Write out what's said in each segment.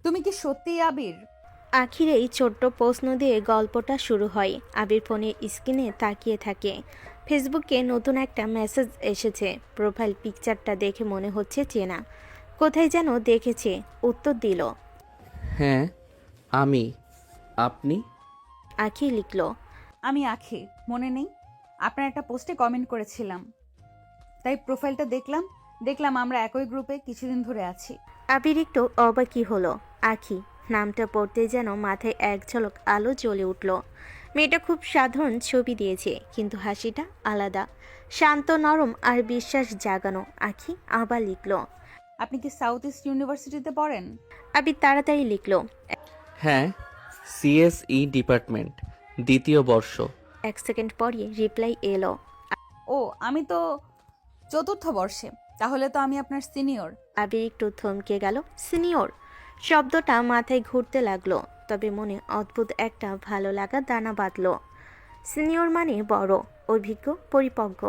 তুমি কি সত্যিই আবির? আখির এই ছোট্ট প্রশ্ন দিয়ে গল্পটা শুরু হয়। আবির ফোনের স্ক্রিনে তাকিয়ে থাকে। ফেসবুকে নতুন একটা মেসেজ এসেছে। প্রোফাইল পিকচারটা দেখে মনে হচ্ছে চেনা, কোথায় যেন দেখেছে। উত্তর দিল। হ্যাঁ, আমি। আপনি? আখি লিখল। আমি আখি, মনে নেই? আপনার একটা পোস্টে কমেন্ট করেছিলাম, তাই প্রোফাইলটা দেখলাম। দেখলাম আমরা একই গ্রুপে কিছুদিন ধরে আছি। আবির একটু অবাকই হলো। আখি নামটা পড়তে যেন মাথায় এক ঝলক আলো জ্বলে উঠল। মেয়েটা খুব সাধারণ ছবি দিয়েছে, কিন্তু হাসিটা আলাদা, শান্ত, নরম আর বিশ্বাস জাগানো। আখি আবার লিখল। আপনি কি সাউথ ইস্ট ইউনিভার্সিটিতে পড়েন? আবির তাড়াতাড়ি লিখল। হ্যাঁ, সিএসই ডিপার্টমেন্ট, 2য় বর্ষ। 1 সেকেন্ড পরই রিপ্লাই এলো। ও, আমি তো চতুর্থ বর্ষে। তাহলে তো আমি আপনার সিনিয়র। আবির একটু থমকে গেল। সিনিয়র শব্দটা মাথায় ঘুরতে লাগলো, তবে মনে অদ্ভুত একটা ভালো লাগা দানা বাঁধলো। সিনিয়র মানে বড়, অভিজ্ঞ, পরিপক্ক,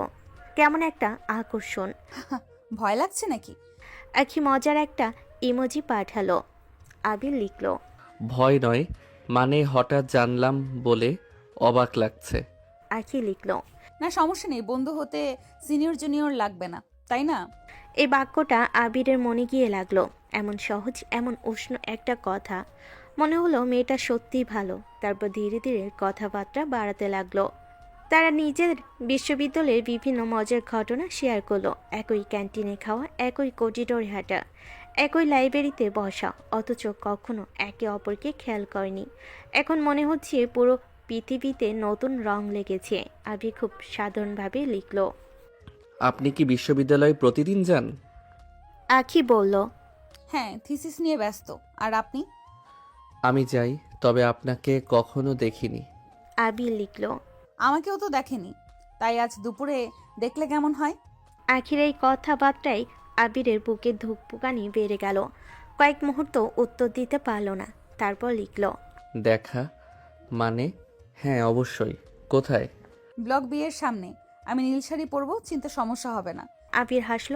কেমন একটা আকর্ষণ। ভয় লাগছে নাকি? আখি মজার একটা ইমোজি পাঠালো। আবির লিখল। ভয় নয়, মানে হঠাৎ জানলাম বলে অবাক লাগছে। আখি লিখল। না, সমস্যা নেই, বন্ধু হতে সিনিয়র জুনিয়র লাগবে না, তাই না? এই বাক্যটা আবিরের মনে গিয়ে লাগলো। এমন সহজ, এমন উষ্ণ একটা কথা। মনে হলো মেয়েটা সত্যিই ভালো। তারপর ধীরে ধীরে কথাবার্তা বাড়াতে লাগলো। তারা নিজের বিশ্ববিদ্যালয়ের বিভিন্ন মজার ঘটনা শেয়ার করলো। একই ক্যান্টিনে খাওয়া, একই করিডোরে হাঁটা, একই লাইব্রেরিতে বসা, অথচ কখনো একে অপরকে খেয়াল করেনি। এখন মনে হচ্ছে পুরো পৃথিবীতে নতুন রং লেগেছে। আবি খুব সাধারণভাবে লিখলো। আপনি কি বিশ্ববিদ্যালয়ে প্রতিদিন যান? আখি বলল। হ্যাঁ, থিসিস নিয়ে ব্যস্ত। আর আপনি? আমি যাই, তবে আপনাকে কখনো দেখিনি। আবি লিখল। আমাকেও তো দেখেনি, তাই আজ দুপুরে দেখলে কেমন হয়? আখির এই কথাবার্তায় আবিরের বুকে ধুকপুকানি বেড়ে গেল। কয়েক মুহূর্ত উত্তর দিতে পারল না। তারপর লিখল। দেখা মানে? হ্যাঁ, অবশ্যই। কোথায়? ব্লক বিয়ের সামনে। আমি নীল শাড়ি পরবো, চিন্তা সমস্যা হবে না। আবির হাসল।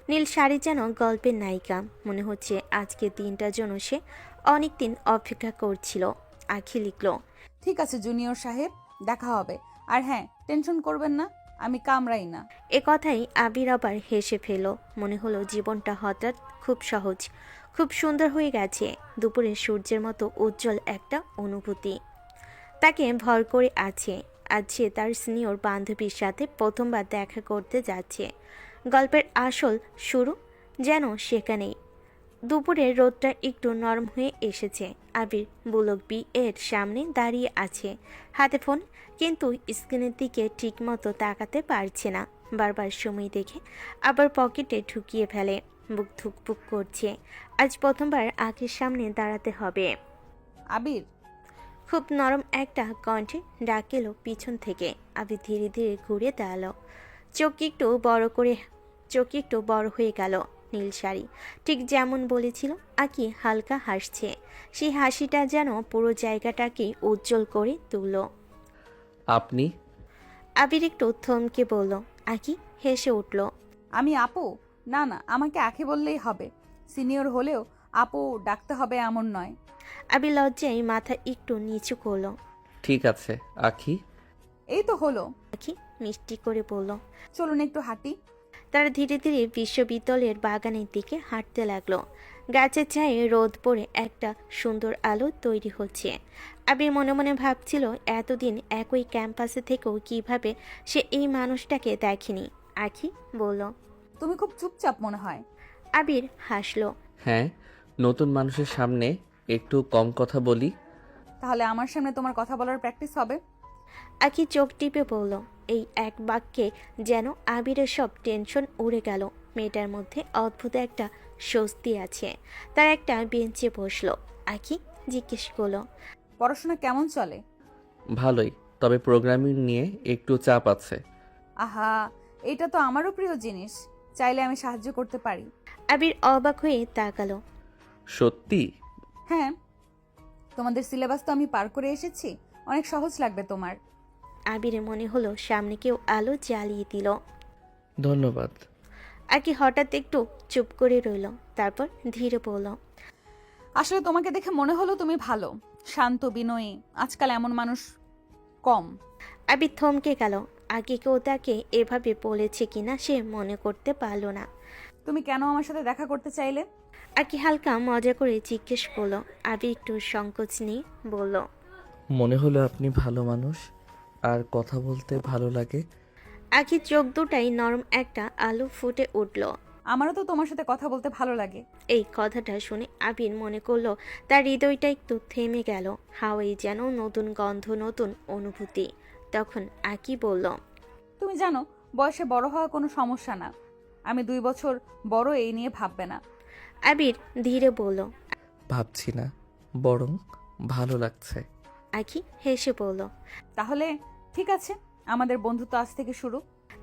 নীল শাড়ি যেন গল্পের নায়িকা। মনে হচ্ছে আজকে দিনটার জন্য সে অনেকদিন অপেক্ষা করছিল। আখি লিখল। ঠিক আছে জুনিয়র সাহেব, দেখা হবে। আর হ্যাঁ, টেনশন করবেন না, আমি কামড়াই না। এ কথাই আবির আবার হেসে ফেল। মনে হলো জীবনটা হঠাৎ খুব সহজ, খুব সুন্দর হয়ে গেছে। দুপুরে সূর্যের মতো উজ্জ্বল একটা অনুভূতি তাকে ভর করে আছে। আজ সে তার সিনিয়র বান্ধবীর সাথে প্রথমবার দেখা করতে যাচ্ছে। গল্পের আসল শুরু যেন সেখানেই। দুপুরের রোদটা একটু নরম হয়ে এসেছে। আবির বুলক বি এর সামনে দাঁড়িয়ে আছে, হাতে ফোন, কিন্তু স্ক্রিনের দিকে ঠিকমতো তাকাতে পারছে না। বারবার সময় দেখে আবার পকেটে ঢুকিয়ে ফেলে। বুক ধুকপুক করছে। আজ প্রথমবার আঁখের সামনে দাঁড়াতে হবে। আবির। খুব নরম একটা কণ্ঠে ডাক এলো পিছন থেকে। আবির ধীরে ধীরে ঘুরে দাঁড়ালো। চোখ একটু বড় করে চোখ একটু বড় হয়ে গেল। নীল শাড়ি, ঠিক যেমন বলেছিল। আকি হালকা হাসছে। সেই হাসিটা যেন পুরো জায়গাটাকে উজ্জ্বল করে তুলল। আপনি? আবির একটু থমকে বলল। আকি হেসে উঠল। আমি আপু? না না, আমাকে আখি বললেই হবে। সিনিয়র হলেও আপু ডাকতে হবে এমন নয়। আবির লজ্জায় মাথা একটু নিচু করল। ঠিক আছে আখি। এই তো হলো। আকি মিষ্টি করে বলল। চলুন একটু হাঁটি। তারা ধীরে ধীরে বিশ্ববিদ্যালয়ের বাগানের দিকে হাঁটতে লাগলো। গাছের ছায়ে রোদ পড়ে একটা সুন্দর আলো তৈরি হচ্ছে। আবির মনে মনে ভাবছিল এতদিন একই ক্যাম্পাসে থেকেও কিভাবে সে এই মানুষটাকে দেখেনি। আখি বলল। তুমি খুব চুপচাপ মনে হয়। আবির হাসলো। হ্যাঁ, নতুন মানুষের সামনে একটু কম কথা বলি। তাহলে আমার সামনে তোমার কথা বলার প্র্যাকটিস হবে। আখি চোখ টিপে বলল। এই এক বাক্যে যেন আবিরের সব টেনশন উড়ে গেল। মেয়েটার মধ্যে অদ্ভুত একটা স্বস্তি আছে। তার একটা বেঞ্চে বসলো। আখি জিজ্ঞেস করলো। পড়াশোনা কেমন চলে? ভালোই, তবে প্রোগ্রামিং নিয়ে একটু চাপ আছে। আহা, এটা তো আমারও প্রিয় জিনিস। চাইলে আমি সাহায্য করতে পারি। আবির অবাক হয়ে তাকালো। সত্যি? হ্যাঁ, তোমাদের সিলেবাস তো আমি পার করে এসেছি, অনেক সহজ লাগবে তোমার। আবিরের মনে হলো সামনে কেউ আলো জ্বালিয়ে দিল। ধন্যবাদ। আকি হঠাৎ একটু চুপ করে রইল। তারপর ধীরে বলল। আসলে তোমাকে দেখে মনে হলো তুমি ভালো, শান্ত, বিনয়ী। আজকাল এমন মানুষ কম। আবির থমকে গেল। আগে কেউ তাকে এভাবে বলেছে কিনা সে মনে করতে পারল না। তুমি কেন আমার সাথে দেখা করতে চাইলে? আকি হালকা মজা করে জিজ্ঞেস করলো। আবির একটু সংকোচ নিয়ে বলল, মনে হলো আপনি ভালো মানুষ আর কথা বলতে ভালো লাগে। আখির চোখ দুটাই নরম একটা আলো ফুটে উঠল। আমারও তো তোমার সাথে কথা বলতে ভালো লাগে। এই কথাটা শুনে আবির মনে করলো তার হৃদয়টা একটু থেমে গেল। হাওয়াই যেন নতুন গন্ধ, নতুন অনুভূতি। তখন আকি বলল, তুমি জানো, বয়সে বড় হওয়া কোনো সমস্যা না। আমি 2 বছর বড়, এই নিয়ে ভাববে না। আবির ধীরে বলল। ভাবছি না, বরং ভালো লাগছে। আকি হেসে বলল। তাহলে ঠিক আছে, আমাদের বন্ধুত্ব আজ থেকে শুরু।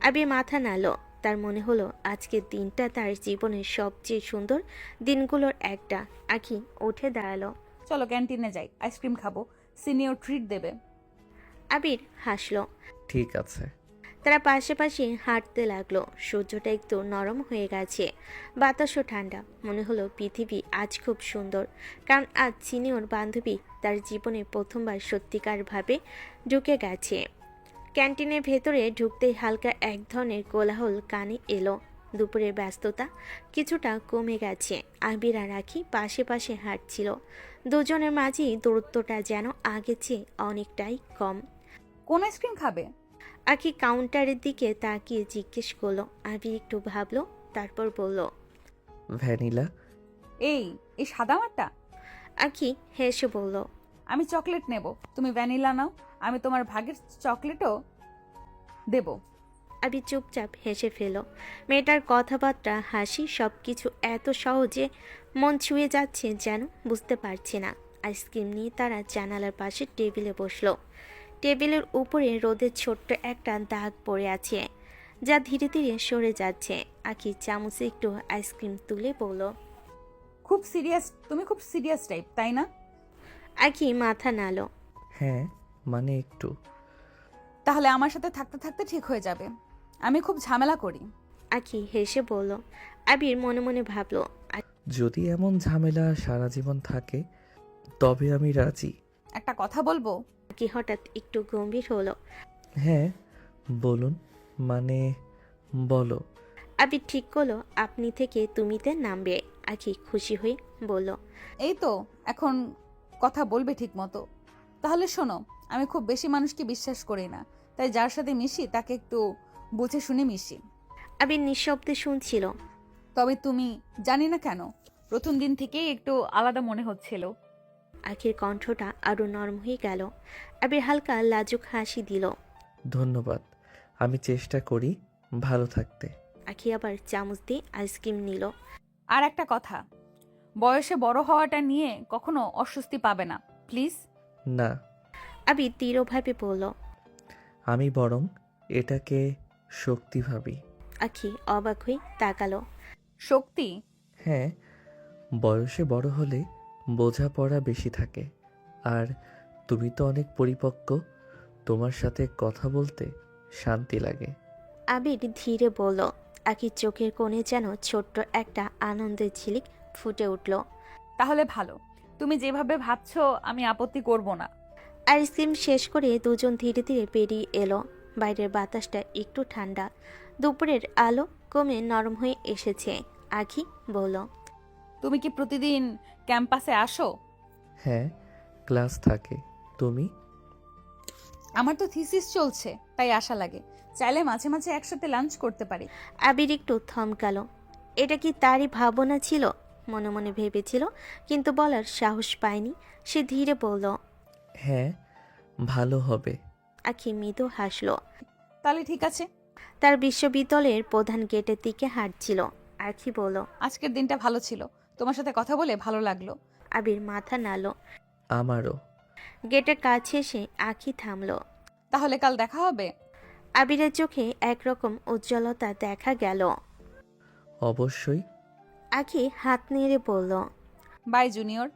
আবির মাথা নাড়ল। তার মনে হলো আজকের দিনটা তার জীবনের সবচেয়ে সুন্দর দিনগুলোর একটা। আকি উঠে দাঁড়ালো। চলো ক্যান্টিনে যাই, আইসক্রিম খাবো, সিনিয়র ট্রিট দেবে। আবির হাসলো। ঠিক আছে। তারা পাশাপাশি হাঁটতে লাগলো। সূর্যটা একটু নরম হয়ে গেছে, বাতাসও ঠান্ডা। মনে হলো পৃথিবী আজ খুব সুন্দর, কারণ আজ সিনিয়র বান্ধবী তার জীবনে প্রথমবার সত্যিকারভাবে ঢুকে গেছে। ক্যান্টিনের ভেতরে ঢুকতেই হালকা এক ধরনের কোলাহল কানে এলো। দুপুরের ব্যস্ততা কিছুটা কমে গেছে। আবির আর আখি পাশে পাশে হাঁটছিল। দুজনের মাঝেই দূরত্বটা যেন আগের চেয়ে অনেকটাই কম। কোন আইসক্রিম খাবে? আখি কাউন্টারের দিকে তাকিয়ে জিজ্ঞেস করলো। আবির একটু ভাবলো, তারপর বলল, ভ্যানিলা। এই এই সাদামাটা? আখি হেসে বলল, আমি চকলেট নেব, তুমি ভ্যানিলা নাও। আমি তোমার ভাগের চকলেটও দেব। আবির চুপচাপ হেসে ফেল। মেয়েটার কথাবার্তা, হাসি, সবকিছু এত সহজে মন ছুঁয়ে যাচ্ছে যেন বুঝতে পারছে না। আইসক্রিম নিয়ে তারা জানালার পাশে টেবিলে বসলো। টেবিলের উপরে রোদের ছোট্ট একটা দাগ পড়ে আছে, যা ধীরে ধীরে সরে যাচ্ছে। আখি চামচে একটু আইসক্রিম তুলে বলল, খুব সিরিয়াস, তুমি খুব সিরিয়াস টাইপ, তাই না? আখি মাথা নাড়ল। হ্যাঁ, মানে একটু। তাহলে আমার সাথে থাকতে থাকতে ঠিক হয়ে যাবে। আমি খুব ঝামেলা করি। আখি হেসে বলল। আবির মনে মনে ভাবলো, যদি এমন ঝামেলা সারা জীবন থাকে তবে আমি রাজি। একটা কথা বলবো? আখি হঠাৎ একটু গম্ভীর হলো। হ্যাঁ বলুন, মানে বলো। আবির ঠিক করলো আপনি থেকে তুমিতে নামবে। আখি খুশি হয়ে বলল, এই তো এখন কথা বলবে ঠিক মতো। তাহলে শোনো, আমি খুব বেশি মানুষকে বিশ্বাস করি না, তাই যার সাথে মিশি তাকে একটু বুঝে শুনে মিশি। আবির নিঃশব্দে শুনছিল। তবে তুমি, জানি না কেন, প্রথম দিন থেকেই একটু আলাদা মনে হচ্ছিল। আখির কণ্ঠটা আরো নরম হয়ে গেল। আবির হালকা লাজুক হাসি দিল। ধন্যবাদ, আমি চেষ্টা করি ভালো থাকতে। আখি আবার চামচ দিয়ে আইসক্রিম নিল। আর একটা কথা, বয়সে বড় হওয়াটা নিয়ে কখনো অস্বস্তি পাবে না, প্লিজ। না, আবির দৃঢ়ভাবে বলল। আমি বরং এটাকে শক্তি ভাবি। আখি অবাক হয়ে তাকালো। শক্তি? হ্যাঁ, বয়সে বড় হলে বোঝাপড়া বেশি থাকে। আর তুমি তো অনেক পরিপক্ক, তোমার সাথে কথা বলতে শান্তি লাগে। আবির ধীরে বলল। আখির চোখের কোণে যেন ছোট্ট একটা আনন্দের ঝিলিক ফুটে উঠল। তাহলে ভালো, তুমি যেভাবে ভাবছো আমি আপত্তি করব না। আইসক্রিম শেষ করে দুজন ধীরে ধীরে বেরিয়ে এলো। বাইরের বাতাসটা একটু ঠান্ডা, দুপুরের আলো কমে নরম হয়ে এসেছে। আখি বলল, তুমি কি প্রতিদিন ক্যাম্পাসে আসো? হ্যাঁ, ক্লাস থাকে। তুমি? আমার তো থিসিস চলছে, তাই আশা লাগে। চাইলে মাঝে মাঝে একসাথে লাঞ্চ করতে পারি। আবির একটু থমকালো। এটা কি তারই ভাবনা ছিল? মনে মনে ভেবেছিল, কিন্তু বলার সাহস পায়নি। সে ধীরে বলল, হ্যাঁ, ভালো হবে। আখি মৃদু হাসলো। তাহলে ঠিক আছে। তার বিশ্ববিদ্যালয়ের প্রধান গেটের দিকে হাঁটছিল। আখি বলল, আজকের দিনটা ভালো ছিল, তোমার সাথে কথা বলে ভালো লাগলো। আবির মাথা নাড়ল। আমারও। গেটের কাছে এসে আখি থামলো। তাহলে কাল দেখা হবে? আবিরের চোখে একরকম উজ্জ্বলতা দেখা গেল। অবশ্যই। আখি হাত নেড়ে বলল। By junior.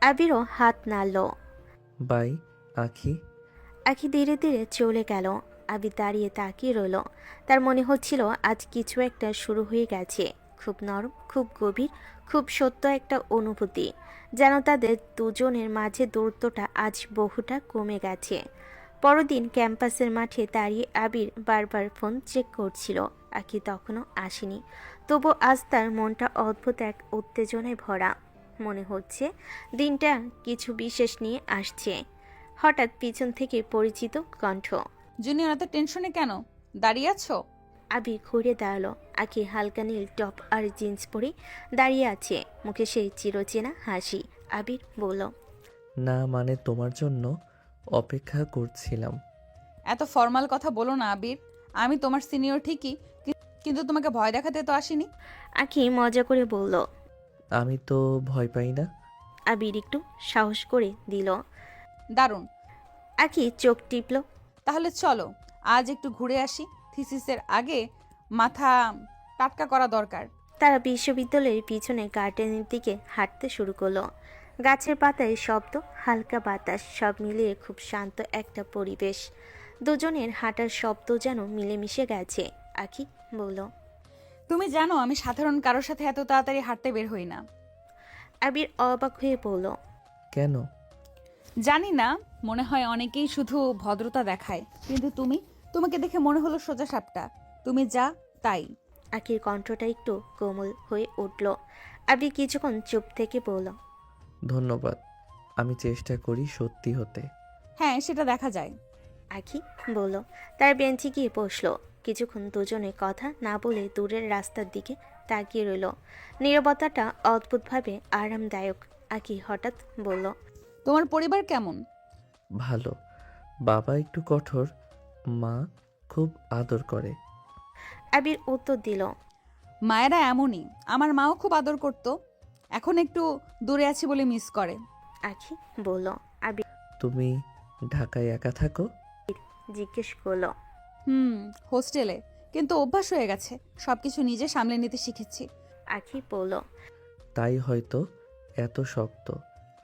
আবিরও হাত নাড়ল। বাই আখি। আখি ধীরে ধীরে চলে গেল। আবির দাঁড়িয়ে তাকিয়ে রইল। তার মনে হচ্ছিল আজ কিছু একটা শুরু হয়ে গেছে, খুব নরম, খুব গভীর, খুব সত্য একটা অনুভূতি, যেন তাদের দুজনের মাঝে দূরত্বটা আজ বহুটা কমে গেছে। পরদিন ক্যাম্পাসের মাঠে দাঁড়িয়ে আবির বারবার ফোন চেক করছিল। আকি তখনও আসেনি, তবু আজ তার মনটা অদ্ভুত এক উত্তেজনায় ভরা। মনে হচ্ছে দিনটা কিছু বিশেষ নিয়ে আসছে। হঠাৎ পিছন থেকে পরিচিত কণ্ঠ। জুনিয়র, এত টেনশনে কেন? দাঁড়িয়ে আছো? আবির ঘুরে দাঁড়ালো। আকি হালকা নীল টপ আর জিন্স পরে দাঁড়িয়ে আছে, মুখে সেই চিরচেনা হাসি। আবির বলল, না মানে তোমার জন্য অপেক্ষা করছিলাম। এত ফর্মাল কথা বলো না আবির। আমি তোমার সিনিয়র ঠিকই, কিন্তু তোমাকে ভয় দেখাতে তো আসিনি। আকি মজা করে বলল। আমি তো ভয় পাই না। আবির একটু সাহস করে দিল। দারুণ। আকি চোখ টিপল। তাহলে চলো আজ একটু ঘুরে আসি। থিসিসের আগে মাথা টাটকা করা দরকার। তারা বিশ্ববিদ্যালয়ের পিছনে গার্ডেনের দিকে হাঁটতে শুরু করলো। গাছের পাতায় শব্দ, হালকা বাতাস, সব মিলিয়ে খুব শান্ত একটা পরিবেশ। দুজনের হাঁটার শব্দ যেন মিলেমিশে গেছে। আকি বলল। তুমি জানো আমি সাধারণ কারোর সাথে এত তাড়াতাড়ি হাঁটতে বের হই না। আবির অবাক হয়ে বলল, কেন? জানি না, মনে হয় অনেকেই শুধু ভদ্রতা দেখায়, কিন্তু তোমাকে দেখে মনে হলো সোজা সাপটা। তুমি যা তাই। আকির কণ্ঠটা একটু কোমল হয়ে উঠল। আবির কিছুক্ষণ চুপ থেকে বলল, ধন্যবাদ। আমি চেষ্টা করি সত্যি হতে। হ্যাঁ, সেটা দেখা যায়। আকি বলল। তার বেঞ্চে গিয়ে বসলো। কিছুক্ষণ দুজনে কথা না বলে দূরের রাস্তার দিকে তাকিয়ে রইল। নীরবতাটা অদ্ভুতভাবে আরামদায়ক। আকি হঠাৎ বলল, তোমার পরিবার কেমন? ভালো। বাবা একটু কঠোর, মা খুব আদর করে। আবির উত্তর দিল, মায়েরা এমনই, আমার মাও খুব আদর করত। এখন একটু দূরে আছি বলে মিস করে। আকি বলল। আবির তুমি ঢাকায় একা থাকো? জিজ্ঞেস করলো। হোস্টেলে, কিন্তু অভ্যাস হয়ে গেছে। সবকিছু নিজে সামলে নিতে শিখেছি। আকি বলল। তাই হয়তো এত শক্ত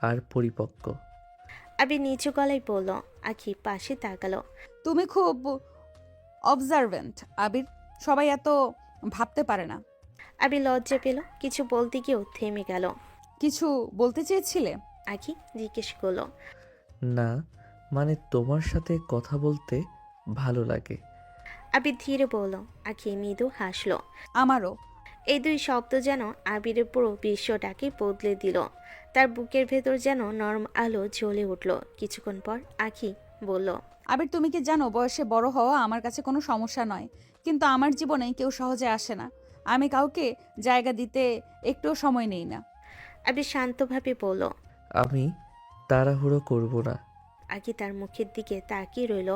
আর পরিপক্ক। আবির নিচু গলায় বলল। আকি পাশে তাকালো। তুমি খুব অবজারভেন্ট আবির, সবাই এত ভাবতে পারে না। আবির লজ্জা পেল, কিছু বলতে গিয়েও থেমে গেল। কিছু বলতে চেয়েছিলে? আকি জিজ্ঞেস করলো। না মানে তোমার সাথে কথা বলতে ভালো লাগে। আবির ধীরে বলল। আকি মৃদু হাসলো। আমারও। এই দুই শব্দ যেন আবিরের পুরো বিশ্বটাকে বদলে দিল। তার বুকের ভেতর যেন নরম আলো জ্বলে উঠল। কিছুক্ষণ পর আকি বলল, আবির, তুমি কি জানো বয়সে বড় হওয়া আমার কাছে কোনো সমস্যা নয়, কিন্তু আমার জীবনে কেউ সহজে আসে না। আমি কাউকে জায়গা দিতে একটুও সময় নেই না। আবির শান্তভাবে বলল। আমি তাড়াহুড়ো করব না। আকি তার মুখের দিকে তাকিয়ে রইল,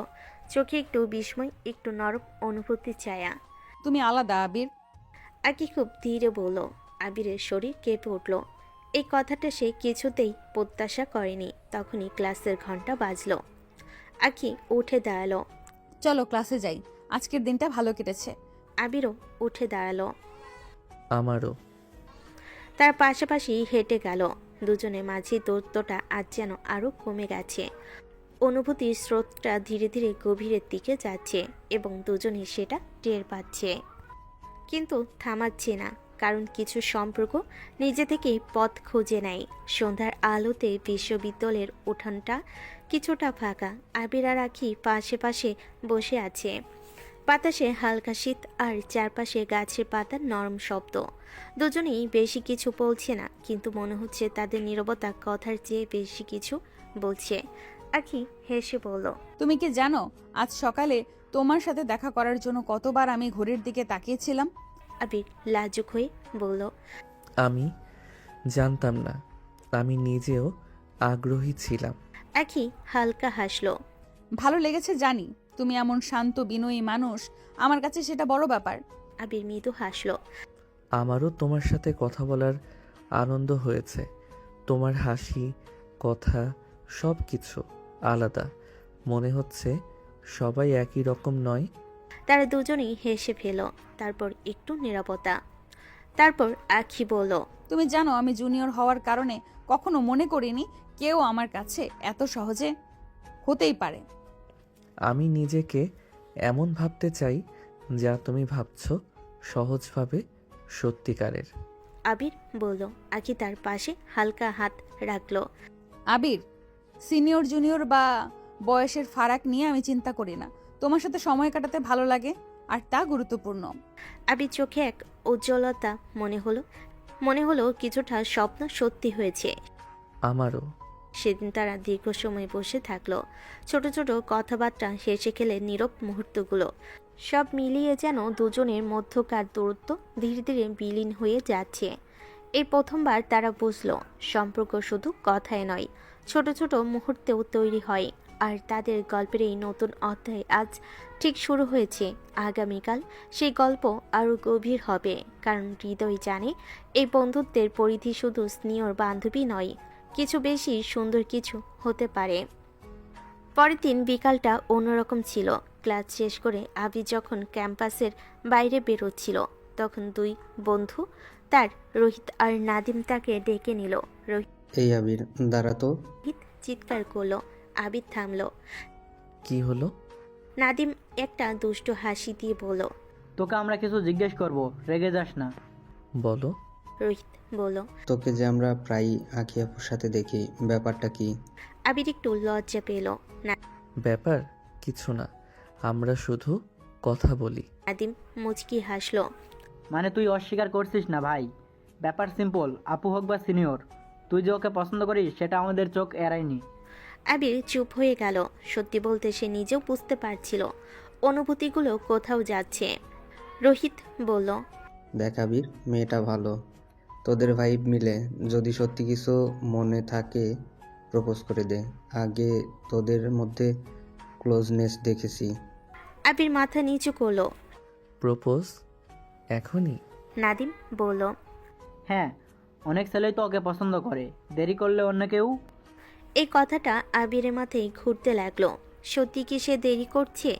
চোখে একটু বিস্ময়, একটু নরম অনুভূতি ছায়া। তুমি আলাদা আবির। আকি খুব ধীরে বলল। আবিরের শরীর কেঁপে উঠল। এই কথাটা সে কিছুতেই প্রত্যাশা করেনি। তখনই ক্লাসের ঘন্টা বাজলো। আকি উঠে দাঁড়ালো। চলো ক্লাসে যাই, আজকের দিনটা ভালো কেটেছে। আবিরও উঠে দাঁড়ালো। আমারও। তার পাশাপাশি হেঁটে গেল। দুজনের মাঝে দূরত্বটা আজ যেন আরো কমে গেছে। অনুভূতির স্রোতটা ধীরে ধীরে গভীরের দিকে যাচ্ছে এবং দুজনই সেটা টের পাচ্ছে, কিন্তু থামাচ্ছে না। কারণ কিছু সম্পর্ক নিজে থেকেই পথ খুঁজে নেয়। সন্ধ্যার আলোতে বিশ্ববিদ্যালয়ের উঠানটা কিছুটা ফাঁকা। আবির আর আখি পাশে পাশে বসে আছে। বাতাসে হালকা শীত আর চারপাশে গাছের পাতার নরম শব্দ। দুজনেই বেশি কিছু বলছে না, কিন্তু মনে হচ্ছে তাদের নীরবতা কথার চেয়ে বেশি কিছু বলছে। আখি হেসে বলল, তুমি কি জানো আজ সকালে তোমার সাথে দেখা করার জন্য কতবার আমি ঘড়ির দিকে তাকিয়েছিলাম? আবির লাজুক হয়ে বলল, আমি জানতাম না। আমি নিজেও আগ্রহী ছিলাম। আখি হালকা হাসলো। ভালো লেগেছে জানি। তুমি এমন শান্ত বিনয়ী মানুষ, আমার কাছে সেটা বড় ব্যাপার। আবির মৃদু হাসলো। আমারও তোমার সাথে কথা বলার আনন্দ হয়েছে। তোমার হাসি, কথা সব কিছু আলাদা। মনে হচ্ছে সবাই একই রকম নয়। তারা দুজনেই হেসে ফেল। তারপর একটু নীরবতা। তারপর আখি বলল, তুমি জানো আমি জুনিয়র হওয়ার কারণে কখনো মনে করিনি কেউ আমার কাছে এত সহজে হতেই পারে। আমি নিজেকে এমন ভাবতে চাই যা তুমি ভাবছো, সহজভাবে, সত্যিকারের। আবির বলল। আখি তার পাশে হালকা হাত রাখলো। আবির, সিনিয়র জুনিয়র বা বয়সের ফারাক নিয়ে আমি চিন্তা করি না। তোমার সাথে সময় কাটাতে ভালো লাগে আর তা গুরুত্বপূর্ণ। আবির চোখে এক উজ্জ্বলতা মনে হলো কিছুটা স্বপ্ন সত্যি হয়েছে। আমারও। সেদিন তারা দীর্ঘ সময় বসে থাকলো, ছোট ছোট কথাবার্তা হেসে খেলে নীরব মুহূর্তগুলো সব মিলিয়ে যেন দুজনের মধ্যকার দূরত্ব ধীরে ধীরে বিলীন হয়ে যাচ্ছে। এই প্রথমবার তারা বুঝলো সম্পর্ক শুধু কথায় নয়, ছোট ছোট মুহূর্তেও তৈরি হয়। আর তাদের গল্পের এই নতুন অধ্যায় আজ ঠিক শুরু হয়েছে। আগামীকাল সেই গল্প আরও গভীর হবে, কারণ হৃদয় জানে এই বন্ধুত্বের পরিধি শুধু স্নেহর বান্ধবী নয়, কিছু বেশি সুন্দর কিছু হতে পারে। পরের দিন বিকালটা অন্যরকম ছিল। ক্লাস শেষ করে আবি যখন ক্যাম্পাসের বাইরে বেরোচ্ছিল, তখন দুই বন্ধু তার রোহিত আর নাদিম তাকে ডেকে নিল। রোহিত এই আবির, দাঁড়া তো। চিৎকার করলো। আবির থামলো। কি হলো? নাদিম একটা দুষ্ট হাসি দিয়ে বলল। তোকে আমরা কিছু জিজ্ঞেস করব, রেগে যাস না। বলো। রোহিত বলল। তোকে যে আমরা প্রায়ই আঁখি আপুর সাথে দেখি, ব্যাপারটা কি? আবির একটু লজ্জা পেল। ব্যাপার কিছু না, আমরা শুধু কথা বলি। নাদিম মুচকি হাসলো। মানে তুই অস্বীকার করছিস না ভাই? ব্যাপার সিম্পল, আপু হোক বা সিনিয়র, তুই যে ওকে পছন্দ করিস সেটা আমাদের চোখ এড়ায়নি। আবির চুপ হয়ে গেল। সত্যি বলতে সে নিজেও বুঝতে পারছিল অনুভূতিগুলো কোথাও যাচ্ছে। রোহিত বলল। দেখ আবির, মেয়েটা ভালো, তোদের ভাইব মিলে। যদি সত্যি কিছু মনে থাকে প্রপোজ করে দে। আগে তোদের মধ্যে ক্লোজনেস দেখেছি। আবির মাথা নিচু করলো। প্রপোজ এখনই? নাদিম বলল। হ্যাঁ, অনেক ছেলেই তো ওকে পছন্দ করে, দেরি করলে অন্য কেউ। এই কথাটা আবিরের মাথায় ঘুরতে লাগলো। সত্যি কি সে দেরি করছে?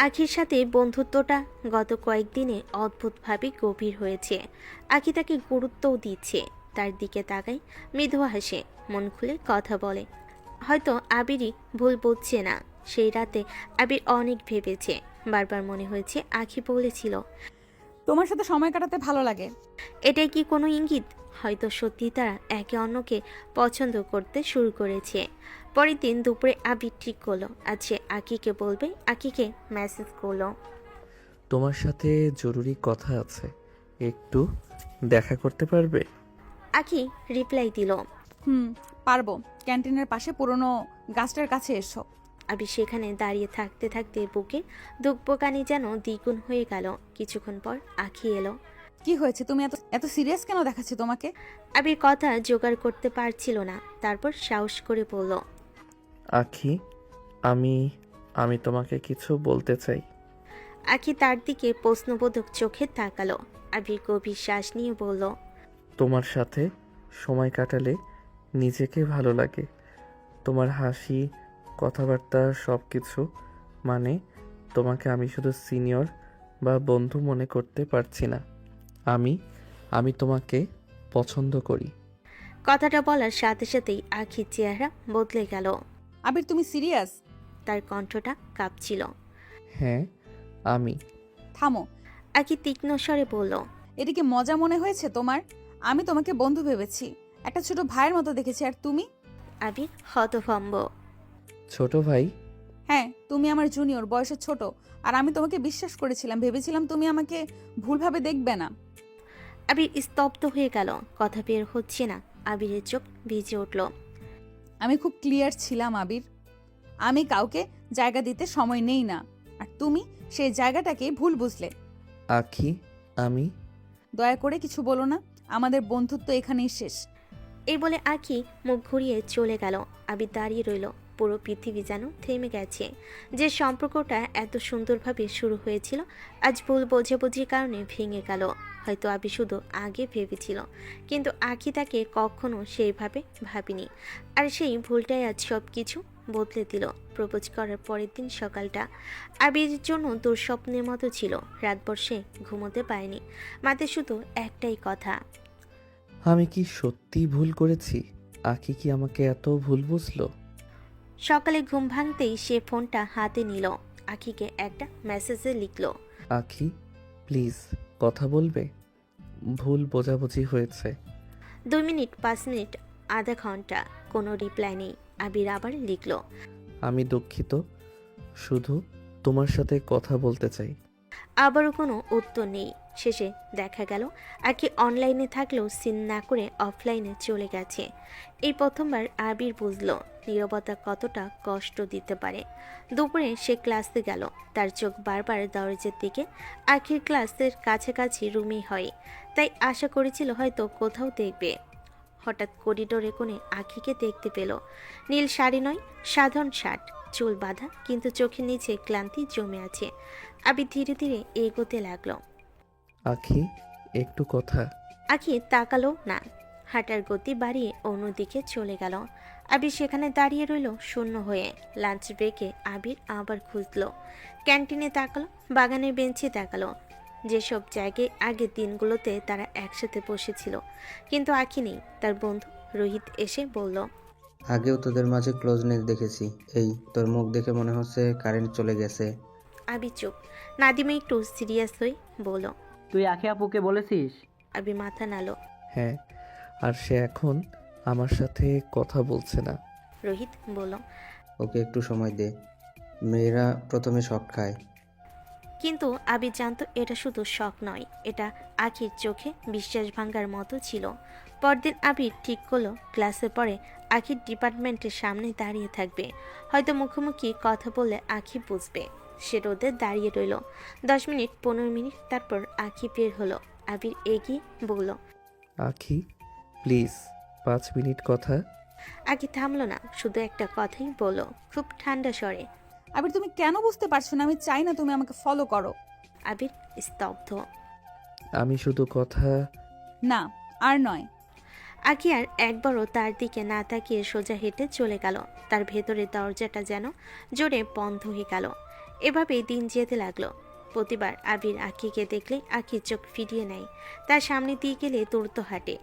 আখির সাথে বন্ধুত্বটা গত কয়েকদিনে অদ্ভুতভাবে গভীর হয়েছে। আখি তাকে গুরুত্বও দিচ্ছে, তার দিকে তাকায়, মৃদু হাসে, মন খুলে কথা বলে। হয়তো আবিরই ভুল বুঝছে না। সেই রাতে আবির অনেক ভেবেছে। বারবার মনে হয়েছে আখি বলেছিল তোমার সাথে সময় কাটাতে ভালো লাগে। এটাই কি কোনো ইঙ্গিত? হয়তো সত্যি তারা একে অন্যকে পছন্দ করতে শুরু করেছে। পরের দিন দুপুরে আবির ঠিক করলো আজ সে আকিকে বলবে। আকিকে মেসেজ করলো। তোমার সাথে জরুরি কথা আছে, একটু দেখা করতে পারবে? আকি রিপ্লাই দিল। পারবো। ক্যান্টিনের পাশে পুরনো গাছটার কাছে এসো। আবির সেখানে দাঁড়িয়ে থাকতে থাকতে বুকে দুঃখবোকানি যেন দ্বিগুণ হয়ে গেল। কিছুক্ষণ পর আখি এলো। কি হয়েছে? তুমি এত এত সিরিয়াস কেন দেখাচ্ছে তোমাকে? আবির কথা জোগাড় করতে পারছিল না, তারপর সাহস করে বলল। আখি, আমি আমি তোমাকে কিছু বলতে চাই। আখি তার দিকে প্রশ্নবোধক চোখে তাকালো। আবির গভীর শ্বাস নিয়ে বলল। তোমার সাথে সময় কাটালে নিজেকে ভালো লাগে। তোমার হাসি, কথাবার্তা সব কিছু। মানে তোমাকে আমি শুধু সিনিয়র বা বন্ধু মনে করতে পারছি না। আমি তোমাকে পছন্দ করি। কথাটা বলার সাথে সাথেই আখির চেহারা বদলে গেল। আবির, তুমি সিরিয়াস? তার কণ্ঠটা কাঁপছিল। হ্যাঁ, আমি। থামো। আখি তীক্ষ্ণ স্বরে বলল। এটা কি মজা মনে হয়েছে তোমার? আমি তোমাকে বন্ধু ভেবেছি, একটা ছোট ভাইয়ের মতো দেখেছি, আর তুমি? আবির হতভম্ব। ছোট ভাই? হ্যাঁ, তুমি আমার জুনিয়র, বয়সে ছোট। আর আমি তোমাকে বিশ্বাস করেছিলাম, ভেবেছিলাম তুমি আমাকে ভুলভাবে দেখবে না। আবির স্তব্ধ হয়ে গেল। কথা বের হচ্ছে না। আবিরের চোখ ভিজে উঠল। আমি খুব ক্লিয়ার ছিলাম আবির। আমি কাউকে জায়গা দিতে সময় নেই না, আর তুমি সেই জায়গাটাকে ভুল বুঝলে। আখি, আমি। দয়া করে কিছু বলো না, আমাদের বন্ধুত্ব এখানেই শেষ। এই বলে আখি মুখ ঘুরিয়ে চলে গেল। আবির দাঁড়িয়ে রইল। পুরো পৃথিবী যেন থেমে গেছে। যে সম্পর্কটা এত সুন্দরভাবে শুরু হয়েছিল আজ ভুল বোঝাবুঝির কারণে ভেঙে গেল। হয়তো আবি শুধু আগে ভেবেছিল, কিন্তু আখি তাকে কখনো সেইভাবে ভাবিনি। আর সেই ভুলটাই আজ সব কিছু বদলে দিল। প্রপোজ করার পরের দিন সকালটা আবির জন্য দুঃস্বপ্নের মতো ছিল। রাতভর সে ঘুমোতে পারেনি। মাথায় শুধু একটাই কথা, আমি কি সত্যি ভুল করেছি? আখি কি আমাকে এত ভুল বুঝলো? সকালে ঘুম ভাঙতেই সে ফোনটা হাতে নিল। আখিকে একটা মেসেজে লিখল। আখি, প্লিজ কথা বলবে? ভুল বোঝাবুঝি হয়েছে। 2 মিনিট, 5 মিনিট, আধা ঘন্টা, কোনো রিপ্লাই নেই। আবির আবার লিখল, আমি দুঃখিত, শুধু তোমার সাথে কথা বলতে চাই। আবারও কোনো উত্তর নেই। শেষে দেখা গেল আকি অনলাইনে থাকলেও সিন না করে অফলাইনে চলে গেছে। এই প্রথমবার আবির বুঝলো নীরবতা কতটা কষ্ট দিতে পারে। দুপুরে সে ক্লাসে গেল, তার চোখ বারবার দরজার দিকে। আখির ক্লাসের কাছাকাছি রুমই হয়, তাই আশা করেছিল হয়তো কোথাও দেখবে। হঠাৎ করিডোরে কোণে আখিকে দেখতে পেল। নীল শাড়ি নয়, সাধারণ শার্ট, চুল বাঁধা, কিন্তু চোখের নিচে ক্লান্তি জমে আছে। আবি ধীরে ধীরে এগোতে লাগলো। আখি, একটু কথা। আখি তাকালো না, হাঁটার গতি বাড়িয়ে অন্যদিকে চলে গেল। আবির সেখানে দাঁড়িয়ে রইল শূন্য হয়ে। লাঞ্চ ব্রেকে আবির আবার খুঁজলো, ক্যান্টিনে তাকালো, বাগানের বেঞ্চে তাকালো, যেসব জায়গায় আগের দিনগুলোতে তারা একসাথে বসেছিল। কিন্তু আখি নেই। তার বন্ধু রোহিত এসে বলল, আগেও তোদের মাঝে ক্লোজনেস দেখেছি, এই তোর মুখ দেখে মনে হচ্ছে কারেন্ট চলে গেছে। আবির চুপ। নাদিমা একটু সিরিয়াস হয়ে বলল, তুই আখি আপুকে বলেছিস? আবির মাথা নাড়ল। হ্যাঁ, আর সে এখন আমার সাথে কথা বলছে না। রোহিত বলল, ওকে একটু সময় দে, মেয়েরা প্রথমে শক খায়। কিন্তু আবির জানতো এটা শুধু শখ নয়, এটা আখির চোখে বিশ্বাস ভাঙার মতো ছিল। পরদিন আবির ঠিক করলো ক্লাসে পরে আখির ডিপার্টমেন্টের সামনে দাঁড়িয়ে থাকবে। হয়তো মুখোমুখি কথা বললে আখি বুঝবে। সে রোদে দাঁড়িয়ে রইল 10 মিনিট, 15 মিনিট, তারপর আখি বের হলো। আবির এগিয়ে বলল, আখি, প্লিজ 5 মিনিট কথা। আখি থামলো না, শুধু একটা কথাই বলল, খুব ঠান্ডা স্বরে। আবির, তুমি কেন বুঝতে পারছো না? আমি চাই না তুমি আমাকে ফলো করো। আবির স্তব্ধ। আমি শুধু কথা। না, আর নয়। আখি আর একবারও তার দিকে না তাকিয়ে সোজা হেঁটে চলে গেল। তার ভেতরের দরজাটা যেন জোরে বন্ধ হয়ে গেল। এভাবেই দিন যেতে লাগলো। প্রতিবার আবির আখিকে দেখলে আখি চোখ ফিরিয়ে নেয়। তার সামনে দিয়ে গেলে দ্রুত হাঁটে।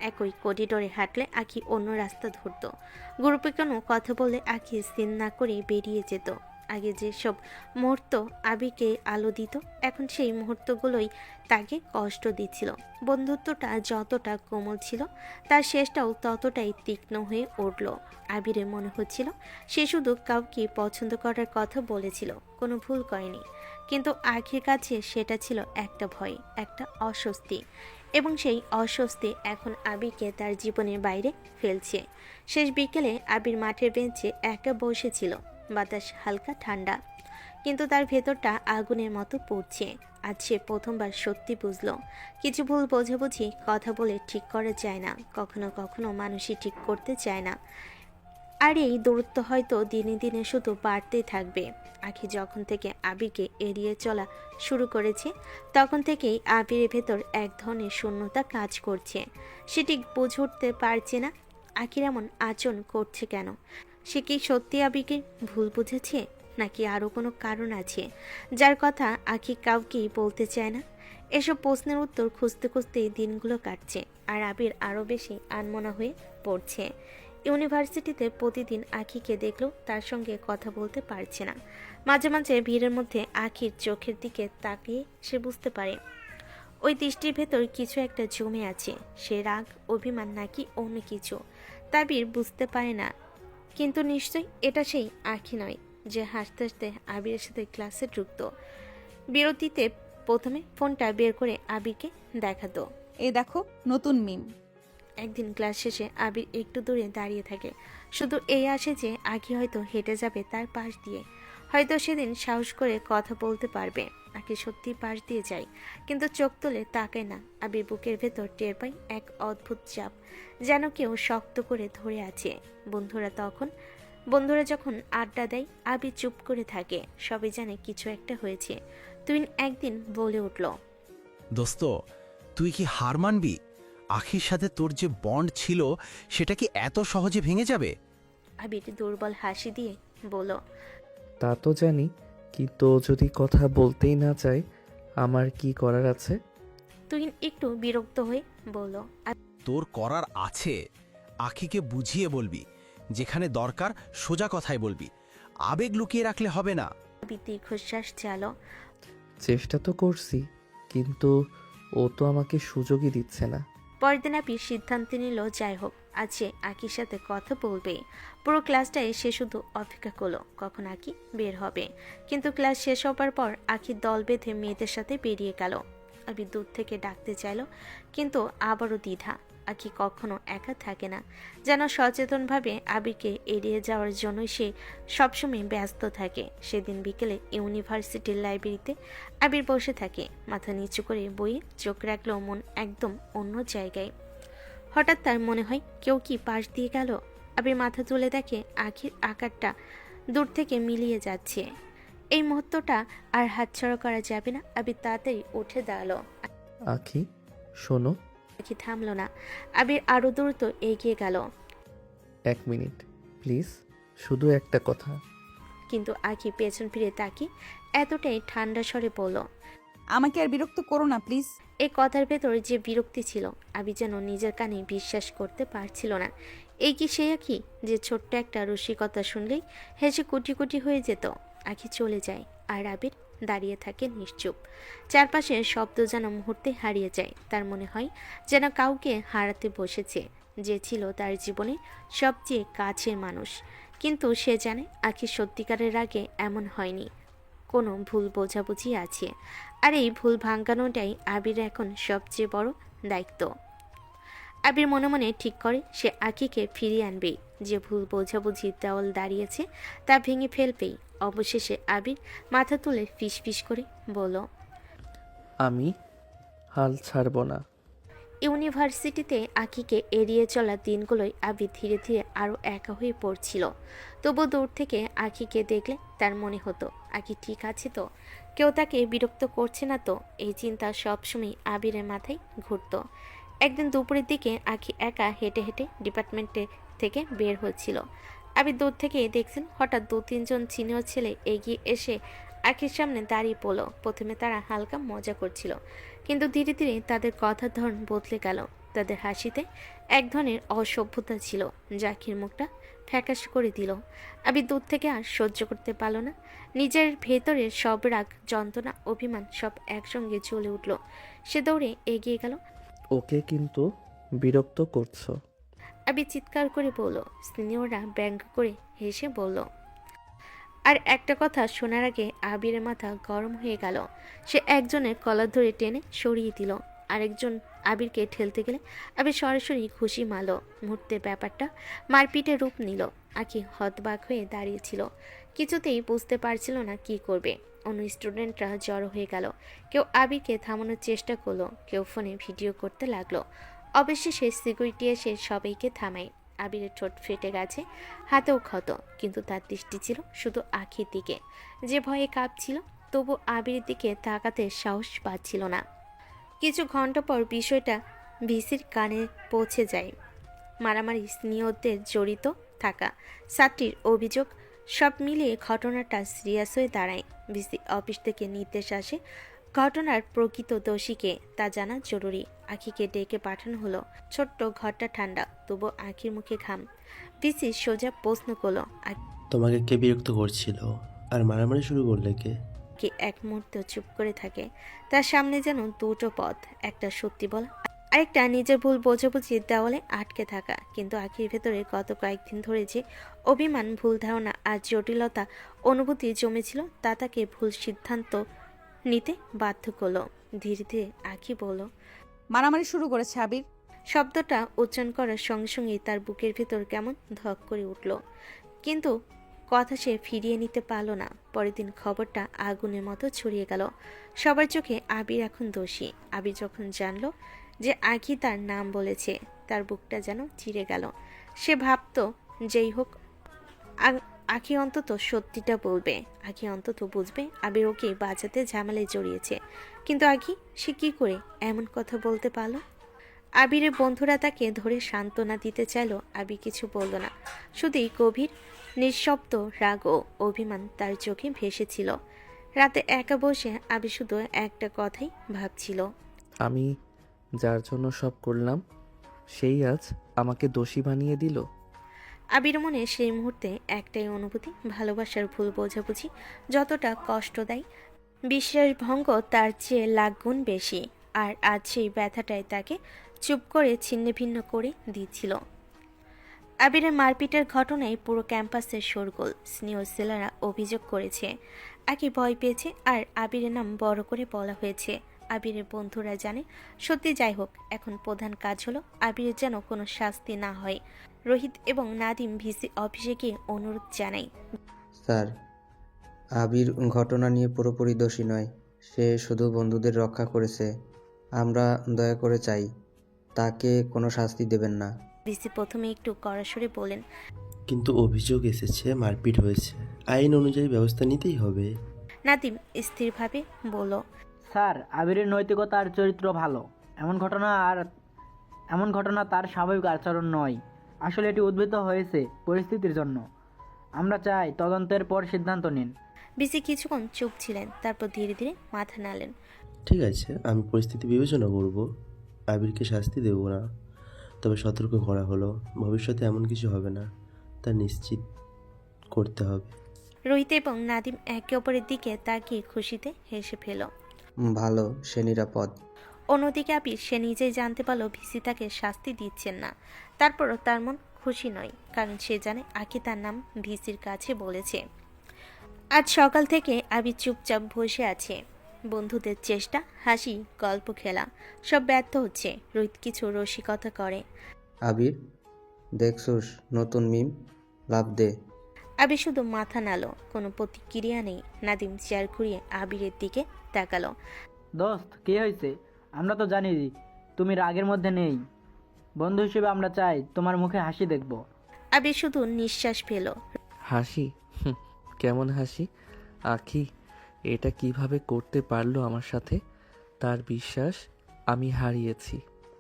একই করিডোরে হাঁটলে আখি অন্য রাস্তা ধরত। গ্রুপে কোনো কথা বললে আখি সিন না করে বেরিয়ে যেত। আগে যেসব মুহূর্ত আবিকে আলো দিত, এখন সেই মুহূর্তগুলোই তাকে কষ্ট দিচ্ছিল। বন্ধুত্বটা যতটা কোমল ছিল, তার শেষটাও ততটাই তীক্ষ্ণ হয়ে উঠল। আবিরের মনে হচ্ছিল সে শুধু কাউকে পছন্দ করার কথা বলেছিল, কোনো ভুল করেনি। কিন্তু আখির কাছে সেটা ছিল একটা ভয়, একটা অস্বস্তি। এবং সেই অস্বস্তি এখন আবিরকে তার জীবনের বাইরে ফেলছে। শেষ বিকেলে আবির মাঠের বেঞ্চে একা বসেছিল। বাতাস হালকা ঠান্ডা, কিন্তু তার ভেতরটা আগুনের মতো পড়ছে। আজ সে প্রথমবার সত্যি বুঝলো কিছু ভুল বোঝাবুঝি কথা বলে ঠিক করা যায় না, কখনো কখনো মানুষই ঠিক করতে চায় না। আর এই দূরত্ব হয়তো দিনে দিনে শুধু বাড়তেই থাকবে। আখি যখন থেকে আবিরকে এড়িয়ে চলা শুরু করেছে, তখন থেকেই আবিরের ভেতর এক ধরনের শূন্যতা কাজ করছে। সে ঠিক বুঝে উঠতে পারছে না আখির এমন আচরণ করছে কেন। সে কি সত্যি আবিরকে ভুল বুঝেছে, নাকি আরও কোনো কারণ আছে যার কথা আখি কাউকেই বলতে চায় না? এসব প্রশ্নের উত্তর খুঁজতে খুঁজতেই দিনগুলো কাটছে, আর আবির আরও বেশি আনমনা হয়ে পড়ছে। ইউনিভার্সিটিতে প্রতিদিন আখিকে দেখলেও তার সঙ্গে কথা বলতে পারছে না। মাঝে মাঝে ভিড়ের মধ্যে আখির চোখের দিকে তাকিয়ে সে বুঝতে পারে ওই দৃষ্টির ভেতর কিছু একটা জমে আছে। সে রাগ, অভিমান নাকি অন্য কিছু, তাবির বুঝতে পারে না। কিন্তু নিশ্চয়ই এটা সেই আখি নয় যে হাসতে হাসতে আবিরের সাথে ক্লাসে ঢুকতো। বিরতিতে প্রথমে ফোনটা বের করে আবিরকে দেখাতো। এই দেখো, নতুন মিম। একদিন ক্লাস শেষে আবির একটু দূরে দাঁড়িয়ে থাকে, শুধু এই আসে যে আখি হয়তো হেঁটে যাবে তার পাশ দিয়ে। হয়তো সেদিন সাহস করে কথা বলতে পারবে। আখি সত্যি পাশ দিয়ে যায়, কিন্তু চোখ তুলে তাকায় না। আবির বুকের ভেতর টের পায় এক অদ্ভুত চাপ, যেন কেউ শক্ত করে ধরে আছে। বন্ধুরা যখন আড্ডা দেয়, আবির চুপ করে থাকে। সবাই জানে কিছু একটা হয়েছে। তুই একদিন বলে উঠল, দোস্ত, তুই কি হার মানবি? আখির সাথে তোর যে বন্ড ছিল সেটা কি এত সহজে ভেঙে যাবে? আবির দুর্বল হাসি দিয়ে বলল, তা তো জানি, কিন্তু ও যদি কথা বলতেই না চায়, আমার কি করার আছে? তুই একটু বিরক্ত হয়ে বলল, তোর করার আছে। আখিকে বুঝিয়ে বলবি, যেখানে দরকার সোজা কথাই বলবি, আবেগ লুকিয়ে রাখলে হবে না। আবির দীর্ঘশ্বাস চালো। চেষ্টা তো করছি, কিন্তু ও তো আমাকে সুযোগই দিচ্ছে না। পরের দিন আবির সিদ্ধান্ত নিল যাই হোক আজ সে আকির সাথে কথা বলবে। পুরো ক্লাসটায় সে শুধু অপেক্ষা করলো কখন আকি বের হবে। কিন্তু ক্লাস শেষ হবার পর আকি দল বেঁধে মেয়েদের সাথে বেরিয়ে গেল। আবির দূর থেকে ডাকতে চাইল, কিন্তু আবারও দ্বিধা। আকি কখনো একা থাকে না, যেন সচেতনভাবে আবিরকে এড়িয়ে যাওয়ার জন্যই সে সবসময় ব্যস্ত থাকে। সেদিন বিকেলে ইউনিভার্সিটির লাইব্রেরিতে আবির বসে থাকে, মাথা নিচু করে বইয়ে চোখ রাখলেও মন একদম অন্য জায়গায়। হঠাৎ তার মনে হয় কেউ কি পাশ দিয়ে গেল। আবির মাথা তুলে দেখে আখির আকারটা দূর থেকে মিলিয়ে যাচ্ছে। এই মুহূর্তটা আর হাতছাড়া করা যাবে না। আবির তাড়াতাড়ি উঠে দাঁড়ালো। আখি, শোনো। আখি থামলো না, আবির আরো দ্রুত এগিয়ে গেল। 1 মিনিট প্লিজ, শুধু একটা কথা। কিন্তু আখি পেছন ফিরে তাকিয়ে এতটাই ঠান্ডা স্বরে বলল, আমাকে আর বিরক্ত করো না প্লিজ। এই কথার ভেতর যে বিরক্তি ছিল আবি যেন নিজের কানে বিশ্বাস করতে পারছিল না। এই কি সেই আখি যে ছোট্ট একটা রসিকতা শুনলেই হেসে কুটি কুটি হয়ে যেত। আখি চলে যায় আর আবির দাঁড়িয়ে থাকে নিশ্চুপ। চারপাশে শব্দ যেন মুহূর্তে হারিয়ে যায়। তার মনে হয় যেন কাউকে হারাতে বসেছে, যে ছিল তার জীবনে সবচেয়ে কাছের মানুষ। কিন্তু সে জানে আখি সত্যিকারের আগে এমন হয়নি, কোনো ভুল বোঝাবুঝি আছে। আর এই ভুল ভাঙানোটাই আবির এখন সবচেয়ে বড় দায়িত্ব। আবির মনে মনে ঠিক করে সে আখিকে ফিরিয়ে আনবেই। যে ভুল বোঝাবুঝির দেওয়াল দাঁড়িয়েছে তা ভেঙে ফেলবেই। অবশেষে আবির মাথা তুলে ফিসফিস করে বলল, আমি হাল ছাড়ব না। ইউনিভার্সিটিতে আখিকে এড়িয়ে চলা দিনগুলোই আবির ধীরে ধীরে আরও একা হয়ে পড়ছিল। তবু দূর থেকে আখিকে দেখলে তার মনে হতো আখি ঠিক আছে তো, কেউ তাকে বিরক্ত করছে না তো। এই চিন্তা সবসময় আবিরের মাথায় ঘুরত। একদিন দুপুরের দিকে আখি একা হেঁটে হেঁটে ডিপার্টমেন্টে থেকে বের হচ্ছিল। আবির দূর থেকে দেখছেন হঠাৎ 2-3 সিনিয়র ছেলে এগিয়ে এসে আখির সামনে দাঁড়িয়ে পড়ল। প্রথমে তারা হালকা মজা করছিল, কিন্তু ধীরে ধীরে তাদের কথার ধরন বদলে গেল। তাদের হাসিতে এক ধরনের অসভ্যতা ছিল, যা আখির মুখটা ফ্যাকাশ করে দিল। আবির দূর থেকে আর সহ্য করতে পারল না। নিজের ভেতরের সব রাগ, যন্ত্রণা, অভিমান সব একসঙ্গে জ্বলে উঠল। সে দৌড়ে এগিয়ে গেল। ওকে কিন্তু বিরক্ত করছো। আবির চিৎকার করে বলল। সিনিয়ররা ব্যঙ্গ করে হেসে বলল। আর একটা কথা শোনার আগে আবিরের মাথা গরম হয়ে গেল। সে একজনের কলার ধরে টেনে সরিয়ে দিল। আরেকজন আবিরকে ঠেলতে গেলে আবির সরাসরি ঘুষি মারল। মুহূর্তে ব্যাপারটা মারপিটের রূপ নিল। আখি হতবাক হয়ে দাঁড়িয়েছিল, কিছুতেই বুঝতে পারছিল না কি করবে। অন্য স্টুডেন্টরা জড়ো হয়ে গেল। কেউ আবিরকে থামানোর চেষ্টা করলো, কেউ ফোনে ভিডিও করতে লাগলো। অবশেষে সিকিউরিটি এসে সবাইকে থামায়। আবিরের ঠোঁট ফেটে গেছে, হাতেও ক্ষত, কিন্তু তার দৃষ্টি ছিল শুধু আখির দিকে, যে ভয়ে কাঁপছিল। তবু আবিরের দিকে তাকাতে সাহস পাচ্ছিল না। কিছু ঘন্টা পর বিষয়টা ভিসির কানে পৌঁছে যায়। মারামারি, সিনিয়রদের জড়িত থাকা, ছাত্রীর অভিযোগ, সব মিলিয়ে ঘটনাটা সিরিয়াস হয়ে দাঁড়ায়। ভিসি অফিস থেকে নির্দেশ আসে ঘটনার প্রকৃত দোষীকে তা জানা জরুরি। আখিকে ডেকে পাঠানো হলো। ছোট্ট ঘরটা ঠান্ডা, তবু আখির মুখে ঘাম। ভিসি সোজা প্রশ্ন করলো, তোমাকে কে বিরক্ত করছিল আর মারামারি শুরু করলে কে? আখি এক মুহূর্ত চুপ করে থাকে। তার সামনে যেন দুটো পথ, একটা সত্যি বলা, আরেকটা নিজের ভুল বোঝাবুঝির দেওয়ালে আটকে থাকা। কিন্তু আখির ভেতরে গত কয়েকদিন ধরে যে অভিমান, ভুল ধারণা আর জটিলতা অনুভূতি জমেছিল, তা তাকে ভুল সিদ্ধান্ত নিতে বাধ্য করলো। ধীরে ধীরে আখি বলল, মারামারি শুরু করেছে আবির। শব্দটা উচ্চারণ করার সঙ্গে সঙ্গেই তার বুকের ভেতর কেমন ধক করে উঠল, কিন্তু কথা সে ফিরিয়ে নিতে পারল না। পরের দিন খবরটা আগুনের মতো ছড়িয়ে গেল। সবার চোখে আবির এখন দোষী। আবির যখন জানলো যে আখি তার নাম বলেছে, তার বুকটা যেন চিড়ে গেল। সে ভাবতো যেই হোক আখি অন্তত সত্যিটা বলবে, আখি অন্তত বুঝবে আবির ওকে বাঁচাতে ঝামেলায় জড়িয়েছে। কিন্তু আখি, সে কি করে এমন কথা বলতে পারল? আবিরের বন্ধুরা তাকে ধরে সান্ত্বনা দিতে চাইল। আবির কিছু বলল না, শুধুই গভীর নিঃশব্দ রাগ ও অভিমান তার চোখে ভেসেছিল। রাতে একা বসে আবির শুধু একটা কথাই ভাবছিল। আমি যার জন্য সব করলাম সেই আজ আমাকে দোষী বানিয়ে দিল। আবির মনে সেই মুহূর্তে একটাই অনুভূতি, ভালোবাসার ভুল বোঝাবুঝি যতটা কষ্ট দেয়, বিশ্বাসভঙ্গ তার চেয়ে লাখ গুণ বেশি। আর আজ সেই ব্যথাটাই তাকে চুপ করে ছিন্নভিন্ন করে দিচ্ছিল। আবিরের মারপিটের ঘটনায় পুরো ক্যাম্পাসে শোরগোল। স্নেহ সেলারা অভিযোগ করেছে আকি ভয় পেয়েছে আর আবিরের নাম বড় করে বলা হয়েছে। আবিরের বন্ধুরা জানে। সত্যি যাই হোক, এখন প্রধান কাজ হলো আবিরের যেন কোনো শাস্তি না হয়। রোহিত এবং নাদিম ভিসি অফিসে গিয়ে অনুরোধ জানায়। স্যার, আবির ঘটনা নিয়ে পুরোপুরি দোষী নয়। সে শুধু বন্ধুদের রক্ষা করেছে। আমরা দয়া করে চাই তাকে কোনো শাস্তি দেবেন না। ভিসি প্রথমে একটু কড়াসরে বলেন। কিন্তু অভিযোগ এসেছে, মারপিট হয়েছে, আইন অনুযায়ী ব্যবস্থা নিতেই হবে। নাদিম স্থিরভাবে বলল। স্যার, আবিরের নৈতিকতা আর চরিত্র ভালো। এমন ঘটনা তার স্বাভাবিক আচরণ নয়। আসলে এটি উদ্ভূত হয়েছে পরিস্থিতির জন্য। আমরা চাই তদন্তের পর সিদ্ধান্ত নিন। ভিসি কিছুক্ষণ চুপ ছিলেন, তারপর ধীরে ধীরে মাথা নাড়লেন। ঠিক আছে, আমি পরিস্থিতি বিবেচনা করব। আবিরকে শাস্তি দেব না, তবে সতর্ক করা হলো ভবিষ্যতে এমন কিছু হবে না তা নিশ্চিত করতে হবে। রোহিত এবং নাদিম একে অপরের দিকে তাকিয়ে খুশিতে হেসে ফেল। ভালো, সে নিরাপদ। অন্যদিকে আবির সে নিজেই জানতে পারল ভিসি তাকে শাস্তি দিচ্ছেন না। তারপরও তার মন খুশি নয়, কারণ সে জানে আকি তার নাম ভিসির কাছে বলেছে। আজ সকাল থেকে আবির চুপচাপ বসে আছে। বন্ধুদের চেষ্টা, হাসি, গল্প, খেলা সব ব্যর্থ হচ্ছে। রোহিত কিছু রসিকতা করে। আবির, দেখছোস নতুন মিম? লাভ দে। আবির শুধু মাথা নাড়ল, কোনো প্রতিক্রিয়া নেই। নাদিম চেয়ার ঘুরিয়ে আবিরের দিকে তাকালো। দোস্ত, কী হয়েছে? আমরা তো জানি তুমি রাগের মধ্যে নেই। বন্ধু হিসেবে আমরা চাই তোমার মুখে হাসি দেখব। আবির শুধু নিঃশ্বাস ফেল। হাসি? কেমন হাসি? আখি এটা কিভাবে করতে পারলো আমার সাথে? তার বিশ্বাস আমি হারিয়েছি।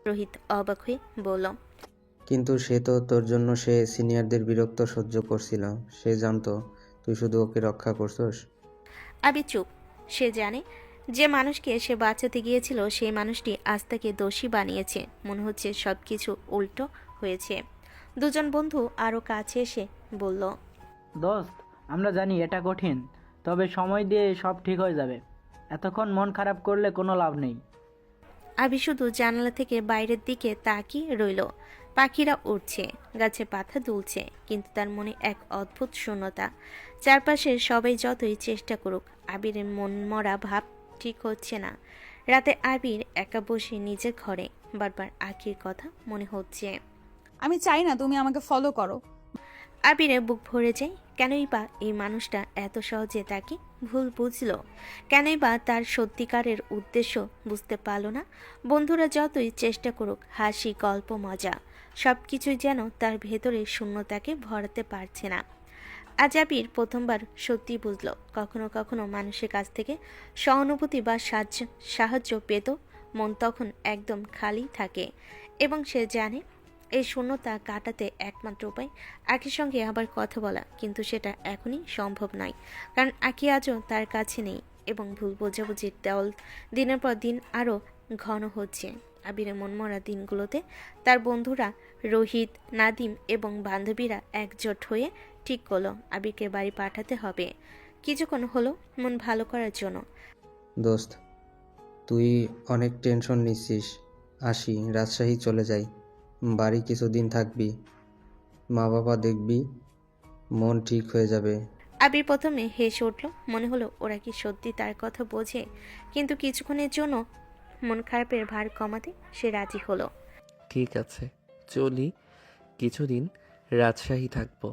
রোহিত অবাক হয়ে বলল। কিন্তু সে তো তোর জন্য সে সিনিয়রদের বিরক্ত সহ্য করছিল। সে জানতো তুই শুধু ওকে রক্ষা করছস। আবির চুপ। সে জানে যে মানুষকে সে বাঁচাতে গিয়েছিল সেই মানুষটি আজ তাকে দোষী বানিয়েছে। মনে হচ্ছে সবকিছু উল্টো হয়েছে। দুজন বন্ধু আরো কাছে এসে বলল। দোস্ত, আমরা জানি এটা কঠিন, তবে সময় দিয়ে সব ঠিক হয়ে যাবে। এতক্ষণ মন খারাপ করলে কোনো লাভ নেই। আবির শুধু জানালা থেকে বাইরের দিকে তাকিয়ে রইল। পাখিরা উড়ছে, গাছে পাতা দুলছে, কিন্তু তার মনে এক অদ্ভুত শূন্যতা। চারপাশের সবাই যতই চেষ্টা করুক, আবিরের মন মরা ভাব ঠিক হচ্ছে না। রাতে আবির একা বসে নিজের ঘরে বারবার আখির কথা মনে হচ্ছে। আমি চাই না তুমি আমাকে ফলো করো। আবিরের বুক ভরে যায়। কেনই বা এই মানুষটা এত সহজে তাকে ভুল বুঝলো? কেনই বা তার সত্যিকারের উদ্দেশ্য বুঝতে পারল না? বন্ধুরা যতই চেষ্টা করুক, হাসি, গল্প, মজা সবকিছুই যেন তার ভেতরের শূন্যতাকে ভরাতে পারছে না। আজ আবির প্রথমবার সত্যি বুঝল, কখনো কখনো মানুষের কাছ থেকে সহানুভূতি বা সাহায্য পেত মন তখন একদম খালি থাকে। এবং সে জানে এই শূন্যতা কাটাতে একমাত্র উপায় আখির সঙ্গে আবার কথা বলা। কিন্তু সেটা এখনই সম্ভব নয়, কারণ আখি আজও তার কাছে নেই এবং ভুল বোঝাবুঝির দেওয়াল দিনের পর দিন আরও ঘন হচ্ছে। আবিরের মনমরা দিনগুলোতে তার বন্ধুরা রোহিত, নাদিম এবং বান্ধবীরা একজোট হয়ে ঠিক করলো আবিরকে বাড়ি পাঠাতে হবে কিছুক্ষণ হলো মন ভালো করার জন্য। দোস্ত, তুই অনেক টেনশন নিচ্ছিস। আসি, রাজশাহী চলে যাই। বাড়ি কিছুদিন থাকবি, মা বাবা দেখবি, মন ঠিক হয়ে যাবে। আবির প্রথমে হেসে উঠল। মনে হলো ওরা কি সত্যি তার কথা বোঝে। কিন্তু কিছুক্ষণের জন্য মন খারাপের ভার কমাতে সে রাজি হলো। ঠিক আছে, চলি। কিছুদিন রাজশাহী থাকবো।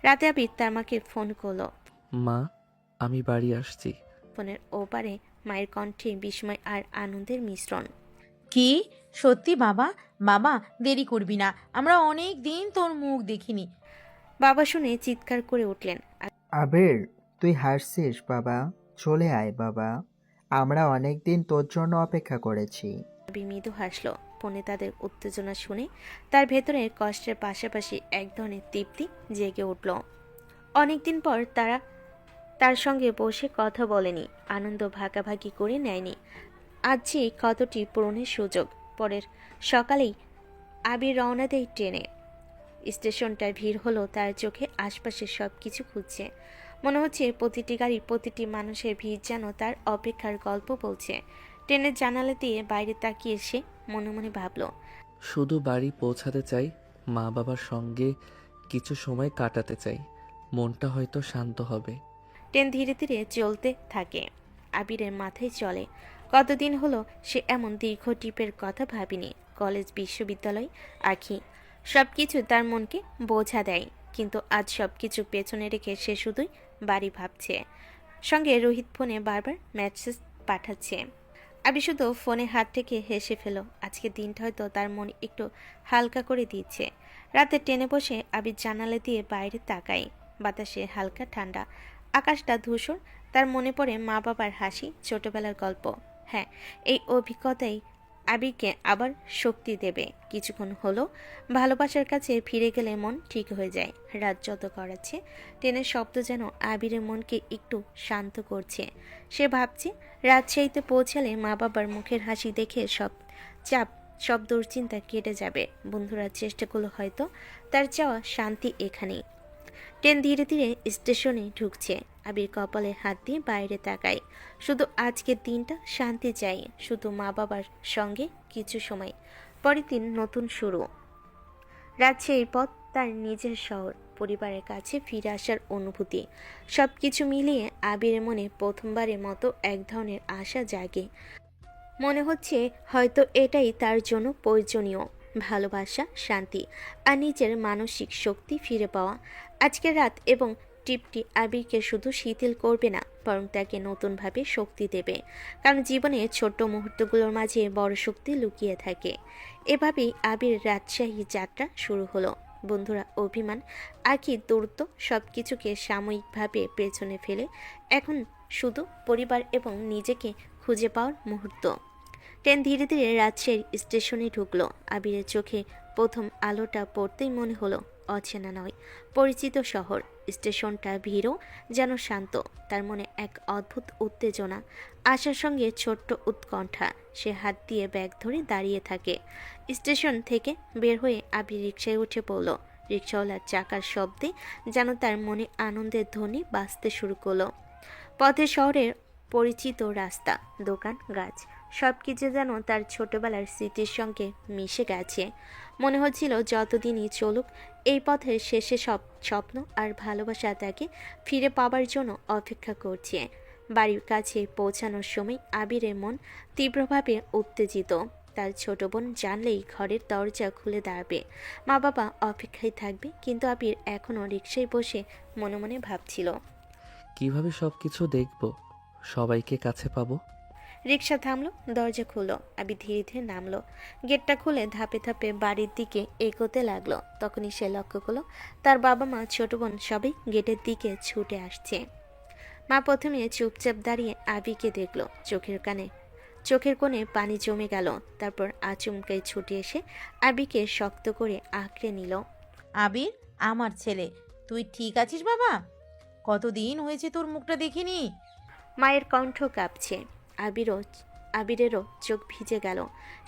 রাতে আবির তার মাকে ফোন করলো। মা, আমি বাড়ি আসছি। ফোনের ওপারে মায়ের কণ্ঠে বিস্ময় আর আনন্দের মিশ্রণ। কি সত্যি বাবা? বাবা দেরি করবি না, আমরা অনেক দিন তোর মুখ দেখিনি। বাবা শুনে চিৎকার করে উঠলেন। আবির, তুই হাসছিস বাবা? চলে আয় বাবা, আমরা অনেক দিন তোর জন্য অপেক্ষা করেছি। আবির মৃদু হাসলো। ফোনে তাদের উত্তেজনা শুনে তার ভেতরে কষ্টের পাশাপাশি এক ধরনের তৃপ্তি জেগে উঠল। অনেকদিন পর তারা তার সঙ্গে বসে কথা বলেনি, আনন্দ ভাগাভাগি করে নেয়নি। আজ যে কতটি পূরণের সুযোগ। পরের সকালেই আবির রওনা দেয় ট্রেনে। স্টেশনটায় ভিড় হলো তার চোখে। আশপাশে সব কিছু খুঁজছে। মনে হচ্ছে প্রতিটি গাড়ি, প্রতিটি মানুষের ভিড় যেন তার অপেক্ষার গল্প বলছে। ট্রেনের জানালা দিয়ে বাইরে তাকিয়ে সে মনে মনে ভাবল, শুধু বাড়ি পৌঁছাতে চাই, মা বাবার সঙ্গে কিছু সময় কাটাতে চাই, মনটা হয়তো শান্ত হবে। ট্রেন ধীরে ধীরে চলতে থাকে। আবিরের মাথায় চলে, কতদিন হলো সে এমন দীর্ঘ ট্রিপের কথা ভাবিনি। কলেজ, বিশ্ববিদ্যালয়, আঁখি সব কিছু তার মনকে বোঝা দেয়, কিন্তু আজ সব কিছু পেছনে রেখে সে শুধুই বাড়ি ভাবছে। সঙ্গে রোহিত ফোনে বারবার মেসেজ পাঠাচ্ছে। আবি শুধু ফোনে হাত থেকে হেসে ফেল। আজকে দিনটা হয়তো তার মন একটু হালকা করে দিচ্ছে। রাতে ট্রেনে বসে আবি জানালা দিয়ে বাইরে তাকায়। বাতাসে হালকা ঠান্ডা, আকাশটা ধূসর। তার মনে পড়ে মা বাবার হাসি, ছোটবেলার গল্প। হ্যাঁ, এই অভিজ্ঞতাই আবিরকে আবার শক্তি দেবে। কিছুক্ষণ হলো ভালোবাসার কাছে ফিরে গেলে মন ঠিক হয়ে যায়। রাত যত করাচ্ছে, ট্রেনের শব্দ যেন আবিরের মনকে একটু শান্ত করছে। সে ভাবছে রাজশাহীতে পৌঁছালে মা বাবার মুখের হাসি দেখে সব চাপ, সব দুশ্চিন্তা কেটে যাবে। বন্ধুরা চেষ্টা করলো, হয়তো তার চাওয়া শান্তি এখানেই। ট্রেন ধীরে ধীরে স্টেশনে ঢুকছে। আবির কপালে হাত দিয়ে বাইরে তাকায়। শুধু আজকের দিনটা শান্তি চাই, শুধু মা বাবার সঙ্গে কিছু সময়। পরের দিন নতুন শুরু। রাজশাহীর পথ তার নিজের শহর, পরিবারের কাছে ফিরে আসার অনুভূতি। সব কিছু মিলিয়ে আবিরের মনে প্রথমবারের মতো এক ধরনের আশা জাগে। মনে হচ্ছে হয়তো এটাই তার জন্য প্রয়োজনীয়, ভালোবাসা, শান্তি আর নিজের মানসিক শক্তি ফিরে পাওয়া। আজকের রাত এবং ট্রিপটি আবিরকে শুধু শিথিল করবে না, বরং তাকে নতুনভাবে শক্তি দেবে। কারণ জীবনে ছোট্ট মুহূর্তগুলোর মাঝে বড় শক্তি লুকিয়ে থাকে। এভাবেই আবির রাজশাহী যাত্রা শুরু হলো। বন্ধুরা, অভিমান, আঁখি, দূরত্ব সব কিছুকে সাময়িকভাবে পেছনে ফেলে এখন শুধু পরিবার এবং নিজেকে খুঁজে পাওয়ার মুহূর্ত। ট্রেন ধীরে ধীরে রাজশাহীর স্টেশনে ঢুকলো। আবিরের চোখে প্রথম আলোটা পড়তেই মনে হলো অচেনা নয়, পরিচিত শহর। স্টেশনটা ভিড়ও যেন শান্ত। তার মনে এক অদ্ভুত উত্তেজনা, আশার সঙ্গে ছোট্ট উৎকণ্ঠা। সে হাত দিয়ে ব্যাগ ধরে দাঁড়িয়ে থাকে। স্টেশন থেকে বের হয়ে আবির রিকশায় উঠে পড়ল। রিকশাওয়ালার চাকার শব্দে যেন তার মনে আনন্দের ধ্বনি বাজতে শুরু করলো। পথে শহরের পরিচিত রাস্তা, দোকান, গাছ সব কিছু যেন তার ছোটবেলার স্মৃতির সঙ্গে মিশে গেছে। মনে হচ্ছিল যতদিনই চলুক, এই পথের শেষে সব স্বপ্ন আর ভালোবাসা তাকে ফিরে পাবার জন্য অপেক্ষা করছে। বাড়ির কাছে পৌঁছানোর সময় আবিরের মন তীব্রভাবে উত্তেজিত। তার ছোট বোন জানলেই ঘরের দরজা খুলে দাঁড়াবে, মা বাবা অপেক্ষায় থাকবে। কিন্তু আবির এখনও রিকশায় বসে মনে মনে ভাবছিল, কিভাবে সব কিছু দেখব, সবাইকে কাছে পাবো। রিকশা থামলো, দরজা খুললো। আবি ধীরে ধীরে নামলো। গেটটা খুলে ধাপে ধাপে বাড়ির দিকে এগোতে লাগলো। তখনই সে লক্ষ্য করলো তার বাবা মা, ছোট বোন সবাই গেটের দিকে ছুটে আসছে। মা প্রথমে চুপচাপ দাঁড়িয়ে আবিকে দেখলো। চোখের কোণে পানি জমে গেল। তারপর আচমকাই ছুটে এসে আবিকে শক্ত করে আঁকড়ে নিল। আবির, আমার ছেলে, তুই ঠিক আছিস বাবা? কতদিন হয়েছে তোর মুখটা দেখিনি। মায়ের কণ্ঠ কাঁপছে। আবিরেরও চোখ ভিজে গেল।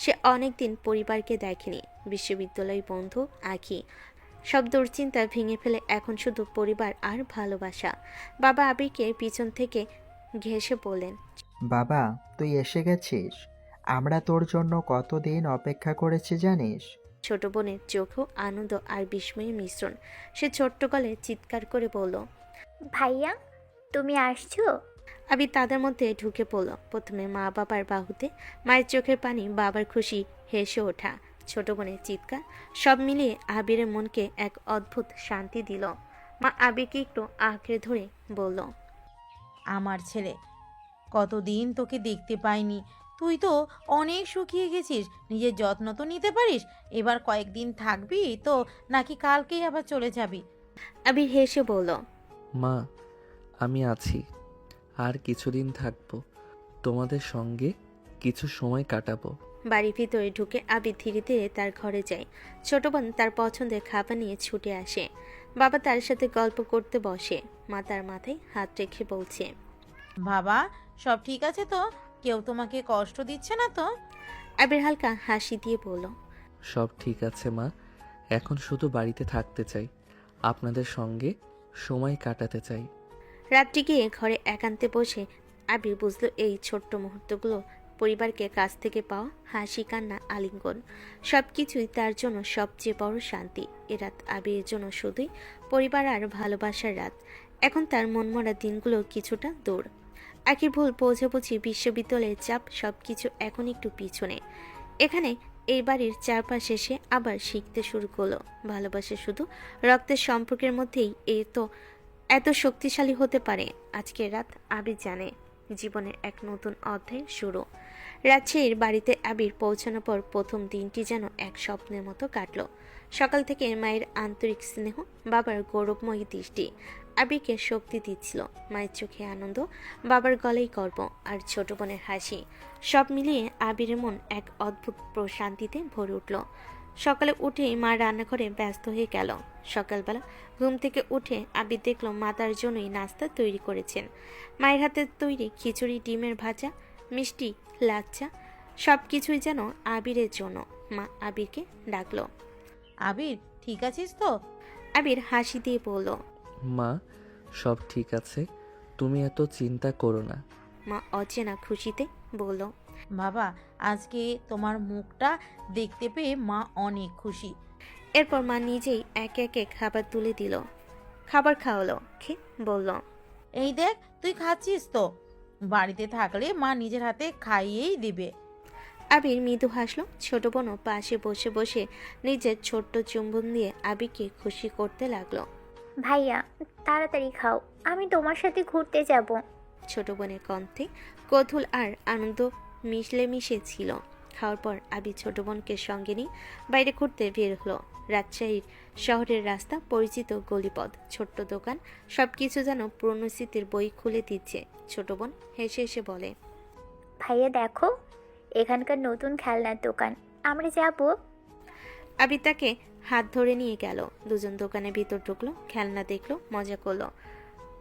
সে অনেকদিন পরিবারকে দেখেনি। বিশ্ববিদ্যালয় বন্ধু, আঁখি সব দুশ্চিন্তা ভেঙে ফেলে এখন শুধু পরিবার আর ভালোবাসা। বাবা আবিরকে পিছন থেকে ঘেঁষে বললেন, বাবা, তুই এসে গেছিস। আমরা তোর জন্য কতদিন অপেক্ষা করেছি জানিস? ছোট বোনের চোখেও আনন্দ আর বিস্ময়ের মিশ্রণ। সে ছোট্ট গলায় চিৎকার করে বলল, ভাইয়া, তুমি আসছো? আবির তাদের মধ্যে ঢুকে পড়ল। প্রথমে মা বাবার বাহুতে, মায়ের চোখের পানি, বাবার খুশি, হেসে ওঠা, ছোট বোনের চিৎকার সব মিলিয়ে আবিরের মনকে এক অদ্ভুত শান্তি দিল। মা আবিরকে একটু আঁকড়ে ধরে বলল, আমার ছেলে, কতদিন তোকে দেখতে পাইনি। তুই তো অনেক শুকিয়ে গেছিস, নিজের যত্ন তো নিতে পারিস। এবার কয়েকদিন থাকবি তো নাকি কালকেই আবার চলে যাবি? আবির হেসে বলল, মা, আমি আছি, আর কিছুদিন থাকবো, তোমাদের সঙ্গে কিছু সময় কাটাবো। বাড়ির ভিতরে ঢুকে আবির ধীরে ধীরে তার ঘরে যায়। ছোট বোন তার পছন্দের খাবার নিয়ে ছুটে আসে। বাবা তার সাথে গল্প করতে বসে। মা তার মাথায় হাত রেখে বলছে, বাবা, সব ঠিক আছে তো? কেউ তোমাকে কষ্ট দিচ্ছে না তো? আবির হালকা হাসি দিয়ে বলল, সব ঠিক আছে মা, এখন শুধু বাড়িতে থাকতে চাই, আপনাদের সঙ্গে সময় কাটাতে চাই। রাত্রি গিয়ে ঘরে একান্তে বসে আবির বুঝলো এই ছোট্ট মুহূর্তগুলো পরিবারকে কাছ থেকে পাওয়া হাসি, কান্না, আলিঙ্গন সব কিছুই তার জন্য সবচেয়ে বড় শান্তি। এ রাত আবিরের জন্য শুধুই পরিবার আর ভালোবাসার রাত। এখন তার মনমরা দিনগুলো কিছুটা দূর। আখির ভুল বোঝাবুঝি, বিশ্ববিদ্যালয়ের চাপ সবকিছু এখন একটু পিছনে। এখানে এই বাড়ির চারপাশে সে আবার শিখতে শুরু করলো। ভালোবাসা শুধু রক্তের সম্পর্কের মধ্যেই এত শক্তিশালী হতে পারে। আজকের রাত আবির জানে জীবনের এক নতুন অধ্যায় শুরু। রাজশাহীর বাড়িতে আবির পৌঁছানোর পর প্রথম দিনটি যেন এক স্বপ্নের মতো কাটলো। সকাল থেকে মায়ের আন্তরিক স্নেহ, বাবার গৌরবময়ী দৃষ্টি আবিরকে শক্তি দিচ্ছিল। মায়ের চোখে আনন্দ, বাবার গলায় গর্ব আর ছোট বোনের হাসি সব মিলিয়ে আবিরের মন এক অদ্ভুত প্রশান্তিতে ভরে উঠল। সকালে উঠেই মা রান্নাঘরে ব্যস্ত হয়ে গেল। সকালবেলা ঘুম থেকে উঠে আবির দেখল মা তার জন্যই নাস্তা তৈরি করেছেন। মায়ের হাতে তৈরি খিচুড়ি, ডিমের ভাজা, মিষ্টি, লাচ্চা সব কিছুই যেন আবিরের জন্য। মা আবিরকে ডাকলো। আবির, ঠিক আছিস তো? আবির হাসি দিয়ে বলল, মা, সব ঠিক আছে, তুমি এত চিন্তা করো না। মা অচেনা খুশিতে বলল, বাবা, আজকে তোমার মুখটা দেখতে পেয়ে মা অনেক খুশি। এরপর মা নিজেই একে একে খাবার তুলে দিল। খাবার খাওয়ালো, খেয়ে বলল, এই দেখ, তুই খাচ্ছিস তো? বাড়িতে থাকলে মা নিজের হাতে খাইয়েই দিবে। আবির মৃদু হাসলো। ছোট বোনও পাশে বসে বসে নিজের ছোট্ট চুম্বন দিয়ে আবিরকে খুশি করতে লাগলো। ভাইয়া তাড়াতাড়ি খাও, আমি তোমার সাথে ঘুরতে যাব। ছোট বোনের কণ্ঠে কৌতূহল আর আনন্দ মিশে ছিল। খাওয়ার পর আবির ছোট বোনকে সঙ্গে নিয়ে বাইরে ঘুরতে বের হলো। রাজশাহীর শহরের রাস্তা, পরিচিত গলিপথ, ছোট্ট দোকান সবকিছু যেন পুরনো স্মৃতির বই খুলে দিচ্ছে। ছোট বোন হেসে হেসে বলে, ভাইয়া দেখো, এখানকার নতুন খেলনার দোকান, আমরা যাব। আবির তাকে হাত ধরে নিয়ে গেল। দুজন দোকানের ভিতর ঢুকলো, খেলনা দেখলো, মজা করলো।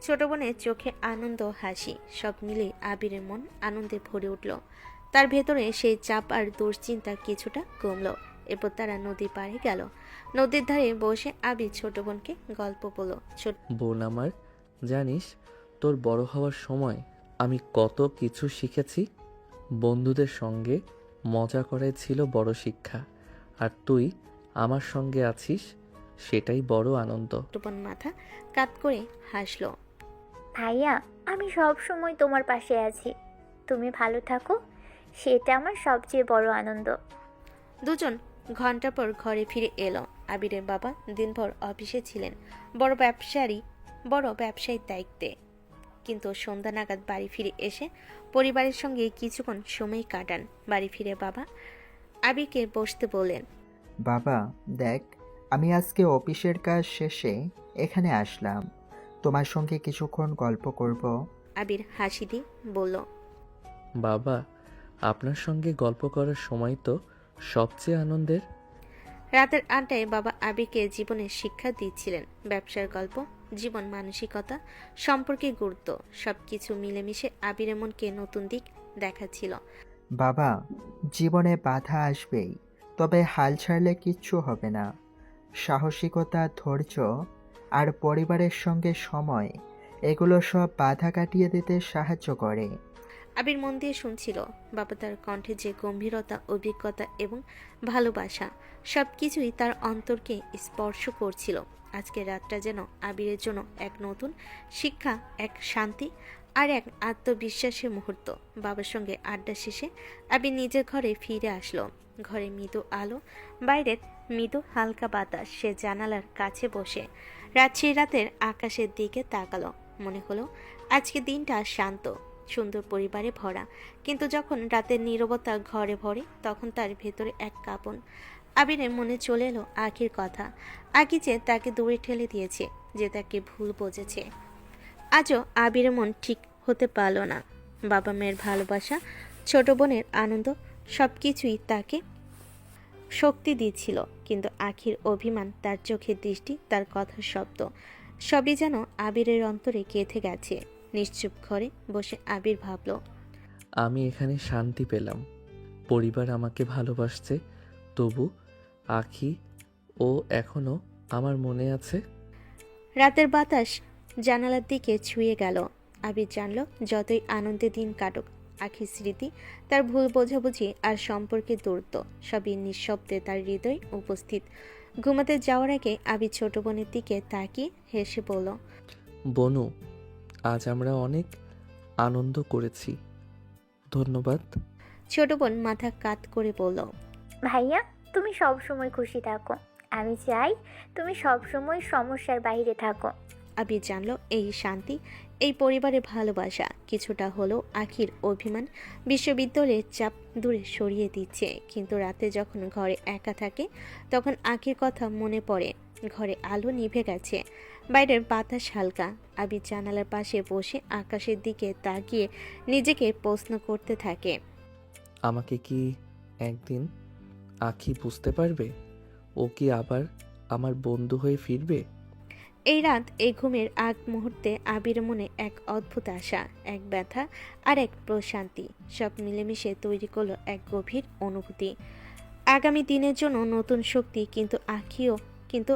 ছোট বোনের চোখে আনন্দ, হাসি সব মিলে আবিরের মন আনন্দে ভরে উঠল। তার ভেতরে সেই চাপ আর দুশ্চিন্তা কিছুটা কমলো। এরপর তারা নদীর পাড়ে গেল। নদীর ধারে বসে আবির ছোট বোনকে গল্প বলল। বোন আমার, জানিস তোর বড় হওয়ার সময় আমি কত কিছু শিখেছি। বন্ধুদের সঙ্গে মজা করাই ছিল বড় শিক্ষা, আর তুই আমার সঙ্গে আছিস, সেটাই বড় আনন্দ। ছোট বোন মাথা কাত করে হাসলো। ভাইয়া, আমি সব সময় তোমার পাশে আছি, তুমি ভালো থাকো, সেটা আমার সবচেয়ে বড় আনন্দ। দুজন ঘন্টা পর ঘরে ফিরে এলো। আবিরের বাবা দিনভর অফিসে ছিলেন, বড় ব্যবসায়ীর দায়িত্বে। কিন্তু সন্ধ্যা নাগাদ বাড়ি ফিরে এসে পরিবারের সঙ্গে কিছুক্ষণ সময় কাটান। বাড়ি ফিরে বাবা আবিরকে বসতে বললেন, বাবা দেখ, আমি আজকে অফিসের কাজ শেষে এখানে আসলাম, তোমার সঙ্গে কিছুক্ষণ গল্প করব। আবির হাসি দিয়ে বলল, বাবা, আপনার সঙ্গে গল্প করার সময় তো সবচেয়ে আনন্দের। রাতের আড্ডায় বাবা আবিরকে জীবনের শিক্ষা দিচ্ছিলেন। ব্যবসার গল্প, জীবন মানসিকতা, সম্পর্কের গুরুত্ব সবকিছু মিলেমিশে আবিরের মনকে নতুন দিক দেখাচ্ছিল। বাবা, জীবনে বাধা আসবেই, তবে হাল ছাড়লে কিচ্ছু হবে না। সাহসিকতা, ধৈর্য আর পরিবারের সঙ্গে সময়, এগুলো সব বাধা কাটিয়ে দিতে সাহায্য করে। আবির মন দিয়ে শুনছিল। বাবা তার কণ্ঠে যে গম্ভীরতা, অভিজ্ঞতা এবং ভালোবাসা সবকিছুই তার অন্তরকে স্পর্শ করছিল। আজকের রাতটা যেন আবিরের জন্য এক নতুন শিক্ষা, এক শান্তি আর এক আত্মবিশ্বাসের মুহূর্ত। বাবার সঙ্গে আড্ডা শেষে আবির নিজের ঘরে ফিরে আসলো। ঘরে মৃদু আলো, বাইরের মৃদু হালকা বাতাস। সে জানালার কাছে বসে রাজশাহী রাতের আকাশের দিকে তাকালো। মনে হলো আজকে দিনটা শান্ত, সুন্দর পরিবারে ভরা। কিন্তু যখন রাতের নীরবতা ঘরে ভরে, তখন তার ভেতরে এক কাঁপন। আবিরের মনে চলে এলো আখির কথা। আখি যে তাকে দূরে ঠেলে দিয়েছে, যে তাকে ভুল বুঝেছে। আজও আবিরের মন ঠিক হতে পারল না। বাবা মায়ের ভালোবাসা, ছোট বোনের আনন্দ সবকিছুই তাকে শক্তি দিচ্ছিল। কিন্তু আখির অভিমান, তার চোখের দৃষ্টি, তার কথার শব্দ সবই যেন আবিরের অন্তরে গেঁথে গেছে। নিশ্চুপ ঘরে বসে আবির ভাবল, আমি এখানে শান্তি পেলাম, পরিবার আমাকে ভালোবাসছে, তবু আখি ও এখনো আমার মনে আছে। রাতের বাতাস জানালার দিকে ছুঁয়ে গেল। আবির জানল যতই আনন্দে দিন কাটুক, আখির স্মৃতি, তার ভুল বোঝাবুঝি আর সম্পর্কের দূরত্ব সবই নিঃশব্দে তার হৃদয় উপস্থিত। ঘুমাতে যাওয়ার আগে আবির ছোট বোনের দিকে তাকিয়ে হেসে বলল, বনু, আজ আমরা অনেক আনন্দ করেছি। ধন্যবাদ। ছোট বোন মাথা কাত করে বলল, ভাইয়া তুমি সব সময় খুশি থাকো, আমি চাই তুমি সব সময় সমস্যার বাইরে থাকো। আবির জানলো এই শান্তি, এই পরিবারের ভালোবাসা কিছুটা হলেও আখির অভিমান বিশ্ববিদ্যালয়ের চাপ দূরে সরিয়ে দিচ্ছে। কিন্তু রাতে যখন ঘরে একা থাকে তখন আখির কথা মনে পড়ে। ঘরে আলো নিভে গেছে, বাইরের বাতাস হালকা। আবির জানালার পাশে বসে আকাশের দিকে তাকিয়ে নিজেকে প্রশ্ন করতে থাকে, আমাকে কি একদিন আখি বুঝতে পারবে? ও কি আবার আমার বন্ধু হয়ে ফিরবে? এই রাত এই ঘুমের আগ মুহূর্তে আবির মনে এক অদ্ভুত আশা, এক ব্যথা আর এক প্রশান্তি সব মিলেমিশে তৈরি করলো এক গভীর অনুভূতি, আগামী দিনের জন্য নতুন শক্তি। কিন্তু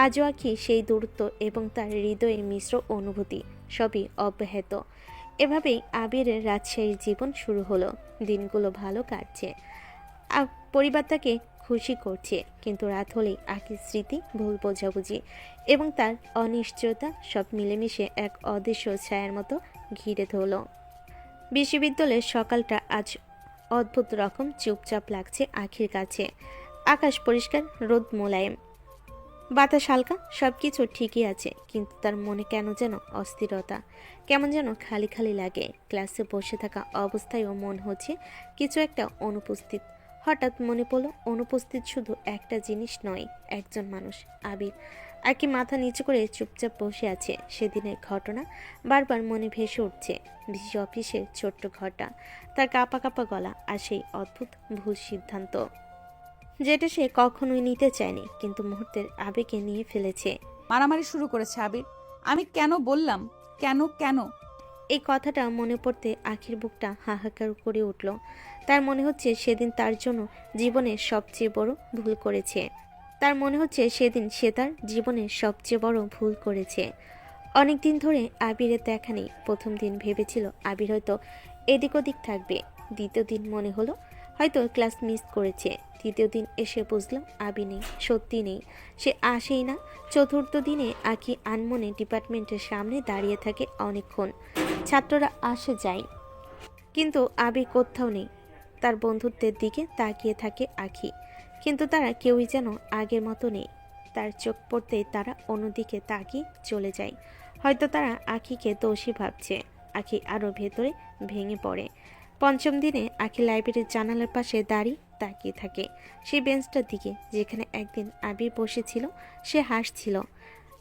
আজও আখি সেই দূরত্ব এবং তার হৃদয়ে মিশ্র অনুভূতি সবই অব্যাহত। এভাবেই আবিরের রাজশাহীর জীবন শুরু হলো। দিনগুলো ভালো কাটছে, পরিবার তাকে খুশি করছে, কিন্তু রাত হলেই আখির স্মৃতি, ভুল বোঝাবুঝি এবং তার অনিশ্চয়তা সব মিলেমিশে এক অদৃশ্য ছায়ার মতো ঘিরে ধরল। বিশ্ববিদ্যালয়ের সকালটা আজ অদ্ভুত রকম চুপচাপ লাগছে আখির কাছে। আকাশ পরিষ্কার, রোদ মোলায়েম, বাতাস হালকা, সবকিছু ঠিকই আছে, কিন্তু তার মনে কেন যেন অস্থিরতা, কেমন যেন খালি খালি লাগে। ক্লাসে বসে থাকা অবস্থায়ও মন হচ্ছে কিছু একটা অনুপস্থিত। হঠাৎ মনে পড়ল অনুপস্থিত শুধু একটা জিনিস নয়, একজন মানুষ, আবির। আকি মাথা নিচু করে চুপচাপ বসে আছে। সেদিনের ঘটনা বারবার মনে ভেসে উঠছে। ডিসি অফিসের ছোট্ট ঘরটা, তার কাঁপা কাঁপা গলা আর সেই অদ্ভুত ভুল সিদ্ধান্ত যেটা সে কখনোই নিতে চায়নি, কিন্তু মুহূর্তের আবেগে নিয়ে ফেলেছে। মারামারি শুরু করেছে আবির। আমি কেন বললাম? কেন কেন? এই কথাটা মনে পড়তে আখির বুকটা হাহাকার করে উঠল। তার মনে হচ্ছে সেদিন তার জন্য জীবনের সবচেয়ে বড় ভুল করেছে। সে তার জীবনের সবচেয়ে বড় ভুল করেছে। অনেক দিন ধরে আবিরের দেখা নেই। প্রথম দিন ভেবেছিল আবির হয়তো এদিক ওদিক থাকবে। দ্বিতীয় দিন মনে হলো হয়তো ক্লাস মিস করেছে। তৃতীয় দিন এসে বুঝলাম আবির নেই, সত্যি নেই, সে আসেই না। চতুর্থ দিনে আঁকি আনমনে ডিপার্টমেন্টের সামনে দাঁড়িয়ে থাকে অনেকক্ষণ। ছাত্ররা আসে যায়, কিন্তু আবির কোথাও নেই। তার বন্ধুত্বের দিকে তাকিয়ে থাকে আঁখি, কিন্তু তারা কেউই যেন আগের মতো নেই। তার চোখ পড়তেই তারা অন্যদিকে তাকিয়ে চলে যায়। হয়তো তারা আঁখিকে দোষী ভাবছে। আঁখি আরও ভেতরে ভেঙে পড়ে। পঞ্চম দিনে আঁখি লাইব্রেরির জানালার পাশে দাঁড়িয়ে তাকিয়ে থাকে সেই বেঞ্চটার দিকে যেখানে একদিন আবির বসেছিল। সে হাসছিল।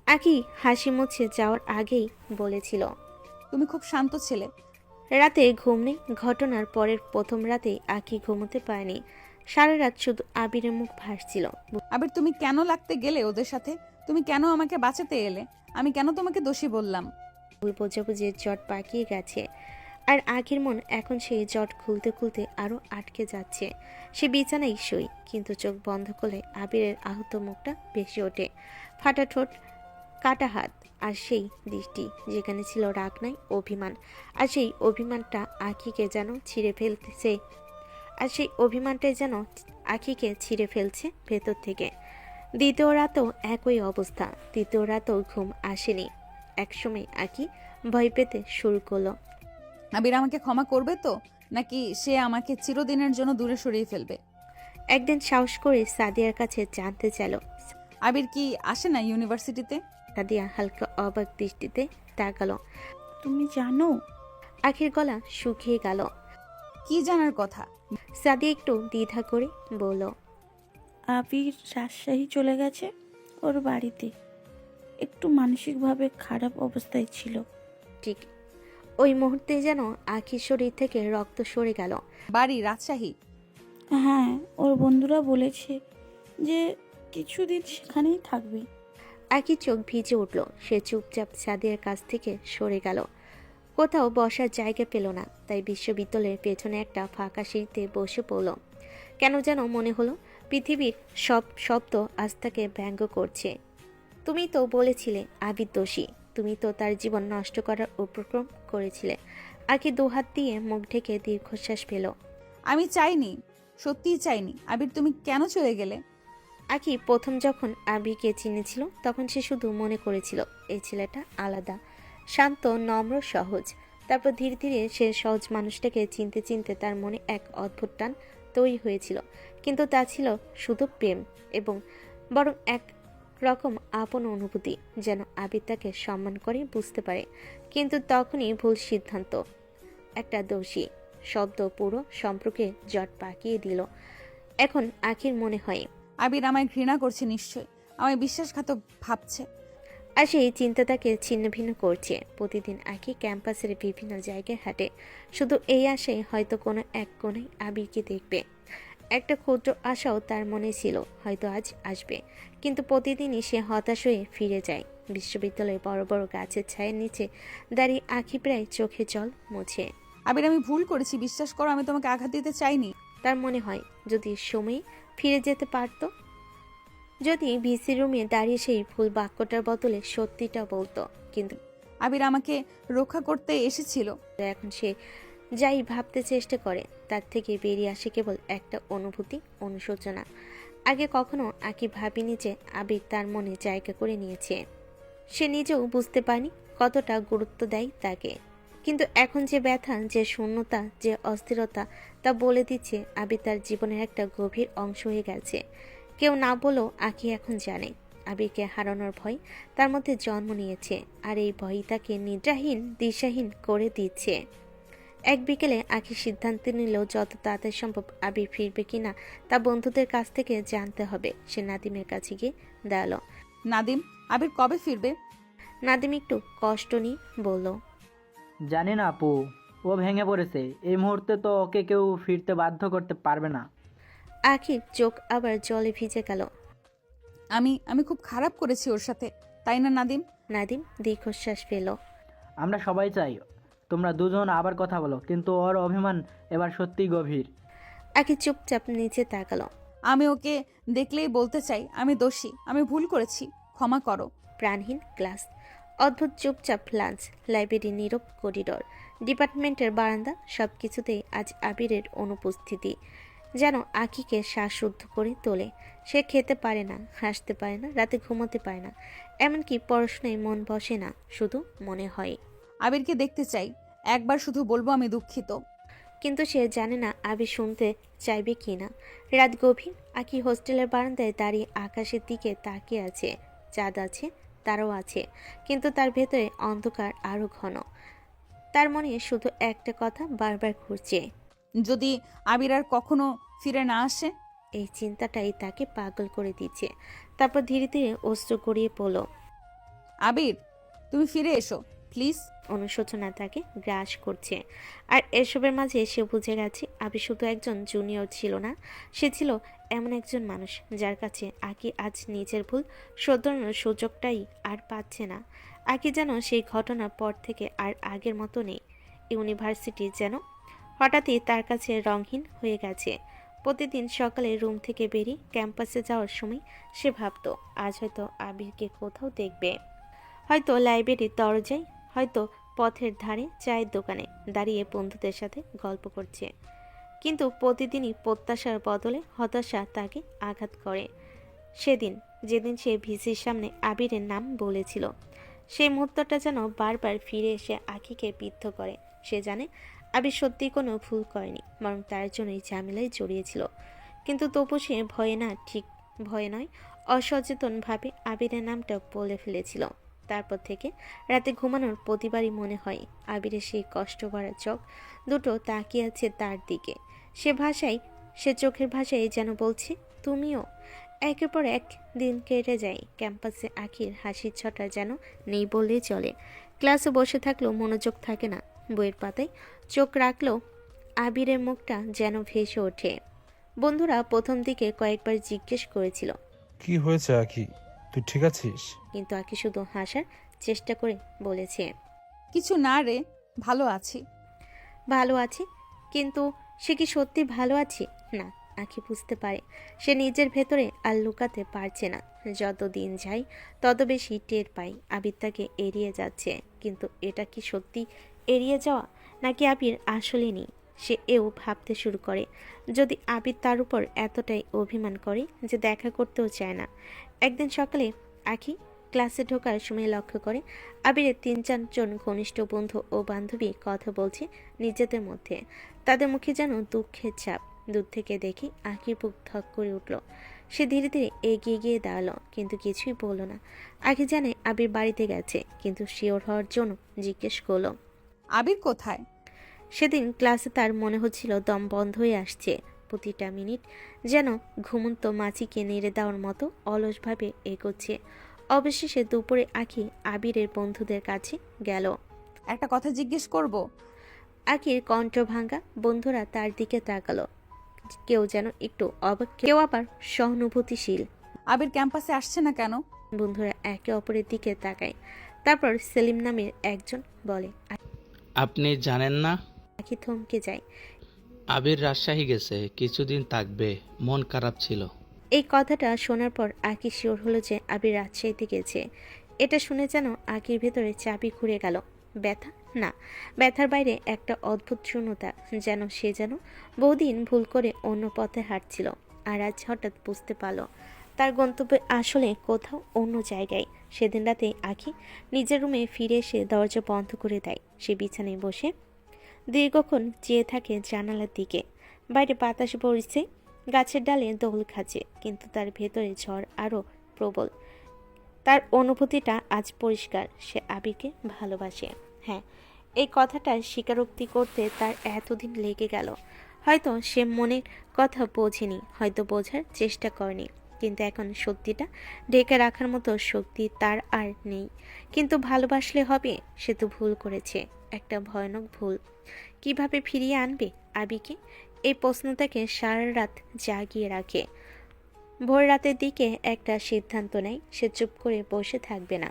আঁখি হাসি মুছে যাওয়ার আগেই বলেছিল, তুমি খুব শান্ত ছেলে। রাতে ঘুম নেই। ঘটনার পরের প্রথম রাতেই আঁখি ঘুমোতে পারেনি। সারা রাত শুধু আবিরের মুখ ভাসছিল। আবির, তুমি কেন লাগতে গেলে ওদের সাথে? তুমি কেন আমাকে বাঁচাতে এলে? আমি কেন তোমাকে দোষী বললাম? ভুল বোঝাবুঝির জট পাকিয়ে গেছে, আর আখির মন এখন সেই জট খুলতে খুলতে আরও আটকে যাচ্ছে। সে বিছানায় শুই, কিন্তু চোখ বন্ধ করলে আবিরের আহত মুখটা ভেসে ওঠে। ফাটা ঠোঁট, কাটা হাত, আর সেই দৃষ্টি যেখানে ছিল রাগ নাই, অভিমান। আর সেই অভিমানটা আখিকে যেন ছিঁড়ে ফেলতেছে আখিকে ছিঁড়ে ফেলছে ভেতর থেকে। দ্বিতীয় রাতেও একই অবস্থা। তৃতীয় রাতেও ঘুম আসেনি। একসময় আখি ভয় পেতে শুরু করলো। আবির আমাকে ক্ষমা করবে তো, নাকি সে আমাকে চিরদিনের জন্য দূরে সরিয়ে ফেলবে? একদিন সাহস করে সাদিয়ার কাছে জানতে চাইল। আবির কি আসে না ইউনিভার্সিটিতে? সাদিয়া হালকা অবাক দৃষ্টিতে তাকালো। তুমি জানো? আখির গলা শুকিয়ে গেল। কি জানার কথা? সাদিয়া একটু দ্বিধা করে বলল, আবির রাজশাহী চলে গেছে ওর বাড়িতে, একটু মানসিকভাবে খারাপ অবস্থায় ছিল। ঠিক ওই মুহূর্তে যেন আখির শরীর থেকে রক্ত সরে গেল। বাড়ি রাজশাহী? হ্যাঁ, ওর বন্ধুরা বলেছে যে কিছুদিন সেখানেই থাকবে। আখি চোখ ভিজে উঠল। সে চুপচাপ সাদিয়ার কাছ থেকে সরে গেল। কোথাও বসার জায়গা পেল না, তাই বিশ্ববিদ্যালয়ের পেছনে একটা ফাঁকা সিঁড়িতে বসে পড়ল। কেন যেন মনে হলো পৃথিবীর সব শব্দ আজ তাকে ব্যঙ্গ করছে। তুমি তো বলেছিলে আবির দোষী, তুমি তো তার জীবন নষ্ট করার উপক্রম করেছিলে। আঁকি দুহাত দিয়ে মুখ ঢেকে দীর্ঘশ্বাস ফেল। আমি চাইনি, সত্যিই চাইনি। আবির, তুমি কেন চলে গেলে? আঁকি প্রথম যখন আবিরকে চিনেছিল তখন সে শুধু মনে করেছিল এই ছেলেটা আলাদা, শান্ত, নম্র, সহজ। তারপর ধীরে ধীরে সে সহজ মানুষটাকে চিনতে চিনতে তার মনে এক অদ্ভুত টান তৈরি হয়েছিল। কিন্তু তা ছিল শুধু প্রেম এবং বরং এক রকম আপন অনুভূতি, যেন আবির তাকে সম্মান করে, বুঝতে পারে। কিন্তু তখনই ভুল সিদ্ধান্ত, একটা দোষী শব্দ পুরো সম্পর্কে জট পাকিয়ে দিল। এখন আখির মনে হয় আবির আমায় ঘৃণা করছে নিশ্চয়ই, আমায় বিশ্বাসঘাতক ভাবছে। আর সেই চিন্তা তাকে ছিন্ন ভিন্ন করছে। প্রতিদিন আঁকি ক্যাম্পাসের বিভিন্ন জায়গায় হাঁটে, শুধু এই আশায় হয়তো কোনো এক কোণায় আবিরকে দেখবে। একটা ক্ষুদ্র আশাও তার মনে ছিল, হয়তো আজ আসবে। কিন্তু প্রতিদিনই সে হতাশ হয়ে ফিরে যায়। বিশ্ববিদ্যালয়ে বড় বড় গাছের ছায়ের নিচে দাঁড়িয়ে আঁকি প্রায় চোখে জল মুছে। আবির, আমি ভুল করেছি, বিশ্বাস করো, আমি তোমাকে আঘাত দিতে চাইনি। তার মনে হয় যদি সময় ফিরে যেতে পারত, যদি ভিসি রুমে দাঁড়িয়ে সেই ভুল বাক্যটার বদলে সত্যিটা বলতো। কিন্তু আবির আমাকে রক্ষা করতে এসেছিল। এখন সে যাই ভাবতে চেষ্টা করে তার থেকে বেরিয়ে আসে কেবল একটা অনুভূতি, অনুশোচনা। আগে কখনো আঁকি ভাবিনি যে আবির তার মনে জায়গা করে নিয়েছে। সে নিজেও বুঝতে পারেনি কতটা গুরুত্ব দেয় তাকে। কিন্তু এখন যে ব্যথা, যে শূন্যতা, যে অস্থিরতা, তা বলে দিচ্ছে আবির তার জীবনের একটা গভীর অংশ হয়ে গেছে। কেউ না বলেও আঁকি এখন জানে আবিরকে হারানোর ভয় তার মধ্যে জন্ম নিয়েছে, আর এই ভয় তাকে নিদ্রাহীন, দিশাহীন করে দিচ্ছে। এক বিকেলে আঁকি সিদ্ধান্ত নিল যত তাড়াতাড়ি সম্ভব আবির ফিরবে কিনা তা বন্ধুদের কাছ থেকে জানতে হবে। সে নাদিমের কাছে গিয়ে দাঁড়ালো। নাদিম, আবির কবে ফিরবে? নাদিম একটু কষ্ট নিয়ে বলল, জানি না আপু, ও ভেঙে পড়েছে। এই মুহূর্তে তো ওকে কেউ ফিরতে বাধ্য করতে পারবে না। আখির চোখ আবার জলে ভিজে গেল। আমি খুব খারাপ করেছি ওর সাথে, তাই না নাদিম? নাদিম দীর্ঘশ্বাস ফেল। আমরা সবাই চাই তোমরা দুজন আবার কথা বলো, কিন্তু ওর অভিমান এবার সত্যিই গভীর। আখি চুপচাপ নিচে তাকালো। আমি ওকে দেখলেই বলতে চাই আমি দোষী, আমি ভুল করেছি, ক্ষমা করো। প্রাণহীন ক্লাস, অদ্ভুত চুপচাপ লাঞ্চ, লাইব্রেরি, নীরব করিডোর, ডিপার্টমেন্টের বারান্দা, সব কিছুতেই আজ আবিরের অনুপস্থিতি যেন আখিকে শ্বাসরুদ্ধ করে তোলে। সে খেতে পারে না, হাসতে পারে না, রাতে ঘুমোতে পারে না, এমনকি পড়াশোনায় মন বসে না, শুধু মনে হয় আবিরকে দেখতে চাই, একবার শুধু বলবো আমি দুঃখিত। কিন্তু সে জানে না আবির শুনতে চাইবে কি না। রাত গভীর, আঁকি হোস্টেলের বারান্দায় দাঁড়িয়ে আকাশের দিকে তাকিয়ে আছে। চাঁদ আছে, তারাও আছে, কিন্তু তার ভেতরে অন্ধকার আরো ঘন। তার মনে শুধু একটা কথা বারবার ঘুরছে, যদি আবির আর কখনো ফিরে না আসে। এই চিন্তাটাই তাকে পাগল করে দিচ্ছে। তারপর ধীরে ধীরে অশ্রু গড়িয়ে পড়ল। আবির, তুমি ফিরে এসো প্লিজ। অনুশোচনা তাকে গ্রাস করছে। আর এসবের মাঝে সে বুঝে গেছে আবির শুধু একজন জুনিয়র ছিল না, সে ছিল এমন একজন মানুষ যার কাছে আঁকি আজ নিজের ভুল শোধরানোর সুযোগটাই আর পাচ্ছে না। আঁকি যেন সেই ঘটনার পর থেকে আর আগের মতো নেই। ইউনিভার্সিটি যেন হঠাৎই তার কাছে রঙহীন হয়ে গেছে। প্রতিদিন সকালে রুম থেকে বেরিয়ে ক্যাম্পাসে যাওয়ার সময় সে ভাবতো আজ হয়তো আবিরকে কোথাও দেখবে, হয়তো লাইব্রেরির দরজায়, হয়তো পথের ধারে চায়ের দোকানে দাঁড়িয়ে বন্ধুদের সাথে গল্প করছে। কিন্তু প্রতিদিনই প্রত্যাশার বদলে হতাশা তাকে আঘাত করে। সেদিন যেদিন সে ভিসির সামনে আবিরের নাম বলেছিল, সেই মুহূর্তটা যেন বারবার ফিরে এসে আঁখিকে বিদ্ধ করে। সে জানে আবির সত্যি কোনো ভুল করেনি, বরং তার জন্যই ঝামেলায় জড়িয়েছিল। কিন্তু তবু সে ভয়ে না, ঠিক ভয়ে নয়, অসচেতনভাবে আবিরের নামটা বলে ফেলেছিল। তারপর থেকে রাতে ঘুমানোর প্রতিবারই মনে হয় আবিরের সেই কষ্ট ভরা চোখ দুটো তাকিয়ে আছে তার দিকে। সে চোখের ভাষায় যেন বলছে তুমিও। একের পর এক দিন কেটে যায়। ক্যাম্পাসে আঁখির হাসির ছটা যেন নেই বললেই চলে। ক্লাসে বসে থাকলেও মনোযোগ থাকে না, বইয়ের পাতায় চোখ রাখলেও আবিরের মুখটা যেন ভেসে ওঠে। বন্ধুরা প্রথম দিকে কয়েকবার জিজ্ঞেস করেছিল, কি হয়েছে আঁকি, তুই ঠিক আছিস? কিন্তু আঁকি শুধু হাসার চেষ্টা করে বলেছে, কিছু না রে, ভালো আছি। ভালো আছি? কিন্তু সে কি সত্যি ভালো আছে? না, আঁকি বুঝতে পারে সে নিজের ভেতরে আর লুকাতে পারছে না। যত দিন যায় তত বেশি টের পাই আবির তাকে এড়িয়ে যাচ্ছে। কিন্তু এটা কি সত্যি এড়িয়ে যাওয়া, নাকি আবির আসলে নেই। সে এও ভাবতে শুরু করে, যদি আবির তার উপর এতটাই অভিমান করে যে দেখা করতেও চায় না। একদিন সকালে আখি ক্লাসে ঢোকার সময় লক্ষ্য করে আবিরের 3-4 জন ঘনিষ্ঠ বন্ধু ও বান্ধবী কথা বলছে নিজেদের মধ্যে। তাদের মুখে যেন দুঃখের ছাপ। দূর থেকে দেখি আখির বুক ধক করে উঠল। সে ধীরে ধীরে এগিয়ে গিয়ে দাঁড়ালো, কিন্তু কিছুই বলল না। আখি জানে আবির বাড়িতে গেছে, কিন্তু শিওর হওয়ার জন্য জিজ্ঞেস করলো, আবির কোথায়? সেদিন ক্লাসে তার মনে হচ্ছিল দম বন্ধ হয়ে আসছে। প্রতিটা মিনিট যেন ঘুমন্ত মাছিকে নেড়ে দেওয়ার মতো অলসভাবে এগোচ্ছে। অবশেষে দুপুরে আখি আবিরের বন্ধুদের কাছে গেল। একটা কথা জিজ্ঞেস করব? আখির কণ্ঠ ভাঙা। বন্ধুরা তার দিকে তাকালো, কেউ যেন একটু অবাক, কেউ আবার সহানুভূতিশীল। আবির ক্যাম্পাসে আসছে না কেন? বন্ধুরা একে অপরের দিকে তাকায়। তারপর সেলিম নামের একজন বলে, আপনি জানেন না? আখি থমকে যায়। আবির রাজশাহী গেছে, কিছুদিন থাকবে, মন খারাপ ছিল। এই কথাটা শোনার পর আকি শিওর হলো যে আবির রাজশাহীতে গেছে। এটা শুনে যেন আকির ভেতরে চাবি ঘুরে গেল। ব্যথা না, ব্যথার বাইরে একটা অদ্ভুত শূন্যতা, যেন সে বহুদিন ভুল করে অন্য পথে হাঁটছিল, আর আজ হঠাৎ বুঝতে পারল তার গন্তব্য আসলে কোথাও অন্য জায়গায়। সেদিন রাতে আখি নিজের রুমে ফিরে এসে দরজা বন্ধ করে দেয়। সে বিছানায় বসে দীর্ঘক্ষণ চেয়ে থাকে জানালার দিকে। বাইরে বাতাস বইছে, গাছের ডালে দোল খাচ্ছে, কিন্তু তার ভেতরে ঝড় আরও প্রবল। তার অনুভূতিটা আজ পরিষ্কার, সে আবিরকে ভালোবাসে। হ্যাঁ, এই কথাটা স্বীকারোক্তি করতে তার এতদিন লেগে গেল। হয়তো সে মনের কথা বোঝেনি, হয়তো বোঝার চেষ্টা করেনি, কিন্তু এখন সত্যিটা ঢেকে রাখার মতো শক্তি তার আর নেই। কিন্তু ভালোবাসলে হবে? সে তো ভুল করেছে, একটা ভয়ানক ভুল। কিভাবে ফিরিয়ে আনবে আবিকে? এই প্রশ্ন তাকে সারা রাত জাগিয়ে রাখে। ভোর রাতের দিকে একটা সিদ্ধান্ত নেয়, সে চুপ করে বসে থাকবে না,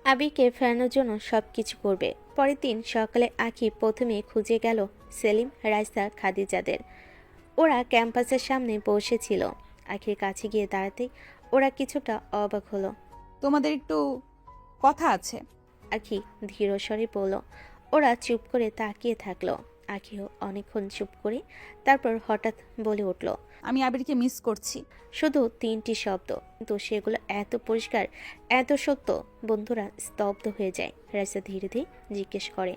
আবিকে ফেরানোর জন্য সব কিছু করবে। পরের দিন সকালে আখি প্রথমে খুঁজে গেল সেলিম, রাইসা, খাদিজাদের। ওরা ক্যাম্পাসের সামনে বসেছিল। আখির কাছে গিয়ে দাঁড়াতেই ওরা কিছুটা অবাক হলো। তোমাদের একটু কথা আছে। আখি ধীর স্বরে বলল। ওরা চুপ করে তাকিয়ে থাকলো। আখিও অনেকক্ষণ চুপ করে তারপর হঠাৎ বলে উঠল, আমি আবিরকে মিস করছি। শুধু 3টি শব্দ, কিন্তু সেগুলো এত পরিষ্কার, এত সত্য। বন্ধুরা স্তব্ধ হয়ে যায়। রাইসা ধীরে ধীরে জিজ্ঞেস করে,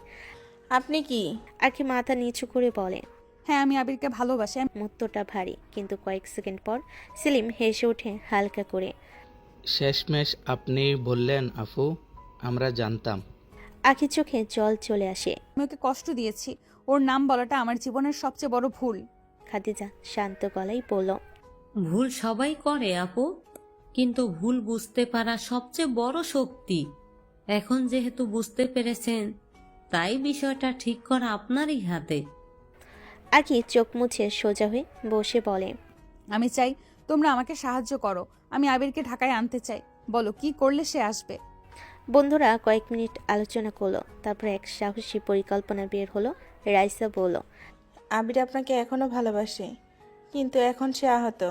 আপনি কি? আখি মাথা নিচু করে বলে, হ্যাঁ, আমি আবিরকে ভালোবাসি। মুহূর্তটা ভারী, কিন্তু কয়েক সেকেন্ড পর সেলিম হেসে ওঠে হালকা করে। শেষমেশ আপনি বললেন আপু, আমরা জানতাম। আখির চোখে জল চলে আসে। আমি ওকে কষ্ট দিয়েছি, ওর নাম বলাটা আমার জীবনের সবচেয়ে বড় ভুল। খাদিজা শান্ত গলায় বলল, ভুল সবাই করে আপু, কিন্তু ভুল বুঝতে পারা সবচেয়ে বড় শক্তি। এখন যেহেতু বুঝতে পেরেছেন, তাই বিষয়টা ঠিক করা আপনারই হাতে। আখি চোখ মুছে সোজা হয়ে বসে বলে, আমি চাই তোমরা আমাকে সাহায্য করো। আমি আবিরকে ঢাকায় আনতে চাই। বলো কি করলে সে আসবে? বন্ধুরা কয়েক মিনিট আলোচনা করলো, তারপর এক সাহসী পরিকল্পনা বের হলো। রাইসা বলল, আবির আপনাকে এখনো ভালোবাসে, কিন্তু এখন সে আহত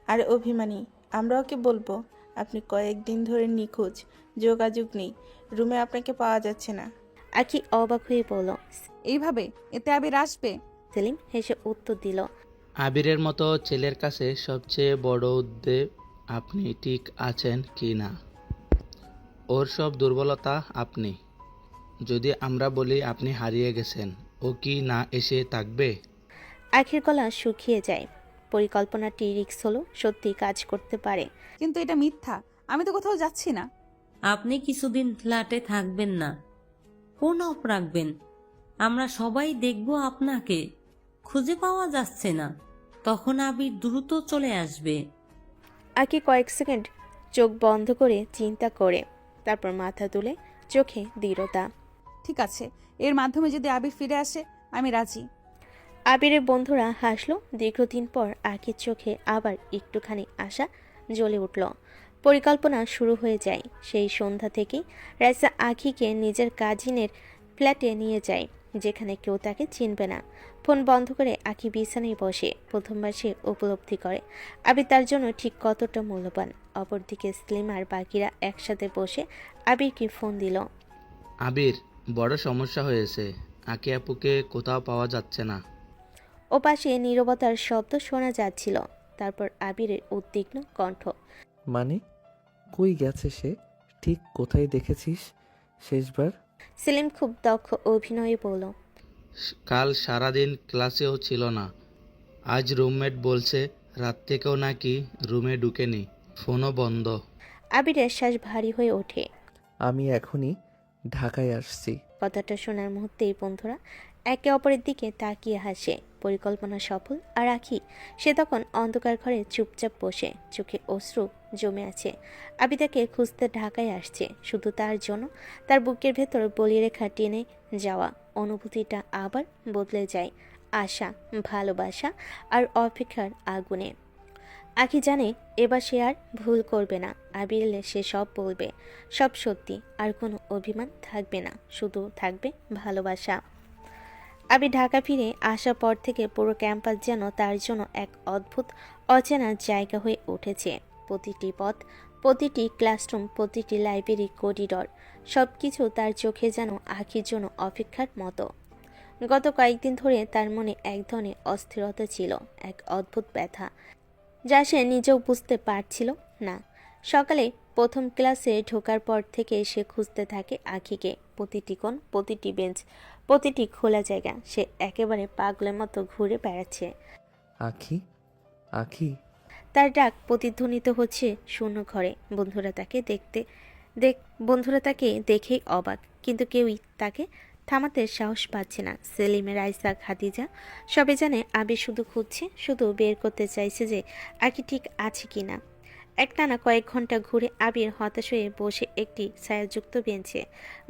আর অভিমানী। আমরা ওকে বলবো আপনি কয়েকদিন ধরে নিখোঁজ, যোগাযোগ নেই, রুমে আপনাকে পাওয়া যাচ্ছে না। আখি অবাক হয়ে বলল, এইভাবে এতে আবির আসবে? সেলিম হেসে উত্তর দিল, আবিরের মতো ছেলের কাছে সবচেয়ে বড় উদ্বেগ আপনি ঠিক আছেন কি না। ওর সব দুর্বলতা আপনি। যদি আমরা বলি আপনি হারিয়ে গেছেন, ও কি না এসে থাকবে? আখির গলা শুকিয়ে যায়। পরিকল্পনাটি রিস্ক হলো, সত্যি কাজ করতে পারে, কিন্তু এটা মিথ্যা। আমি তো কোথাও যাচ্ছি না। আপনি কিছুদিন ফ্ল্যাটে থাকবেন না, ফোন অফ রাখবেন। আমরা সবাই দেখব আপনাকে। খুঁজে পাওয়া যাচ্ছে না, তখন আবির দ্রুত চলে আসবে। আখি কয়েক সেকেন্ড চোখ বন্ধ করে চিন্তা করে, তারপর মাথা তুলে চোখে দৃঢ়তা। ঠিক আছে, এর মাধ্যমে যদি আবির ফিরে আসে আমি রাজি। আবিরের বন্ধুরা হাসলো। দীর্ঘদিন পর আখির চোখে আবার একটুখানি আশা জ্বলে উঠল। পরিকল্পনা শুরু হয়ে যায়। সেই সন্ধ্যা থেকেই রাইসা আখিকে নিজের কাজিনের ফ্ল্যাটে নিয়ে যায়, যেখানে কেউ তাকে চিনবে না। ফোন বন্ধ করে আখি বিছানায় বসে। প্রথমবার সে উপলব্ধি করে আবির তার জন্য ঠিক কতটা মূল্যবান। অপরদিকে সেলিম আর বাকিরা একসাথে বসে আবিরকে ফোন দিল। আবির, বড় সমস্যা হয়েছে। আঁকি আপুকে কোথাও পাওয়া যাচ্ছে না। ওপাশে নীরবতার শব্দ শোনা যাচ্ছিল। তারপর আবিরের উদ্বিগ্ন কণ্ঠ। মানে কই গেছে সে? ঠিক কোথায় দেখেছিস শেষবার? সেলিম খুব দক্ষ অভিনয়ে বলল। কাল সারাদিন ক্লাসেও ছিল না। আজ রুমমেট বলছে রাত থেকেও নাকি রুমে ঢুকেনি, ফোনও বন্ধ। আবিরের শ্বাস ভারী হয়ে ওঠে। আমি এখনই ঢাকায় আসছি। কথাটা শোনার মুহূর্তেই বন্ধুরা একে অপরের দিকে তাকিয়ে হাসে। পরিকল্পনা সফল। আর আখি, সে তখন অন্ধকার ঘরে চুপচাপ বসে, চোখে অশ্রু জমে আছে। আবিদাকে খুঁজতে ঢাকায় আসছে শুধু তার জন্য। তার বুকের ভেতর বলিরেখা টেনে যাওয়া অনুভূতিটা আবার বদলে যায় আশা, ভালোবাসা আর অপেক্ষার আগুনে। আখি জানে এবার সে আর ভুল করবে না। আবির এলে সে সব বলবে, সব সত্যি। আর কোনো অভিমান থাকবে না, শুধু থাকবে ভালোবাসা। আবির ঢাকা ফিরে আসার পর থেকে পুরো ক্যাম্পাস যেন তার জন্য এক অদ্ভুত অচেনা জায়গা হয়ে উঠেছে। প্রতিটি পথ, প্রতিটি ক্লাসরুম, প্রতিটি লাইব্রেরি করিডর, সব কিছু তার চোখে যেন আখির জন্য অপেক্ষার মতো। গত কয়েকদিন ধরে তার মনে এক ধরনের অস্থিরতা ছিল, এক অদ্ভুত ব্যথা যা সে নিজেও বুঝতে পারছিল না। সকালে প্রথম ক্লাসে ঢোকার পর থেকে সে খুঁজতে থাকে আখিকে। প্রতিটি কোণ, প্রতিটি বেঞ্চ, প্রতিটি খোলা জায়গা সে একেবারে পাগলের মতো ঘুরে বেড়াচ্ছে। আখি, আখি। তার ডাক প্রতিধ্বনিত হচ্ছে শূন্য ঘরে। বন্ধুরা তাকে দেখেই অবাক, কিন্তু কেউই তাকে থামাতে সাহস পাচ্ছে না। সেলিম, রাইসা, খাদিজা সবে জানে আবির শুধু খুঁজছে, শুধু বের করতে চাইছে যে আখি ঠিক আছে কিনা। একটানা কয়েক ঘন্টা ঘুরে আবির হতাশ হয়ে বসে একটি ছায়াযুক্ত বেঞ্চে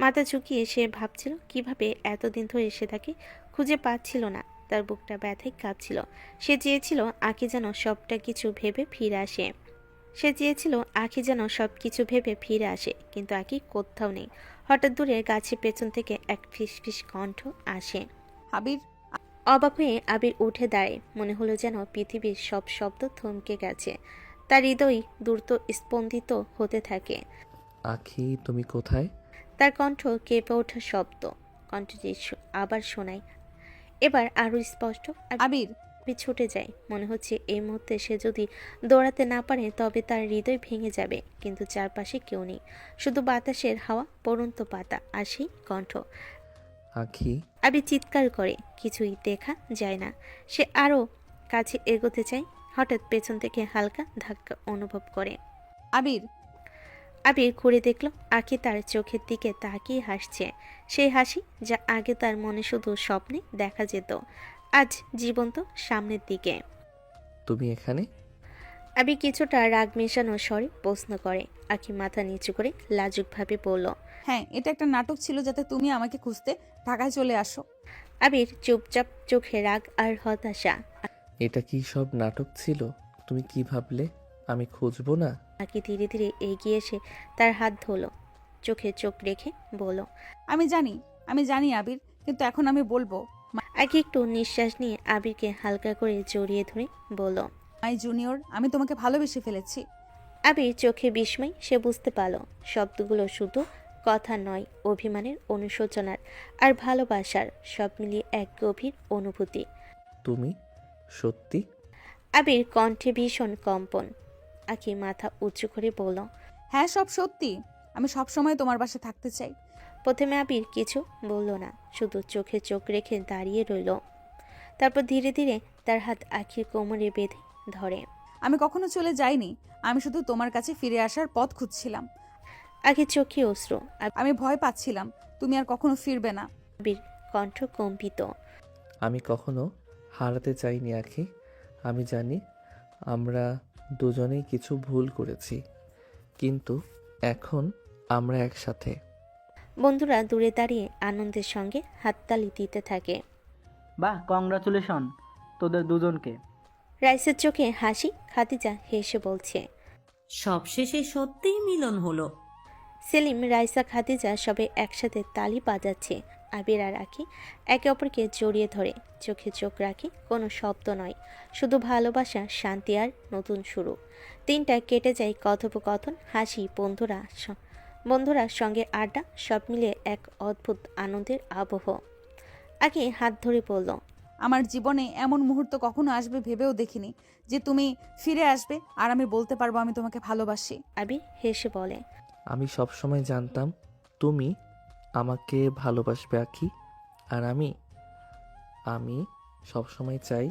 মাথা ঝুঁকিয়ে সে ভাবছিল কিভাবে এতদিন ধরে সে তাকে খুঁজে পাচ্ছিল না। তার বুকটা ব্যথায় কাঁপছিল। সে চেয়েছিল আখি যেন সবটা কিছু ভেবে ফিরে আসে, কিন্তু আখি কোথাও নেই। হঠাৎ দূরে গাছের পেছন থেকে এক ফিসফিস কণ্ঠ আসে। আবির। অবাক হয়ে আবির উঠে দাঁড়ায়। মনে হলো যেন পৃথিবীর সব শব্দ থমকে গেছে। তার হৃদয় দ্রুত স্পন্দিত হতে থাকে। আখি, তুমি কোথায়? তার কণ্ঠ কেঁপে ওঠা শব্দ কণ্ঠটি আবার শোনায়, এবার আরো স্পষ্ট। আবির। ছুটে যায়। মনে হচ্ছে এই মুহূর্তে সে যদি দৌড়াতে না পারে তবে তার হৃদয় ভেঙে যাবে। কিন্তু চারপাশে কেউ নেই, শুধু বাতাসের হাওয়া, পড়ন্ত পাতা আর সেই কণ্ঠ। আখি। আবির চিৎকার করে, কিছুই দেখা যায় না। সে আরো কাছে এগোতে চায়। হঠাৎ পেছন থেকে হালকা ধাক্কা অনুভব করে। আবির। আবির ঘুরে দেখল আখি তার চোখের দিকে তাকিয়ে হাসছে। সেই হাসি যা আগে তার মনে শুধু স্বপ্নে দেখা যেত, আজ জীবন্ত সামনের দিকে। তুমি এখানে? আবির কিছুটা রাগ মেশানো স্বরে প্রশ্ন করে। আখি মাথা নিচু করে লাজুকভাবে বলল, হ্যাঁ, এটা একটা নাটক ছিল যাতে তুমি আমাকে খুঁজতে ঢাকায় চলে আসো। আবির চুপচাপ, চোখে রাগ আর হতাশা। এটা কি সব নাটক ছিল? তুমি কি ভাবলে আমি খুঁজবো না? আখি ধীরে ধীরে এগিয়ে এসে তার হাত ধরলো, চোখে চোখ রেখে বলল, আমি জানি আবির, কিন্তু এখন আমি বলবো। আখি একটু নিঃশ্বাস নিয়ে আবিরকে হালকা করে জড়িয়ে ধরে বলল, মাই জুনিয়র, আমি তোমাকে ভালোবেসে ফেলেছি। আবির চোখে বিস্ময়। সে বুঝতে পারল শব্দগুলো শুধু কথা নয়, অভিমানের, অনুশোচনার আর ভালোবাসার সব মিলিয়ে এক গভীর অনুভূতি। তুমি সত্যি? আবির কণ্ঠে ভীষণ কম্পন। আখি মাথা উঁচু করে বলল, হ্যাঁ, সব সত্যি। আমি সব সময় তোমার বাসায় থাকতে চাই। প্রথমে আবির কিছু বলল না, শুধু চোখে চোখ রেখে দাঁড়িয়ে রইল। তারপর ধীরে ধীরে তার হাত আখির কোমরে বেঁধে ধরে। আমি কখনো চলে যাইনি, আমি শুধু তোমার কাছে ফিরে আসার পথ খুঁজছিলাম। আখির চোখে অশ্রু। আমি ভয় পাচ্ছিলাম তুমি আর কখনো ফিরবে না। আবির কণ্ঠ কম্পিত। আমি কখনো হারাতে চাইনি আখি। আমি জানি আমরা দুজনেই কিছু ভুল করেছি, কিন্তু এখন আমরা একসাথে। বন্ধুরা দূরে দাঁড়িয়ে আনন্দের সঙ্গে হাততালি দিতে থাকে। বাহ, কংগ্রাচুলেশন তোদের দুজনকে। রাইসের চোখে হাসি। খাদিজা হেসে বলছে, সবশেষে সত্যিই মিলন হলো। সেলিম, রাইসা, খাদিজা সবে একসাথে তালি বাজাচ্ছে। আবির আর আখি একে অপরকে জড়িয়ে ধরে, চোখে চোখ রাখে। কোনো শব্দ নয়, শুধু ভালোবাসা, শান্তি আর নতুন শুরু। দিনটা কেটে যায় কথোপকথন, হাসি, বন্ধুরা সঙ্গে আড্ডা, সব মিলিয়ে এক অদ্ভুত আনন্দের আবহ। আখি হাত ধরে বলল, আমার জীবনে এমন মুহূর্ত কখনো আসবে ভেবেও দেখিনি যে তুমি ফিরে আসবে আর আমি বলতে পারবো আমি তোমাকে ভালোবাসি। আবির হেসে বলে, আমি সবসময় জানতাম তুমি আমাকে ভালোবাসবে আখি। আর আমি সবসময় চাই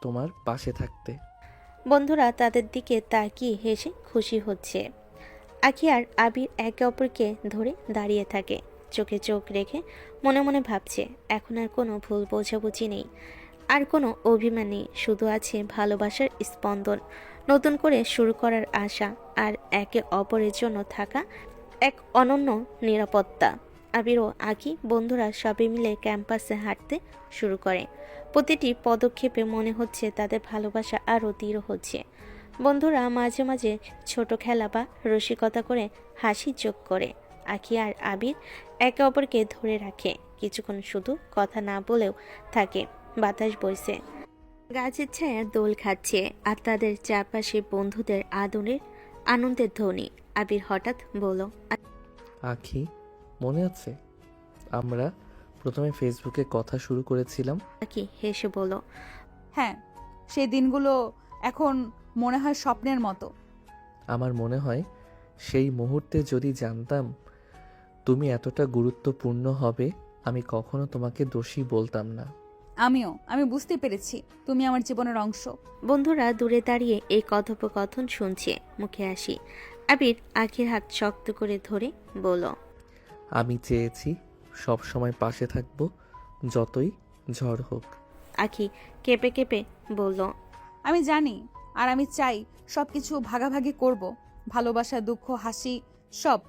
তোমার পাশে থাকতে। বন্ধুরা তাদের দিকে তাকিয়ে হেসে খুশি হচ্ছে। আখি আর আবির একে অপরকে ধরে দাঁড়িয়ে থাকে, চোখে চোখ রেখে মনে মনে ভাবছে এখন আর কোনো ভুল বোঝাবুঝি নেই, আর কোনো অভিমান নেই, শুধু আছে ভালোবাসার স্পন্দন, নতুন করে শুরু করার আশা, আর একে অপরের জন্য থাকা এক অনন্য নিরাপত্তা। আবির ও আখি বন্ধুরা সবাই মিলে ক্যাম্পাসে হাঁটতে শুরু করে। প্রতিটি পদক্ষেপে মনে হচ্ছে তাদের ভালোবাসা আরও দৃঢ় হচ্ছে। বন্ধুরা মাঝে মাঝে ছোট খেলা বা রসিকতা করে হাসি যোগ করে। আখি আর আবির একে অপরকে ধরে রাখে, কিছুক্ষণ শুধু কথা না বলেও থাকে। বাতাস বইছে, গাছের ছায়া দোল খাচ্ছে, আর তাদের চারপাশে বন্ধুদের আনন্দের ধ্বনি। আবির হঠাৎ বলল, আখি, মনে আছে আমরা প্রথমে ফেসবুকে কথা শুরু করেছিলাম? আখি হেসে বলল, হ্যাঁ, সেই দিনগুলো এখন মনে হয় স্বপ্নের মতো। আমার মনে হয় সেই মুহূর্তে যদি জানতাম তুমি এতটা গুরুত্বপূর্ণ হবে, আমি কখনো তোমাকে দোষী বলতাম না। আমি বুঝতে পেরেছি তুমি আমার জীবনের অংশ। বন্ধুরা দূরে দাঁড়িয়ে এই কথোপকথন শুনছে, মুখে হাসি। আবির আখির হাত শক্ত করে ধরে বলল, আমি চেয়েছি সব সময় পাশে থাকবো, যতই ঝড় হোক। আখি কেঁপে কেঁপে বলল, আমি জানি, আর আমি চাই সবকিছু ভাগাভাগি করব, ভালোবাসা, দুঃখ, হাসি সব।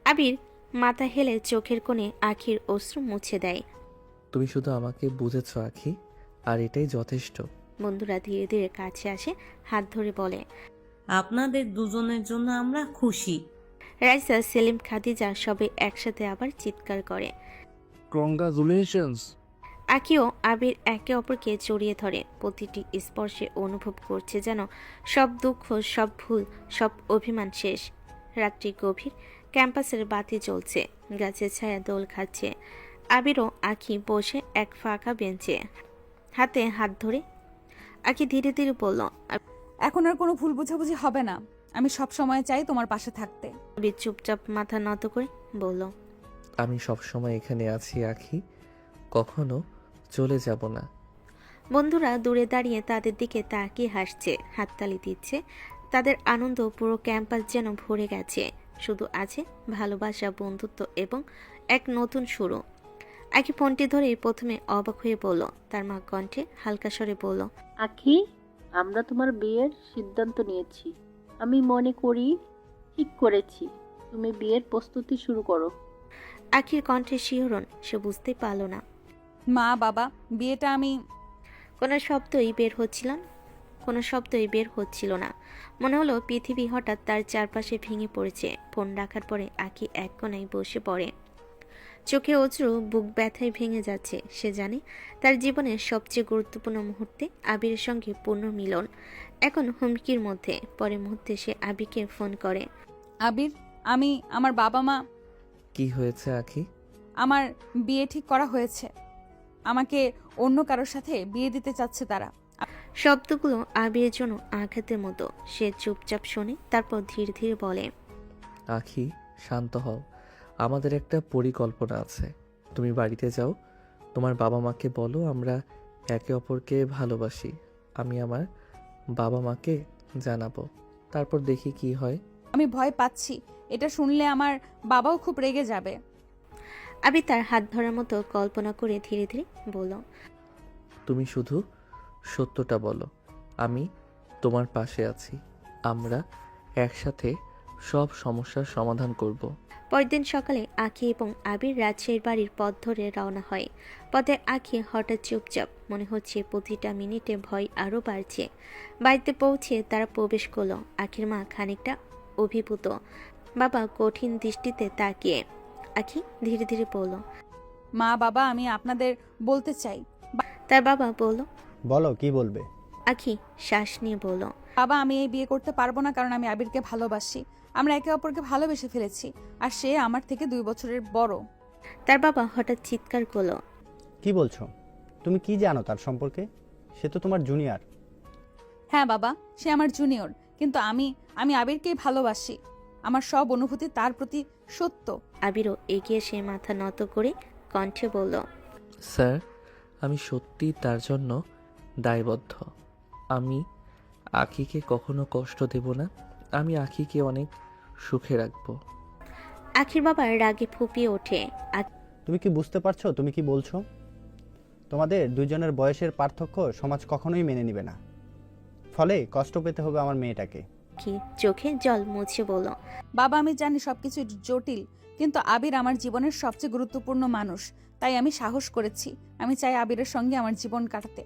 আবির মাথা হেলে চোখের কোণে আখির অশ্রু মুছে দেয়। তুমি শুধু আমাকে বুঝেছো আখি, আর এটাই যথেষ্ট। বন্ধুরা ধীরে ধীরে কাছে আসে, হাত ধরে বলে, আপনাদের দুজনের জন্য আমরা খুশি। রাইসা, সেলিম, খাদিজা সবে একসাথে আবার চিৎকার করে। কংগ্রাচুলেশনস। আখিও আবির একে অপরকে জড়িয়ে ধরে, প্রতিটি স্পর্শে অনুভব করছে যেন সব দুঃখ, সব ভুল, সব অভিমান শেষ। রাত্রি গভীর, ক্যাম্পাসের বাতি জ্বলছে, গাছের ছায়া দোল খাচ্ছে। আবিরও আখি বসে এক ফাঁকা বেঞ্চে, হাতে হাত ধরে। আখি ধীরে ধীরে বলল, এখন আর কোনো ভুল বোঝাবুঝি হবে না, আমি সব সময় চাই তোমার পাশে থাকতে। আবির চুপচাপ মাথা নত করে বলল, আমি সবসময় এখানে আছি আখি, কখনো চলে যাব না। বন্ধুরা দূরে দাঁড়িয়ে তাদের দিকে তাকিয়ে হাসছে, হাততালি দিচ্ছে। তাদের আনন্দ পুরো ক্যাম্পাস যেন ভরে গেছে, শুধু আছে ভালোবাসা, বন্ধুত্ব এবং এক নতুন শুরু। আখি ফোনটি ধরে প্রথমে অবাক হয়ে বলল, তার মা কণ্ঠে হালকা স্বরে বলল, আখি, আমরা তোমার বিয়ের সিদ্ধান্ত নিয়েছি। আমি মনে করি ঠিক করেছি, তুমি বিয়ের প্রস্তুতি শুরু করো। আখির কণ্ঠে শিহরণ, সে বুঝতে পারল না। মা, বাবা, বিয়েটা আমি। কোনো শব্দই বের হচ্ছিল না। মনে হলো পৃথিবী হঠাৎ তার চারপাশে ভেঙে পড়েছে। ফোন রাখার পরে আখি এক কোণায় বসে পড়ে, চোখে অশ্রু, বুক ব্যথায় ভেঙে যাচ্ছে। সে জানে তার জীবনের সবচেয়ে গুরুত্বপূর্ণ মুহূর্তে আবিরের সঙ্গে পুনর্মিলন এখন হুমকির মধ্যে। পরের মুহূর্তে সে আবিরকে ফোন করে। আবির, আমার বাবা মা। কি হয়েছে আখি? আমার বিয়ে ঠিক করা হয়েছে, আমাকে অন্য কারোর সাথে বিয়ে দিতে চাচ্ছে তারা। শব্দগুলো আবিরের জন্য আঘাতের মতো। সে চুপচাপ শোনে, তারপর ধীরে ধীরে বলে, আখি, শান্ত হও, আমাদের একটা পরিকল্পনা আছে। তুমি বাড়িতে যাও, তোমার বাবা মাকে বলো আমরা একে অপরকে ভালোবাসি। আমি আমার বাবা মাকে জানাবো, তারপর দেখি কি হয়। আমি ভয় পাচ্ছি, এটা শুনলে আমার বাবাও খুব রেগে যাবে। আবির তার হাত ধরার মতো কল্পনা করে ধীরে ধীরে বলল, তুমি শুধু সত্যটা বলো, আমি তোমার পাশে আছি। আমরা একসাথে সব সমস্যার সমাধান করব। পরদিন সকালে আখি এবং আবির রাজশাহীর বাড়ির পথ ধরে রওনা হয়। পথে আখি হঠাৎ চুপচাপ, মনে হচ্ছে প্রতিটা মিনিটে ভয় আরও বাড়ছে। বাড়িতে পৌঁছে তারা প্রবেশ করলো। আখির মা খানিকটা অভিভূত, বাবা কঠিন দৃষ্টিতে তাকিয়ে। আখি ধীরে ধীরে বলল, মা, বাবা, আমি আপনাদের বলতে চাই। তার বাবা বলল, বলো, কি বলবে? আখি শ্বাস নিয়ে বলল, বাবা, আমি এই বিয়ে করতে পারবো না, কারণ আমি আবিরকে ভালোবাসি। আমরা একে অপরকে ভালোবেসে ফেলেছি, আর সে আমার থেকে 2 বছরের বড়। তার বাবা হঠাৎ চিৎকার করলো, কি বলছো? তুমি কি জানো তার সম্পর্কে? সে তো তোমার জুনিয়র। হ্যাঁ বাবা, সে আমার জুনিয়র, কিন্তু আমি আমি আবিরকেই ভালোবাসি। আমার সব অনুভূতি তার প্রতি সত্য। আবিরও এগিয়ে সে মাথা নত করে কণ্ঠে বলল, স্যার, আমি সত্যি তার জন্য দায়বদ্ধ। আমি আখিকে কখনো কষ্ট দেব না। আমি আখিকে অনেক সুখে রাখবো। আখির বাবা রাগে ফুপিয়ে ওঠে। তুমি কি বুঝতে পারছো তুমি কি বলছো? তোমাদের দুইজনের বয়সের পার্থক্য সমাজ কখনোই মেনে নেবে না। ফলে কষ্ট পেতে হবে আমার মেয়েটাকে। কি চোখে জল মুছে বলল, বাবা, আমি জানি সবকিছু জটিল, কিন্তু আবির আমার জীবনের সবচেয়ে গুরুত্বপূর্ণ মানুষ। তাই আমি সাহস করেছি। আমি চাই আবিরের সঙ্গে আমার জীবন কাটাতে।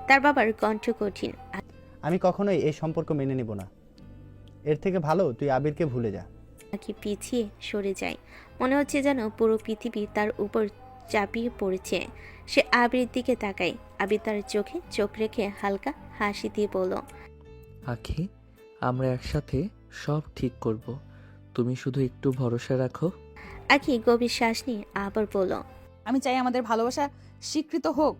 তার বাবার কণ্ঠ কঠিন। আমি কখনোই এই সম্পর্ক মেনে নেব না। এর থেকে ভালো তুই আবিরকে ভুলে যা। আখি পিছিয়ে সরে যায়। মনে হচ্ছে যেন পুরো পৃথিবী তার উপর চাপিয়ে পড়েছে। সে আবিরের দিকে তাকায়। আবির তার চোখে চোখ রেখে হালকা হাসি দিয়ে বলল, আখি, আমরা একসাথে সব ঠিক করব। তুমি শুধু একটু ভরসা রাখো। আখি গভীর শ্বাস নিয়ে আবার বলল, আমি চাই আমাদের ভালোবাসা স্বীকৃত হোক।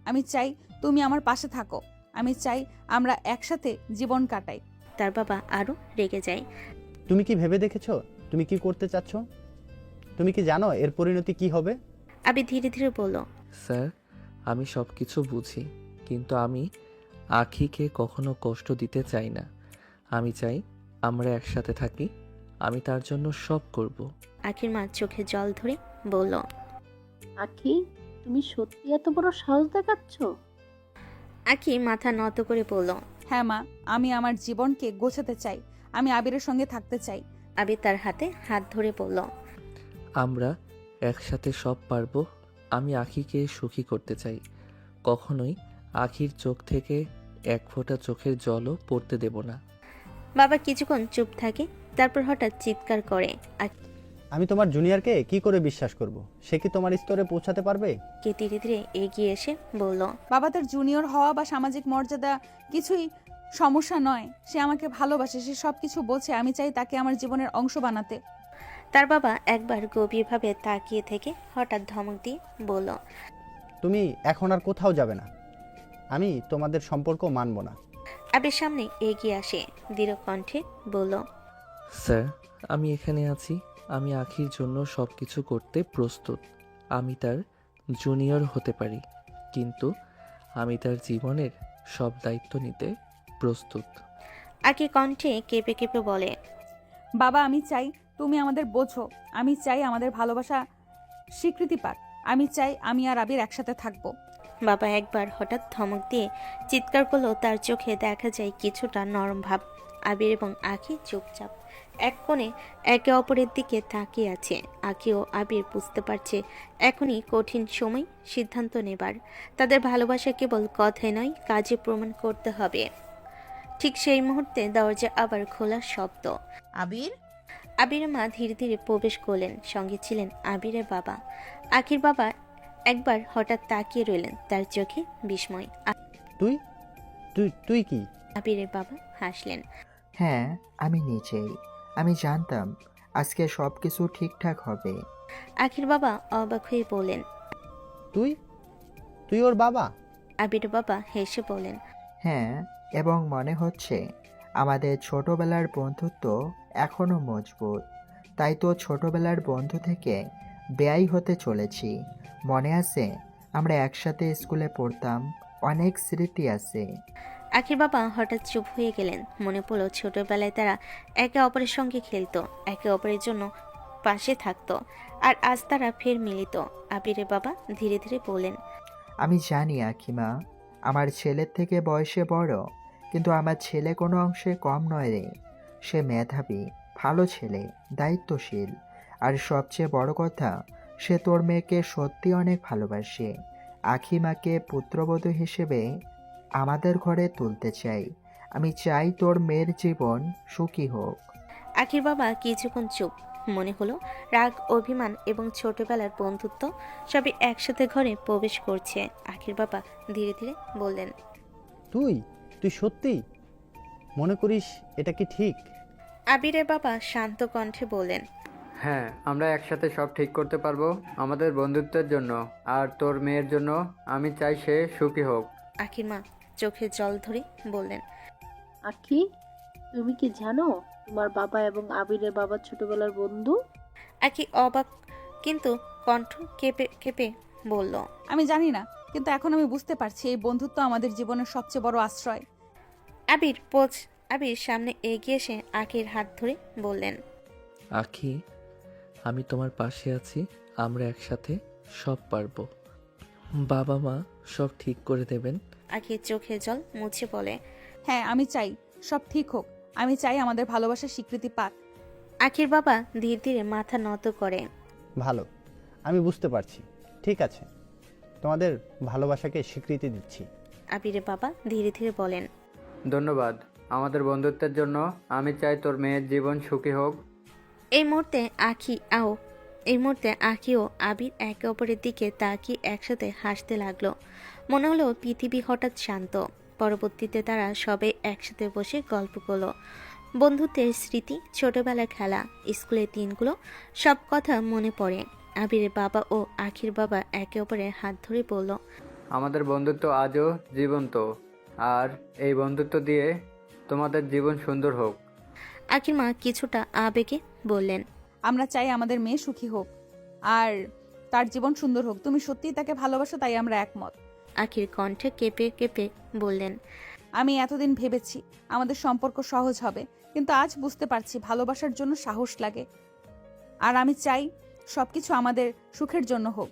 আমি চাই তুমি আমার পাশে থাকো। আমি চাই আমরা একসাথে জীবন কাটাই। তার বাবা আরো রেগে যায়। তুমি কি ভেবে দেখেছো তুমি কি করতে চাচ্ছ? তুমি কি জানো এর পরিণতি কি হবে? আবির ধীরে ধীরে বলল, স্যার, আমি সব কিছু বুঝি, কিন্তু আমি আখিকে কখনো কষ্ট দিতে চাই না। আমি চাই আমরা একসাথে থাকি। আমি তার জন্য সব করব। আখির মা চোখে জল ধরে বলল, আখি, তুমি সত্যি এত বড় সাহস দেখাচ্ছ? আখি মাথা নত করে বলল, হ্যাঁ মা, আমি আমার জীবনকে গোছাতে চাই। আমি আবিরের সঙ্গে থাকতে চাই। আবির তার হাতে হাত ধরে বলল, আমরা একসাথে সব পারবো। আমি আখিকে সুখী করতে চাই। কখনোই আখির চোখ থেকে এক ফোঁটা চোখের জলও পড়তে দেব না। বাবা কিছুক্ষণ চুপ থাকে, তারপর হঠাৎ চিৎকার করে। আমি তোমার জুনিয়রকে কি করে বিশ্বাস করব? সে কি তোমার স্তরে পৌঁছাতে পারবে? কে ধীরে ধীরে এগিয়ে এসে বলল, বাবা, তার জুনিয়র হওয়া বা সামাজিক মর্যাদা কিছুই সমস্যা নয়। সে আমাকে ভালোবাসে, সে সবকিছু বোঝে। আমি চাই তাকে আমার জীবনের অংশ বানাতে। তার বাবা একবার গভীরভাবে তাকিয়ে থেকে হঠাৎ ধমক দিয়ে বলল, তুমি এখন আর কোথাও যাবে না। আমি তোমাদের সম্পর্ক মানব না। আবির সামনে এগিয়ে আসে, দৃঢ় কণ্ঠে বলল, স্যার, আমি এখানে আছি। আমি আখির জন্য সব কিছু করতে প্রস্তুত। আমি তার জুনিয়র হতে পারি, কিন্তু আমি তার জীবনের সব দায়িত্ব নিতে প্রস্তুত। আখি কণ্ঠে কেঁপে কেঁপে বলে, বাবা, আমি চাই তুমি আমাদের বোঝো। আমি চাই আমাদের ভালোবাসা স্বীকৃতি পাক। আমি চাই আমি আর আবির একসাথে থাকবো। বাবা একবার হঠাৎ ধমক দিয়ে চিৎকার করলো। তার চোখে দেখা যায় কিছুটা নরম ভাব। আবির এবং আখি চুপচাপ এক কোণে একে অপরের দিকে তাকিয়ে আছে। আখি ও আবির বুঝতে পারছে এখনই কঠিন সময় সিদ্ধান্ত নেবার। তাদের ভালোবাসা কেবল কথায় নয়, কাজে প্রমাণ করতে হবে। ঠিক সেই মুহূর্তে দরজা আবার খোলার শব্দ। আবির? আবিরের মা ধীরে ধীরে প্রবেশ করলেন। সঙ্গে ছিলেন আবিরের বাবা। আখির বাবা একবার হঠাৎ তাকিয়ে রইলেন, তার চোখে বিস্ময়। তুই তুই তুই কি? আবিরের বাবা হাসলেন। হ্যাঁ, আমি নিজেই। আমি জানতাম আজকে সব কিছু ঠিকঠাক হবে। আখির বাবা অবাক হয়ে বললেন, তুই তুই ওর বাবা? আবিরের বাবা হেসে বলেন, হ্যাঁ, এবং মনে হচ্ছে আমাদের ছোটবেলার বন্ধুত্ব এখনো মজবুত। তাই তো ছোটবেলার বন্ধু থেকে বেয়াই হতে চলেছি। মনে আছে আমরা একসাথে স্কুলে পড়তাম, অনেক স্মৃতি আছে। আখির বাবা হঠাৎ চুপ হয়ে গেলেন। মনে পড়ল ছোটবেলায় তারা একে অপরের সঙ্গে খেলতো, একে অপরের জন্য পাশে থাকতো, আর আজ তারা ফের মিলিত। আবিরের বাবা ধীরে ধীরে বললেন, আমি জানি আখিমা, আমার ছেলের থেকে বয়সে বড়, কিন্তু আমার ছেলে কোনো অংশে কম নয় রে। সে মেধাবী, ভালো ছেলে, দায়িত্বশীল, আর সবচেয়ে বড় কথা, সে তোর মেয়েকে সত্যি অনেক ভালোবাসে। আখিমাকে পুত্রবধূ হিসেবে আমাদের ঘরে তুলতে চাই। আমি চাই তোর মেয়ের জীবন সুখী হোক। আখির বাবা কিছুক্ষণ চুপ। মনে হলো রাগ, অভিমান এবং ছোটবেলার বন্ধুত্ব সবই একসাথে ঘরে প্রবেশ করছে। আখির বাবা ধীরে ধীরে বললেন, তুই তুই সত্যি মনে করিস এটা কি ঠিক? আবিরের বাবা শান্ত কণ্ঠে বললেন, হ্যাঁ, আমরা একসাথে সব ঠিক করতে পারবো আমাদের বন্ধুত্বের জন্য। আর তোর মেয়ের জন্য আমি চাই সে সুখী হোক। আখির মা চোখে জল ধরে বললেন, আখি, তুমি কি জানো তোমার বাবা এবং আবিরের বাবা ছোটবেলার বন্ধু? আখি অবাক কিন্তু কণ্ঠ কেঁপে কেঁপে বলল, আমি জানি না, কিন্তু এখন আমি বুঝতে পারছি এই বন্ধুত্ব আমাদের জীবনের সবচেয়ে বড় আশ্রয়। আবির সামনে এগিয়ে এসে আখির হাত ধরে বললেন, আখি, আমি তোমার পাশে আছি। আমরা একসাথে সব পারবো। বাবা মা সব ঠিক করে দেবেন। আখির চোখে জল মুছে বলে, হ্যাঁ, আমি চাই সব ঠিক হোক। আমি চাই আমাদের ভালোবাসার স্বীকৃতি পাক। আখির বাবা ধীরে ধীরে মাথা নত করে, ভালো, আমি বুঝতে পারছি। ঠিক আছে, তোমাদের ভালোবাসাকে স্বীকৃতি দিচ্ছি। আবিরের বাবা ধীরে ধীরে বলেন, ধন্যবাদ আমাদের বন্ধুত্বের জন্য। আমি চাই তোর মেয়ের জীবন সুখী হোক। এই মুহূর্তে আখি ও আবির একে অপরের দিকে তাকিয়ে একসাথে হাসতে লাগলো। মনে হলো পৃথিবী হঠাৎ শান্ত। পরবর্তীতে তারা সবে একসাথে বসে গল্প করলো। বন্ধুত্বের স্মৃতি, ছোটবেলার খেলা, স্কুলের দিনগুলো, সব কথা মনে পড়ে। আবিরের বাবা ও আখির বাবা একে অপরের হাত ধরে বলল, আমাদের বন্ধুত্ব আজও জীবন্ত, আর এই বন্ধুত্ব দিয়ে তোমাদের জীবন সুন্দর হোক। আখির মা কিছুটা আবেগে বললেন, আমরা চাই আমাদের মেয়ে সুখী হোক আর তার জীবন সুন্দর হোক। তুমি সত্যিই তাকে ভালোবাসো, তাই আমরা একমত। আখির কণ্ঠে কেঁপে কেঁপে বললেন, আমি এতদিন ভেবেছি আমাদের সম্পর্ক সহজ হবে, কিন্তু আজ বুঝতে পারছি ভালোবাসার জন্য সাহস লাগে। আর আমি চাই সবকিছু আমাদের সুখের জন্য হোক।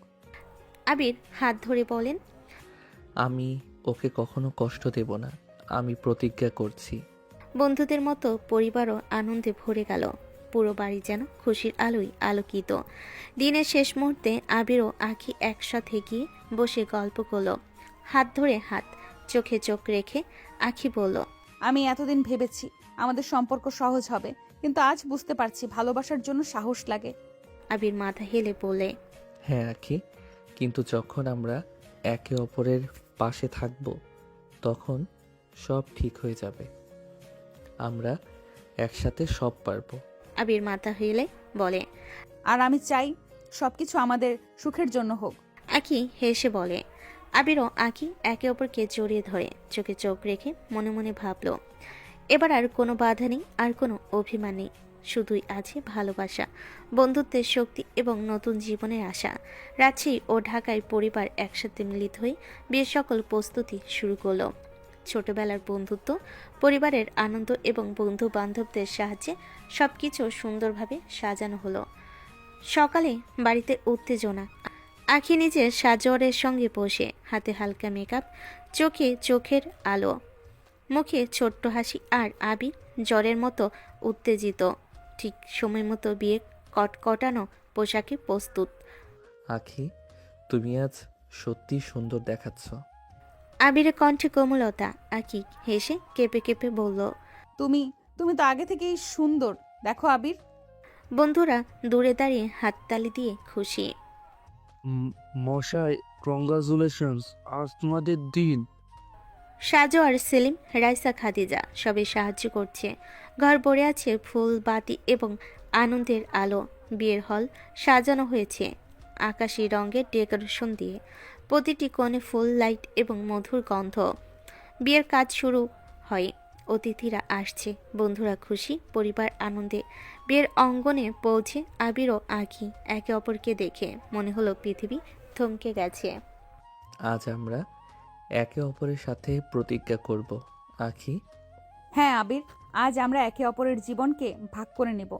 আবির হাত ধরে বলেন, আমি ওকে কখনো কষ্ট দেব না। আমি প্রতিজ্ঞা করছি। বন্ধুদের মতো পরিবারও আনন্দে ভরে গেল। পুরো বাড়ি যেন খুশির আলোয় আলোকিত। দিনের শেষ মুহূর্তে আবির ও আখি একসাথে গিয়ে বসে গল্প করলো, হাত ধরে হাত, চোখে চোখ রেখে। আখি বলল, আমি এতদিন ভেবেছি আমাদের সম্পর্ক সহজ হবে, কিন্তু আজ বুঝতে পারছি ভালোবাসার জন্য সাহস লাগে। আবির মাথা হেলে বলে, হ্যাঁ আখি, কিন্তু যখন আমরা একে অপরের পাশে থাকব তখন সব ঠিক হয়ে যাবে। আমরা একসাথে সব পারবো। আবির মাথা হেলে বলে, আর আমি চাই সবকিছু আমাদের সুখের জন্য হোক। আখি হেসে বলে। আবির ও আখি একে অপরকে জড়িয়ে ধরে চোখে চোখ রেখে মনে মনে ভাবল, এবার আর কোনো বাধা নেই, আর কোনো অভিমান নেই, শুধুই আছে ভালোবাসা, বন্ধুত্বের শক্তি এবং নতুন জীবনের আশা। রাজশাহী ও ঢাকায় পরিবার একসাথে মিলিত হয়ে বিয়ের সকল প্রস্তুতি শুরু করলো। ছোটবেলার বন্ধুত্ব, পরিবারের আনন্দ এবং বন্ধু বান্ধবদের সাহায্যে সবকিছু সুন্দরভাবে সাজানো হলো। সকালে বাড়িতে উত্তেজনা। আখি নিজের সাজোয়ারের সঙ্গে বসে, হাতে হালকা মেকআপ, চোখে চোখের আলো, মুখে ছোট্ট হাসি। আর আবির জ্বরের মতো উত্তেজিত, ঠিক সময় মতো বিয়ে কটকটানো পোশাকে প্রস্তুত। আখি, তুমি আজ সত্যি সুন্দর দেখাচ্ছ। আবিরের কণ্ঠে কোমলতা। আখি হেসে কেঁপে কেঁপে বলল, তুমি তুমি তো আগে থেকেই সুন্দর, দেখো আবির। বন্ধুরা দূরে দাঁড়িয়ে হাততালি দিয়ে খুশি। মশাই, কংগ্রাচুলেশনস, আজ তোমাদের দিন। সাজু আর সেলিম, রাইসা, খাদিজা সবে সাহায্য করছে। ঘর ভরে আছে ফুল, বাতি এবং আনন্দের আলো। বিয়ের হল সাজানো হয়েছে আকাশি রঙের ডেকোরেশন দিয়ে, প্রতিটি কোণে ফুল, লাইট এবং মধুর গন্ধ। বিয়ের কাজ শুরু হয়। অতিথিরা আসছে, বন্ধুরা খুশি, পরিবার আনন্দে। বিয়ের অঙ্গনে পৌঁছে আবির ও আখি একে অপরকে দেখে মনে হলো পৃথিবী থমকে গেছে। আজ আমরা একে অপরের সাথে প্রতিজ্ঞা করব আখি। হ্যাঁ আবির, আজ আমরা একে অপরের জীবনকে ভাগ করে নেব।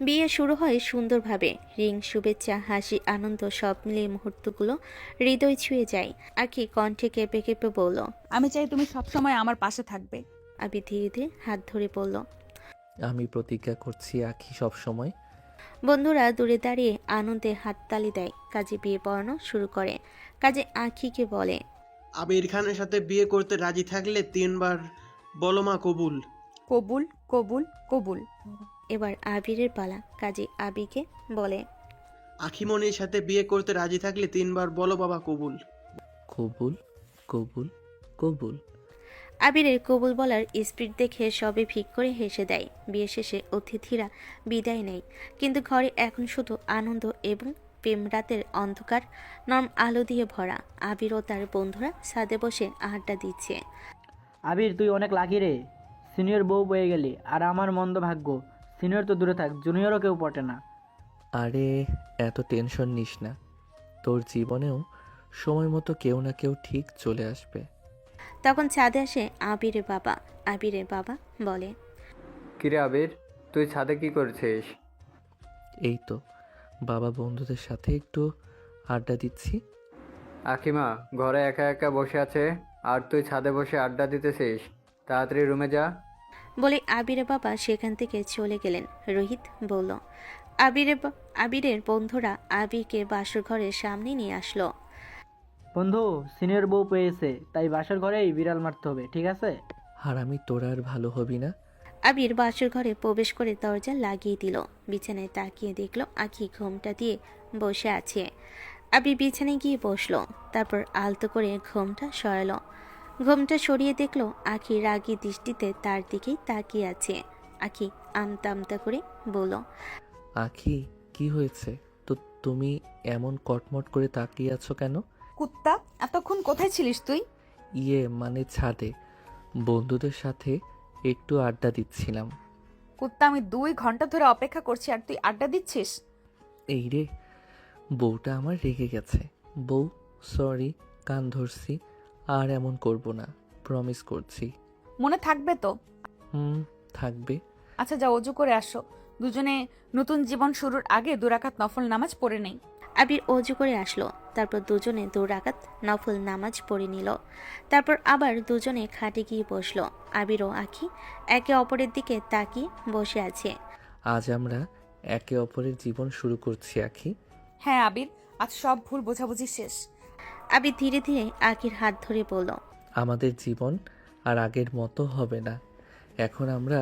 বিয়ে শুরু হয় সুন্দরভাবে। রিং, শুভেচ্ছা, হাসি, আনন্দ সব মিলিয়ে মুহূর্তগুলো হৃদয় ছুঁয়ে যায়। আখি কণ্ঠে কেঁপে কেঁপে বলল, আমি চাই তুমি সবসময় আমার পাশে থাকবে। আবির ধীরে ধীরে হাত ধরে বলল, আমি প্রতিজ্ঞা করছি আখি, সব সময়। বন্ধুরা দূরে দাঁড়িয়ে আনন্দে হাততালি দেয়। কাজে বিয়ে পড়ানো শুরু করে। কাজে আখিকে বলে, আবির খানের সাথে বিয়ে করতে রাজি থাকলে 3 বার বলো মা কবুল। কবুল, কবুল, কবুল। এবার আবিরের পালা। কাজে আবিকে বলে, আখিমনির সাথে বিয়ে করতে রাজি থাকলে 3 বার বলো বাবা কবুল। কবুল, কবুল, কবুল। আবিরের কবুল বলার স্পিড দেখে সবে ফিক করে হেসে দেয়। বিয়ে শেষে অতিথিরা বিদায় নেয়, কিন্তু ঘরে এখন শুধু আনন্দ এবং প্রেম। রাতের অন্ধকার নরম আলো দিয়ে ভরা। আবির ও তার বন্ধুরা ছাদে বসে আড্ডা দিচ্ছে। আবির, তুই অনেক লাকি রে, সিনিয়র বউ পেয়ে গেলি। আর আমার মন্দ ভাগ্য, সিনিয়র তো দূরে থাক, জুনিয়রও কেউ পটে না। আরে এত টেনশন নিস না, তোর জীবনেও সময় মতো কেউ না কেউ ঠিক চলে আসবে। তখন ছাদে আসে আবিরের বাবা। আবিরের বাবা বলে, কিরে আবির, তুই ছাদে কি করছিস? এই তো বাবা, বন্ধুদের সাথে একটু আড্ডা দিচ্ছি। আখিমা ঘরে একা একা বসে আছে, আর তুই ছাদে বসে আড্ডা দিতেছিস? তাড়াতাড়ি রুমে যা। বলে আবিরের বাবা সেখান থেকে চলে গেলেন। রোহিত বলল, আবিরের বন্ধুরা আবিরকে বাসর ঘরের সামনে নিয়ে আসলো। বন্ধু, সিনিয়র বউ পেয়েছে, তাই বাসার ঘরেই বিড়াল মারতে হবে, ঠিক আছে? আর আমি তোরা আর ভালো হবি না। আবির বাসর ঘরে প্রবেশ করে দরজা লাগিয়ে দিল। বিছানায় তাকিয়ে দেখলো আখি ঘোমটা দিয়ে বসে আছে। আবির বিছানায় গিয়ে বসলো, তারপর আলতো করে ঘোমটা সরালো। ঘোমটা সরিয়ে দেখলো আখি রাগী দৃষ্টিতে তার দিকেই তাকিয়ে আছে। আখি আমতা আমতা করে বলল, আখি কি হয়েছে তো, তুমি এমন কটমট করে তাকিয়ে আছো কেন? কুত্তা, এতক্ষণ কোথায় ছিলিস তুই? মানে ছাদে বন্ধুদের সাথে একটু আড্ডা দিচ্ছিলাম। কুত্তা, আমি 2 ঘন্টা ধরে অপেক্ষা করছি আর তুই আড্ডা দিচ্ছিস? এই রে, বউটা আমার রেগে গেছে। বউ সরি, কান ধরছি, আর এমন করব না, প্রমিস করছি। মনে থাকবে তো? থাকবে। আচ্ছা যা, অজু করে আসো। দুজনে নতুন জীবন শুরুর আগে 2 রাকাত নফল নামাজ পড়ে নেই। আবির অজু করে আসলো, তারপর দুজনে 2 রাকাত নফল নামাজ পড়ে নিল। তারপর আবার দুজনে খাটে গিয়ে বসলো। আবির ও আখি একে অপরের দিকে তাকিয়ে বসে আছে। আজ আমরা একে অপরের জীবন শুরু করছি আখি। হ্যাঁ আবির, আজ সব ভুল বোঝাবুঝি শেষ। আবির ধীরে ধীরে আখির হাত ধরে বলল, আমাদের জীবন আর আগের মতো হবে না, এখন আমরা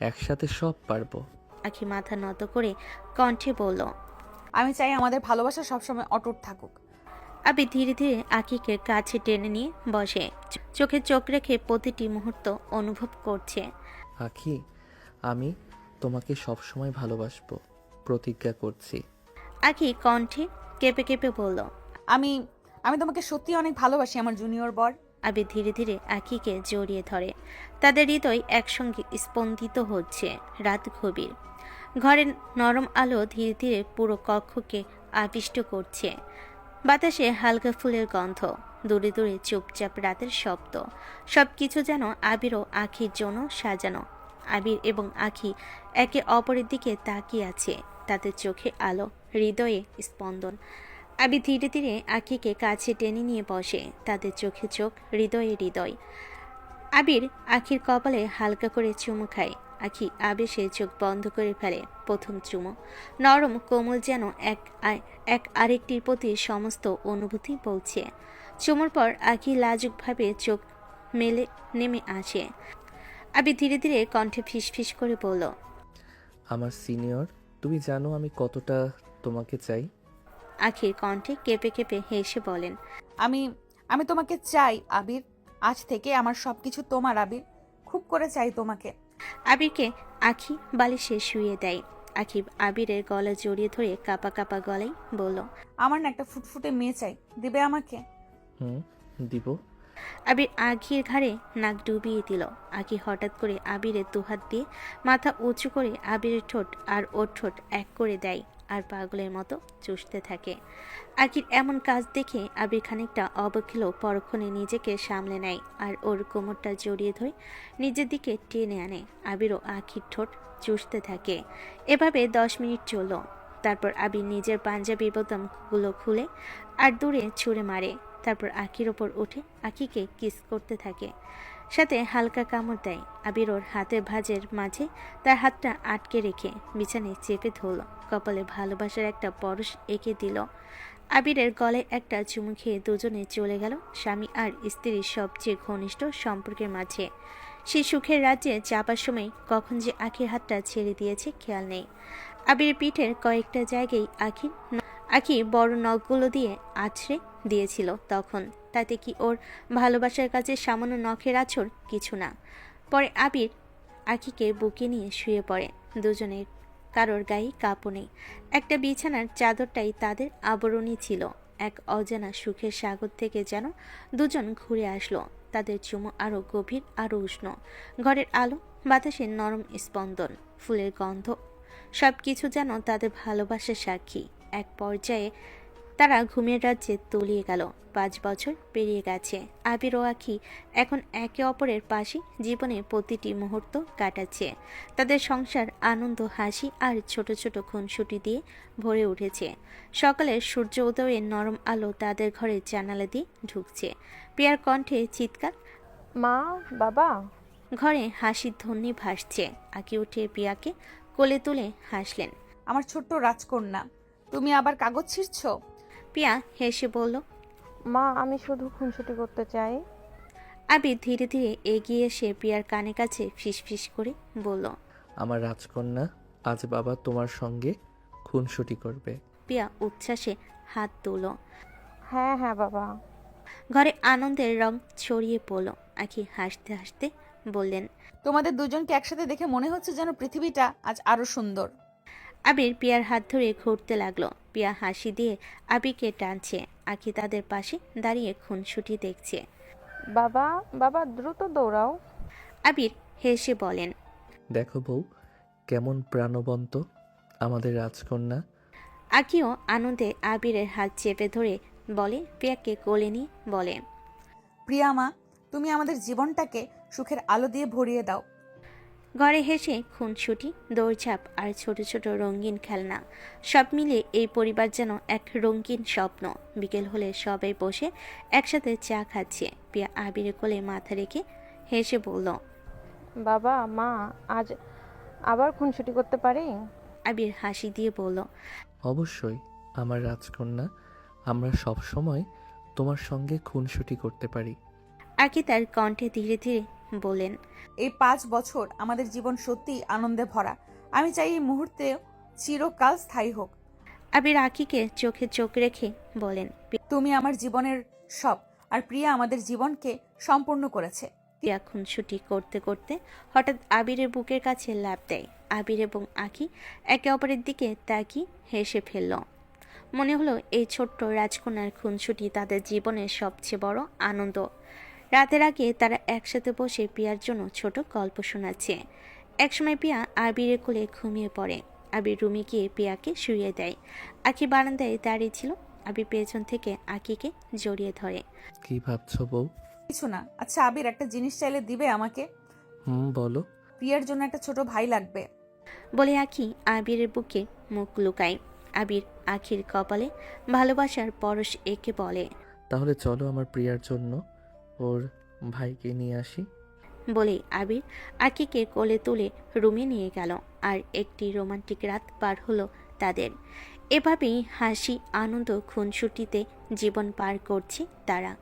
একসাথে সব পারবো। আখি মাথা নত করে কণ্ঠে বলল, আমি চাই আমাদের ভালোবাসা সবসময় অটুট থাকুক। আবির ধীরে ধীরে আখিকে কাছে টেনে নিয়ে বসে, চোখে চোখ রেখে প্রতিটি মুহূর্ত অনুভব করছে। আখি, আমি তোমাকে সবসময় ভালোবাসবো, প্রতিজ্ঞা করছি। আখি কণ্ঠে কেঁপে কেঁপে বলল, আমি আমি তোমাকে সত্যি অনেক ভালোবাসি আমার জুনিয়র বর। আবির ধীরে ধীরে আখিকে জড়িয়ে ধরে। তাদের হৃদয় একসঙ্গে স্পন্দিত হচ্ছে। রাত গভীর, ঘরের নরম আলো ধীরে ধীরে পুরো কক্ষকে আবিষ্ট করছে। বাতাসে হালকা ফুলের গন্ধ, দূরে দূরে চুপচাপ রাতের শব্দ, সবকিছু যেন আবির ও আখির জন্য সাজানো। আবির এবং আখি একে অপরের দিকে তাকিয়ে আছে, তাদের চোখে আলো, হৃদয়ে স্পন্দন। আবির ধীরে ধীরে আখিকে কাছে টেনে নিয়ে বসে, তাদের চোখে চোখ, হৃদয়ে হৃদয়। আবির আখির কপালে হালকা করে চুমু খায়। আখি আবেশে চোখ বন্ধ করে ফেলে। প্রথম চুমো নরম কোমল, যেন এক আরেকটির প্রতি সমস্ত অনুভূতি বলছে। চুমুর পর আখি লাজুকভাবে চোখ মেলে নেমে আসে। আবির ধীরে ধীরে কণ্ঠে ফিসফিস করে বলল, আমার সিনিয়র, তুমি জানো আমি কতটা তোমাকে চাই। আখির কণ্ঠে কেঁপে কেঁপে হেসে বলেন, আমি তোমাকে চাই আবির। আজ থেকে আমার সবকিছু তোমার আবির, খুব করে চাই তোমাকে। আবিরকে আখি বালিশে শুয়ে দেয়। আখি আবিরের গলা জড়িয়ে ধরে কাপা কাপা গলায় বলল, আমার না একটা ফুটফুটে মেয়ে চাই, দিবে আমাকে? দিব। আবির আখির ঘাড়ে নাক ডুবিয়ে দিল। আখি হঠাৎ করে আবিরের 2 হাত দিয়ে মাথা উঁচু করে আবিরের ঠোঁট আর ওর ঠোঁট এক করে দেয়, আর পাগলের মতো চুষতে থাকে। আখির এমন কাজ দেখে আবির খানিকটা অবাক হলেও পরক্ষণে নিজেকে সামলে নেয়, আর ওর কোমরটা জড়িয়ে ধরে নিজের দিকে টেনে আনে। আবিরও আখির ঠোঁট চুষতে থাকে। এভাবে 10 মিনিট চলল। তারপর আবির নিজের পাঞ্জাবির বোতামগুলো খুলে আর দূরে ছুঁড়ে মারে। তারপর আখির ওপর উঠে আখিকে কিস করতে থাকে, সাথে হালকা কামড় দেয়। আবির ওর হাতের ভাঁজের মাঝে তার হাতটা আটকে রেখে বিছানায় চেপে ধরল, কপালে ভালোবাসার একটা পরশ এঁকে দিল। আবিরের গলায় একটা চুমু খেয়ে দুজনে চলে গেল স্বামী আর স্ত্রীর সবচেয়ে ঘনিষ্ঠ সম্পর্কের মাঝে। সেই সুখের রাজ্যে চাপার সময় কখন যে আখির হাতটা ছেড়ে দিয়েছে খেয়াল নেই। আবির পিঠের কয়েকটা জায়গায় আখি বড় নখগুলো দিয়ে আছড়ে দিয়েছিল তখন। তাতে কি ওর ভালোবাসার কাছে সামান্য নখের আছর কিছু না। পরে আবির আখিকে বুকে নিয়ে শুয়ে পড়ে। দুজনের কারোর গায়ে কাঁপও নেই। একটা বিছানার চাদরটাই তাদের আবরণী ছিল। এক অজানা সুখের সাগর থেকে যেন দুজন ঘুরে আসলো। তাদের চুমো আরো গভীর, আরো উষ্ণ। ঘরের আলো, বাতাসের নরম স্পন্দন, ফুলের গন্ধ, সবকিছু যেন তাদের ভালোবাসার সাক্ষী। এক পর্যায়ে তারা ঘুমের রাজ্যে তলিয়ে গেল। 5 বছর পেরিয়ে গেছে। আবির ও আখি এখন একে অপরের পাশে জীবনের প্রতিটি মুহূর্ত কাটাচ্ছে। তাদের সংসার আনন্দ, হাসি আর ছোট ছোট খুনসুটি দিয়ে ভরে উঠেছে। সকালের সূর্য উদয়ের নরম আলো তাদের ঘরের জানালা দিয়ে ঢুকছে। পিয়ার কণ্ঠে চিৎকার, মা, বাবা। ঘরে হাসির ধ্বনি ভাসছে। আঁকি উঠে পিয়াকে কোলে তুলে হাসলেন। আমার ছোট্ট রাজকন্যা, তুমি আবার কাগজ ছিঁড়ছো? পিয়া হেসে বলল, মা, আমি শুধু খুনসুটি করতে চাই। আবির ধীরে ধীরে এগিয়ে এসে পিয়ার কানে কাছে ফিসফিস করে বলল, আমার রাজকন্যা, আজ বাবা তোমার সঙ্গে খুনসুটি করবে। পিয়া উচ্ছ্বাসে হাত তুলল। হ্যাঁ হ্যাঁ বাবা। ঘরে আনন্দের রং ছড়িয়ে পড়ল। আখি হাসতে হাসতে বললেন, তোমাদের দুজনকে একসাথে দেখে মনে হচ্ছে যেন পৃথিবীটা আজ আরো সুন্দর। আবির পিয়ার হাত ধরে ঘুরতে লাগলো। পিয়া হাসি দিয়ে আবিরকে টানছে। আখি তাদের পাশে দাঁড়িয়ে খুনসুটি দেখছে। বাবা, বাবা, দ্রুত দৌড়াও। আবির হেসে বলেন, দেখো বউ, কেমন প্রাণবন্ত আমাদের রাজকন্যা। আখিও আনন্দে আবিরের হাত চেপে ধরে বলে, পিয়াকে কোলে নিয়ে বলে, প্রিয়া মা, তুমি আমাদের জীবনটাকে সুখের আলো দিয়ে ভরিয়ে দাও। ঘরে হেসে খুনসুটি, দৌড়ঝাঁপ আর ছোট ছোট রঙিন খেলনা, সব মিলে এই পরিবার যেন এক রঙিন স্বপ্ন। বিকেল হলে সবাই বসে একসাথে চা খাচ্ছে। পিয়া আবিরের কোলে মাথা রেখে হেসে বলল, বাবা, মা, আজ আবার খুনসুটি করতে পারি? আবির হাসি দিয়ে বলল, অবশ্যই আমার রাজকন্যা, আমরা সব সময় তোমার সঙ্গে খুনসুটি করতে পারি। আকি তার কণ্ঠে ধীরে ধীরে বলেন, এই 5 বছর আমাদের জীবন সত্যিই আনন্দে ভরা। আমি চাই এই মুহূর্তে চিরকাল স্থায়ী হোক। আবির আকিকে চোখে চোখ রেখে বলেন, তুমি আমার জীবনের সব, আর প্রিয়া আমাদের জীবনকে সম্পূর্ণ করেছে। পিয়া খুনসুটি করতে করতে হঠাৎ আবিরের বুকের কাছে লাফ দেয়। আবির এবং আকি একে অপরের দিকে তাকিয়ে হেসে ফেলল। মনে হলো এই ছোট্ট রাজকন্যার খুনসুটি তাদের জীবনের সবচেয়ে বড় আনন্দ। রাতের আগে তারা একসাথে বসে পিয়ার জন্য ছোট গল্প শোনাচ্ছে। একসময় পিয়া আবিরের কোলে ঘুমিয়ে পড়ে। আবির রুমে গিয়ে পিয়াকে শুইয়ে দেয়। আখি বারান্দায় দাঁড়িয়ে ছিল। আবির পেছন থেকে আকিকে জড়িয়ে ধরে। কি ভাবছো বউ? কিছু না। আচ্ছা আবির, একটা জিনিস চাইলে দিবে আমাকে? বলো। প্রিয়ার জন্য একটা ছোট ভাই লাগবে। বলে আখি আবিরের বুকে মুখ লুকায়। আবির আখির কপালে ভালোবাসার পরশ এঁকে বলে, তাহলে চলো আমার প্রিয়ার জন্য ওর ভাইকে নিয়ে আসি। বলে আবির আখিকে কোলে তুলে রুমে নিয়ে গেল। আর একটি রোমান্টিক রাত পার হলো তাদের। এভাবেই হাসি, আনন্দ, খুনসুটিতে জীবন পার করছে তারা।